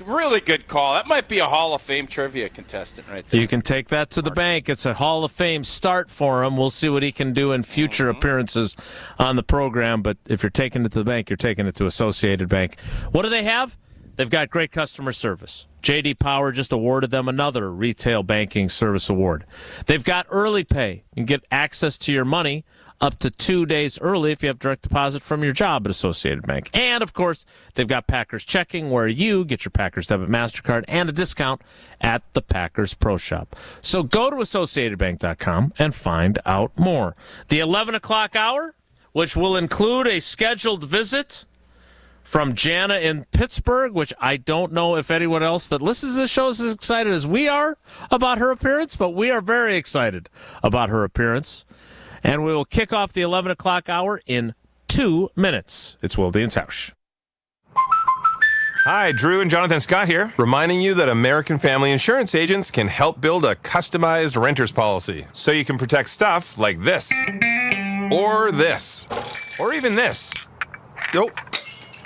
really good call. That might be a Hall of Fame trivia contestant right there. You can take that to the bank. It's a Hall of Fame start for him. We'll see what he can do in future appearances on the program. But if you're taking it to the bank, you're taking it to Associated Bank. What do they have? They've got great customer service. J.D. Power just awarded them another Retail Banking Service Award. They've got early pay. You can get access to your money up to 2 days early if you have direct deposit from your job at Associated Bank. And, of course, they've got Packers Checking, where you get your Packers Debit MasterCard and a discount at the Packers Pro Shop. So go to AssociatedBank.com and find out more. The 11 o'clock hour, which will include a scheduled visit from Jana in Pittsburgh, which I don't know if anyone else that listens to the show is as excited as we are about her appearance, but we are very excited about her appearance. And we will kick off the 11 o'clock hour in 2 minutes. It's Wilde and Tausch. Hi, Drew and Jonathan Scott here, reminding you that American Family Insurance agents can help build a customized renter's policy so you can protect stuff like this, or this, or even this.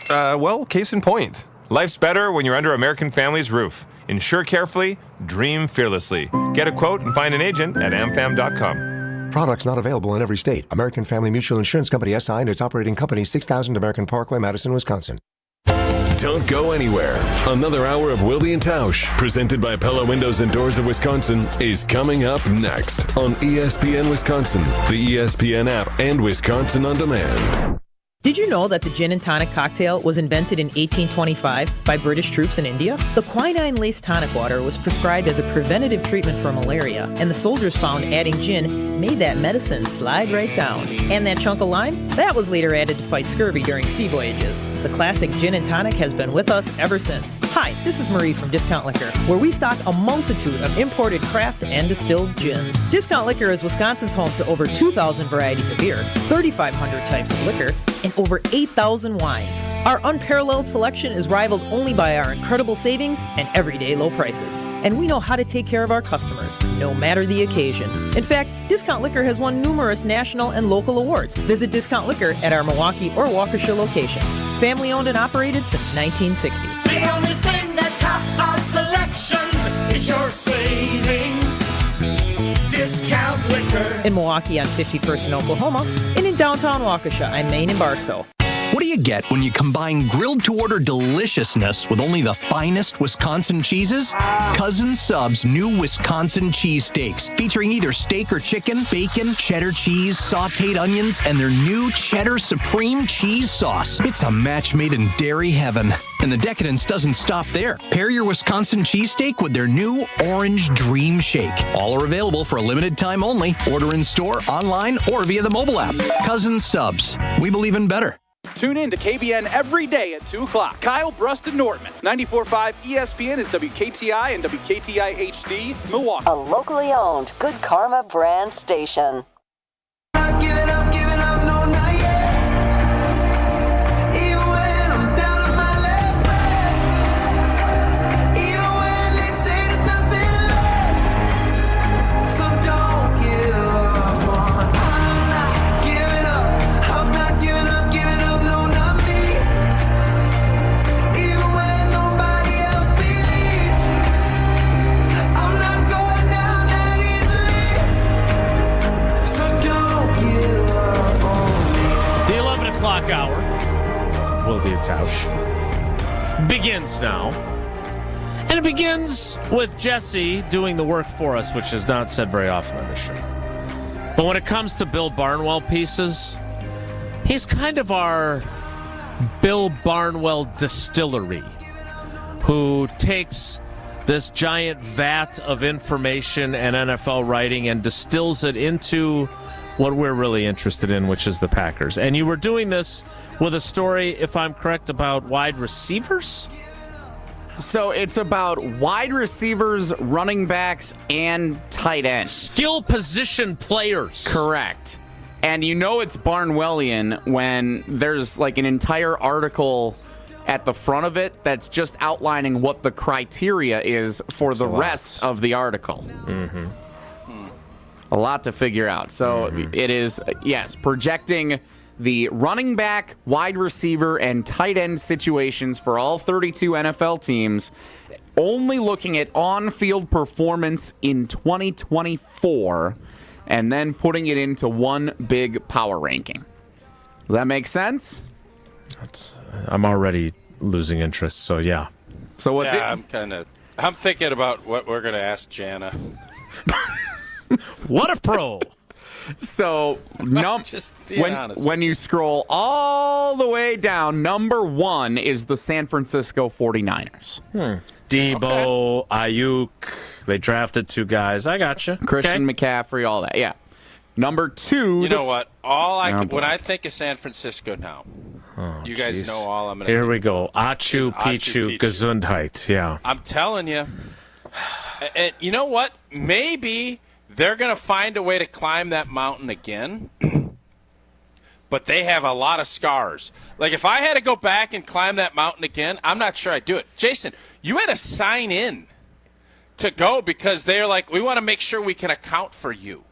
Well, case in point. Life's better when you're under American Family's roof. Insure carefully, dream fearlessly. Get a quote and find an agent at amfam.com. Products not available in every state. American Family Mutual Insurance Company SI and its operating company, 6000 American Parkway, Madison, Wisconsin. Don't go anywhere. Another hour of Wilde and Tausch, presented by Pella Windows and Doors of Wisconsin, is coming up next on ESPN Wisconsin, the ESPN app, and Wisconsin On Demand. Did you know that the gin and tonic cocktail was invented in 1825 by British troops in India? The quinine-laced tonic water was prescribed as a preventative treatment for malaria, and the soldiers found adding gin made that medicine slide right down. And that chunk of lime? That was later added to fight scurvy during sea voyages. The classic gin and tonic has been with us ever since. Hi, this is Marie from Discount Liquor, where we stock a multitude of imported craft and distilled gins. Discount Liquor is Wisconsin's home to over 2,000 varieties of beer, 3,500 types of liquor, and over 8,000 wines. Our unparalleled selection is rivaled only by our incredible savings and everyday low prices. And we know how to take care of our customers, no matter the occasion. In fact, Discount Liquor has won numerous national and local awards. Visit Discount Liquor at our Milwaukee or Waukesha locations. Family owned and operated since 1960. The only thing that tops our selection is your savings. Discount Liquor. In Milwaukee on 51st in Oklahoma, and in downtown Waukesha on Main and Barstow. What do you get when you combine grilled-to-order deliciousness with only the finest Wisconsin cheeses? Cousin Sub's new Wisconsin cheese steaks, featuring either steak or chicken, bacon, cheddar cheese, sautéed onions, and their new Cheddar Supreme cheese sauce. It's a match made in dairy heaven. And the decadence doesn't stop there. Pair your Wisconsin cheesesteak with their new Orange Dream Shake. All are available for a limited time only. Order in store, online, or via the mobile app. Cousin Subs. We believe in better. Tune in to KBN every day at 2 o'clock. Kyle Brust and Nortman. 94.5 ESPN is WKTI and WKTI HD, Milwaukee. A locally owned Good Karma brand station. Hour. Wilde and Tausch begins now. And it begins with Jesse doing the work for us, which is not said very often on this show. But when it comes to Bill Barnwell pieces, he's kind of our Bill Barnwell distillery, who takes this giant vat of information and NFL writing and distills it into what we're really interested in, which is the Packers. And you were doing this with a story, if I'm correct, about wide receivers? So it's about wide receivers, running backs, and tight ends. Skill position players. Correct. And you know it's Barnwellian when there's like an entire article at the front of it that's just outlining what the criteria is for the rest of the article. Mm-hmm. A lot to figure out. So it is, yes, projecting the running back, wide receiver, and tight end situations for all 32 NFL teams, only looking at on-field performance in 2024, and then putting it into one big power ranking. Does that make sense? I'm already losing interest, so yeah. So what's it? I'm thinking about what we're going to ask Jana. What a pro. So, Just being honest. when you scroll all the way down, number 1 is the San Francisco 49ers. Debo, Ayuk, they drafted 2 guys. I gotcha. Christian McCaffrey, all that, yeah. Number 2. You know what? When I think of San Francisco now, you guys know all I'm going to Here we go. Achu Pichu Gesundheit. Yeah. I'm telling you. And you know what? Maybe they're going to find a way to climb that mountain again, but they have a lot of scars. Like, if I had to go back and climb that mountain again, I'm not sure I'd do it. Jason, you had to sign in to go because they're like, we want to make sure we can account for you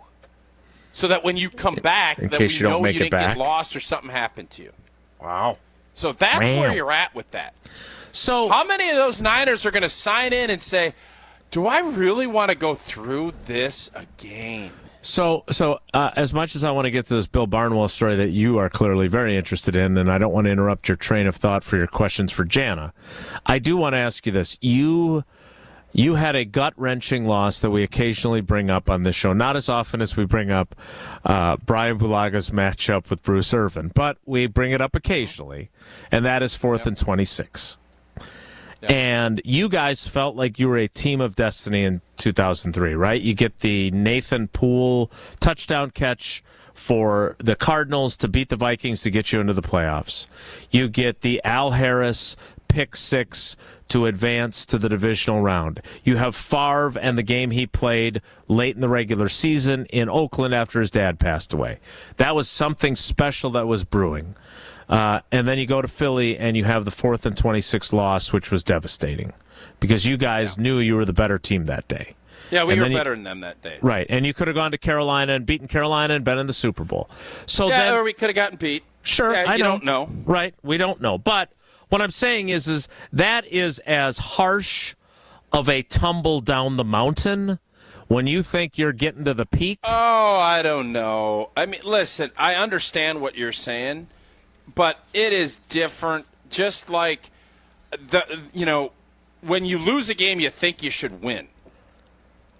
so that when you come back, in that case we you don't know make you it didn't back. get lost or something happened to you. Wow. So that's Wow. where you're at with that. So how many of those Niners are going to sign in and say, do I really want to go through this again? So as much as I want to get to this Bill Barnwell story that you are clearly very interested in, and I don't want to interrupt your train of thought for your questions for Jana, I do want to ask you this. You had a gut-wrenching loss that we occasionally bring up on this show. Not as often as we bring up Brian Bulaga's matchup with Bruce Irvin, but we bring it up occasionally, and that is 4th and 26. And you guys felt like you were a team of destiny in 2003, right? You get the Nathan Poole touchdown catch for the Cardinals to beat the Vikings to get you into the playoffs. You get the Al Harris pick 6 to advance to the divisional round. You have Favre and the game he played late in the regular season in Oakland after his dad passed away. That was something special that was brewing. And then you go to Philly and you have the 4th and 26 loss, which was devastating because you guys knew you were the better team that day. Yeah, we And were then better than them that day. Right, and you could have gone to Carolina and beaten Carolina and been in the Super Bowl. So then, or we could have gotten beat. Sure, Yeah, I you know. don't know. Right, we don't know. But what I'm saying is that is as harsh of a tumble down the mountain when you think you're getting to the peak. Oh, I don't know. I mean, listen, I understand what you're saying, but it is different. Just like when you lose a game you think you should win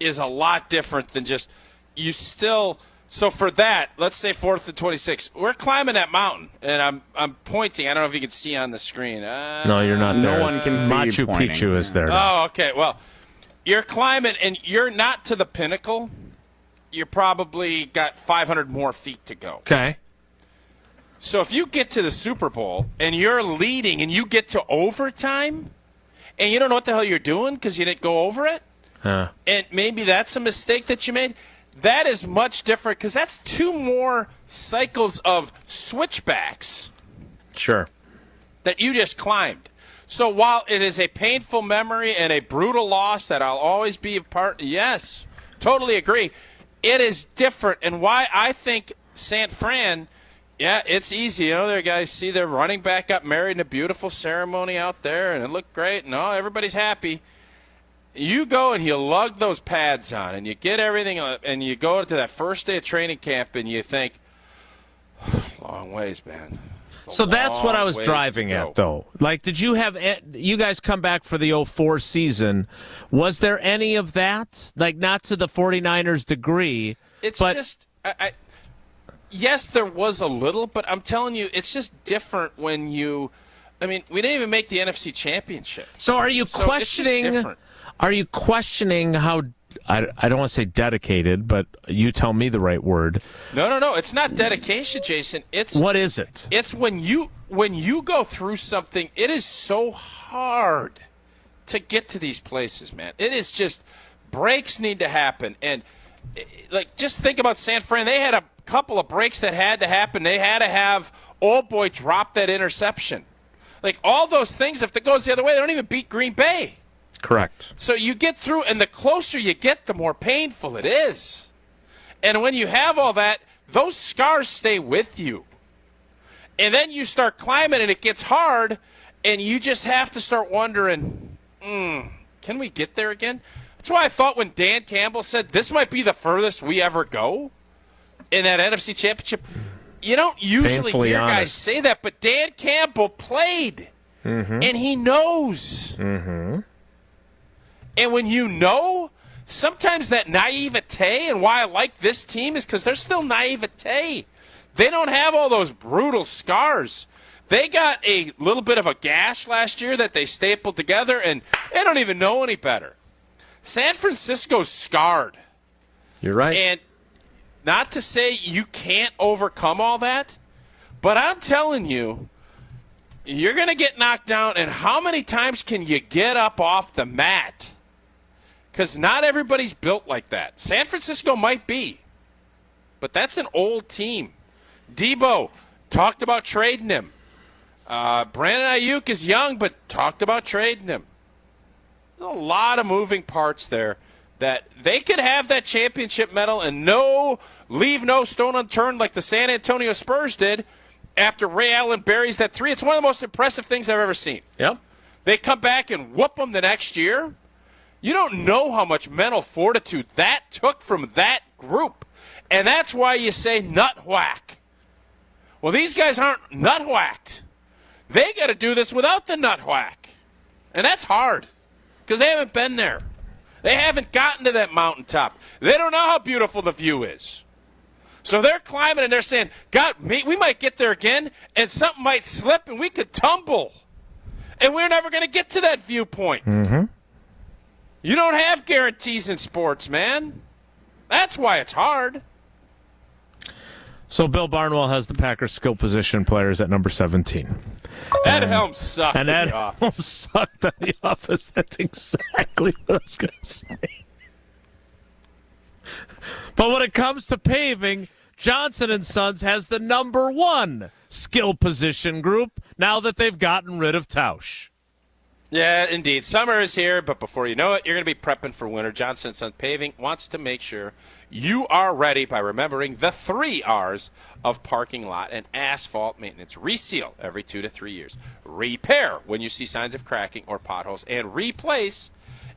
is a lot different than just you still. So for that, let's say 4th and 26, we're climbing that mountain, and I'm pointing. I don't know if you can see on the screen. No, you're not there. No one can see Machu you pointing. Picchu is there. now. Oh, okay. Well, you're climbing, and you're not to the pinnacle. You probably got 500 more feet to go. Okay. So if you get to the Super Bowl and you're leading and you get to overtime and you don't know what the hell you're doing because you didn't go over it, and maybe that's a mistake that you made, that is much different because that's 2 more cycles of switchbacks. Sure. That you just climbed. So while it is a painful memory and a brutal loss that I'll always be a part, yes, totally agree. It is different, and why I think San Fran, yeah, it's easy. You know, there guys see their running back got married in a beautiful ceremony out there, and it looked great, and everybody's happy. You go and you lug those pads on, and you get everything, and you go to that first day of training camp, and you think, long ways, man. So that's what I was driving at, though. Like, did you have you guys come back for the 04 season? Was there any of that? Like, not to the 49ers degree. It's but just, yes, there was a little, but I'm telling you, it's just different when you. I mean, we didn't even make the NFC Championship. So are you questioning? Are you questioning how? I don't want to say dedicated, but you tell me the right word. No. It's not dedication, Jason. What is it? It's when you go through something, it is so hard to get to these places, man. It is just breaks need to happen. And, like, just think about San Fran. They had a couple of breaks that had to happen. They had to have Old Boy drop that interception. Like, all those things, if it goes the other way, they don't even beat Green Bay. Correct. So you get through, and the closer you get, the more painful it is. And when you have all that, those scars stay with you. And then you start climbing, and it gets hard, and you just have to start wondering, can we get there again? That's why I thought when Dan Campbell said this might be the furthest we ever go in that NFC Championship, you don't usually hear guys say that, but Dan Campbell played, and he knows. And when you know, sometimes that naivete, and why I like this team is because they're still naivete. They don't have all those brutal scars. They got a little bit of a gash last year that they stapled together, and they don't even know any better. San Francisco's scarred. You're right. And not to say you can't overcome all that, but I'm telling you, you're going to get knocked down, and how many times can you get up off the mat? Because not everybody's built like that. San Francisco might be, but that's an old team. Debo talked about trading him. Brandon Ayuk is young, but talked about trading him. There's a lot of moving parts there that they could have that championship medal and leave no stone unturned like the San Antonio Spurs did after Ray Allen buries that 3. It's one of the most impressive things I've ever seen. Yep. They come back and whoop them the next year. You don't know how much mental fortitude that took from that group. And that's why you say nut whack. Well, these guys aren't nut whacked. They got to do this without the nut whack. And that's hard because they haven't been there. They haven't gotten to that mountaintop. They don't know how beautiful the view is. So they're climbing and they're saying, God, we might get there again and something might slip and we could tumble. And we're never going to get to that viewpoint. You don't have guarantees in sports, man. That's why it's hard. So Bill Barnwell has the Packers skill position players at number 17. Ed Helms sucked and in Ed the office. Helms sucked at the office. That's exactly what I was going to say. But when it comes to paving, Johnson & Sons has the number 1 skill position group now that they've gotten rid of Tausch. Yeah, indeed. Summer is here, but before you know it, you're going to be prepping for winter. Johnson & Sons Paving wants to make sure you are ready by remembering the 3 R's of parking lot and asphalt maintenance. Reseal every 2 to 3 years. Repair when you see signs of cracking or potholes. And replace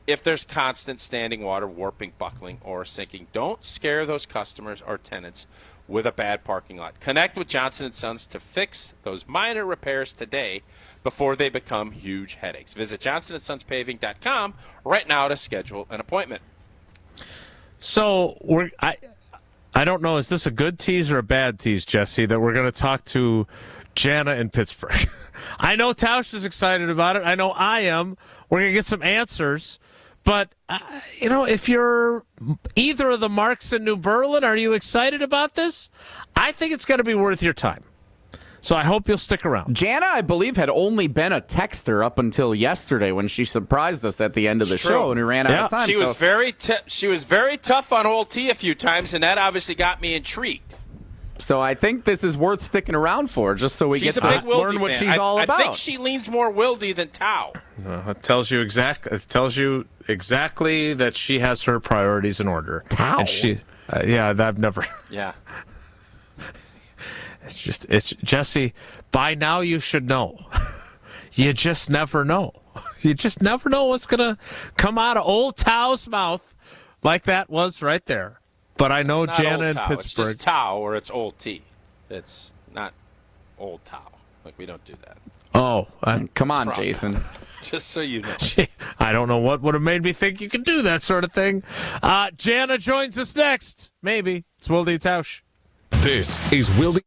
if there's constant standing water, warping, buckling, or sinking. Don't scare those customers or tenants with a bad parking lot. Connect with Johnson & Sons to fix those minor repairs today before they become huge headaches. Visit johnsonsonspaving.com right now to schedule an appointment. So I don't know, is this a good tease or a bad tease, Jesse, that we're going to talk to Jana in Pittsburgh? I know Tausch is excited about it. I know I am. We're going to get some answers. But, if you're either of the Marks in New Berlin, are you excited about this? I think it's going to be worth your time. So I hope you'll stick around. Jana, I believe, had only been a texter up until yesterday when she surprised us at the end of the show and we ran out of time. She was very tough on Old T a few times, and that obviously got me intrigued. So I think this is worth sticking around for, just so we get to learn what she's all about. I think she leans more Wildy than Tao. It tells you exactly that she has her priorities in order. Tao? And she, I've never. Yeah. It's Jesse, by now you should know. You just never know. You just never know what's going to come out of old Tao's mouth like that was right there. But I know Jana in Pittsburgh. It's just Tao or it's Old T. It's not Old Tao. Like, we don't do that. Oh. Come on, Jason. Just so you know. I don't know what would have made me think you could do that sort of thing. Jana joins us next. Maybe. It's Wildy Tausch. This is Wildy.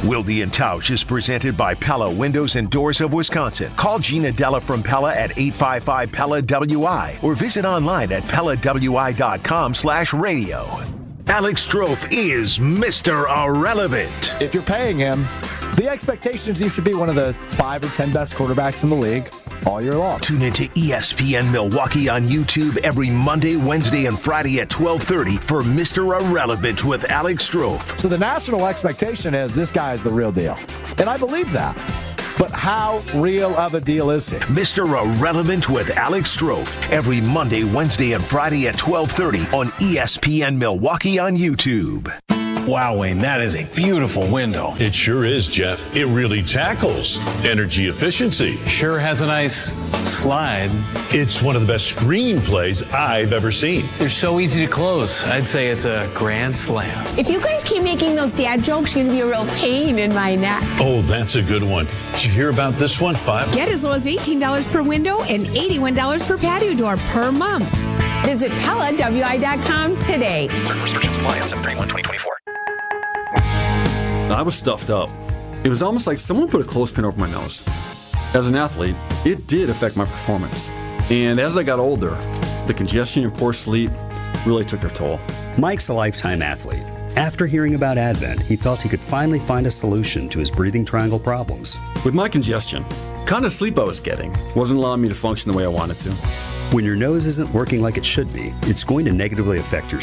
Wildy and Tausch is presented by Pella Windows and Doors of Wisconsin. Call Gina Della from Pella at 855-PELLA-WI or visit online at PellaWI.com/radio. Alex Strofe is Mr. Irrelevant. If you're paying him, the expectations you should be one of the 5 or 10 best quarterbacks in the league all year long. Tune into ESPN Milwaukee on YouTube every Monday, Wednesday, and Friday at 12:30 for Mr. Irrelevant with Alex Strofe. So the national expectation is this guy is the real deal. And I believe that. But how real of a deal is he? Mr. Irrelevant with Alex Strofe every Monday, Wednesday, and Friday at 12:30 on ESPN Milwaukee on YouTube. Wow, Wayne, that is a beautiful window. It sure is, Jeff. It really tackles energy efficiency. Sure has a nice slide. It's one of the best screenplays I've ever seen. They're so easy to close. I'd say it's a grand slam. If you guys keep making those dad jokes, you're going to be a real pain in my neck. Oh, that's a good one. Did you hear about this one? Get as low as $18 per window and $81 per patio door per month. Visit PellaWI.com today. Certain restrictions apply on 7/31/2024. I was stuffed up. It was almost like someone put a clothespin over my nose. As an athlete, it did affect my performance. And as I got older, the congestion and poor sleep really took their toll. Mike's a lifetime athlete. After hearing about Advent, he felt he could finally find a solution to his breathing triangle problems. With my congestion, the kind of sleep I was getting wasn't allowing me to function the way I wanted to. When your nose isn't working like it should be, it's going to negatively affect your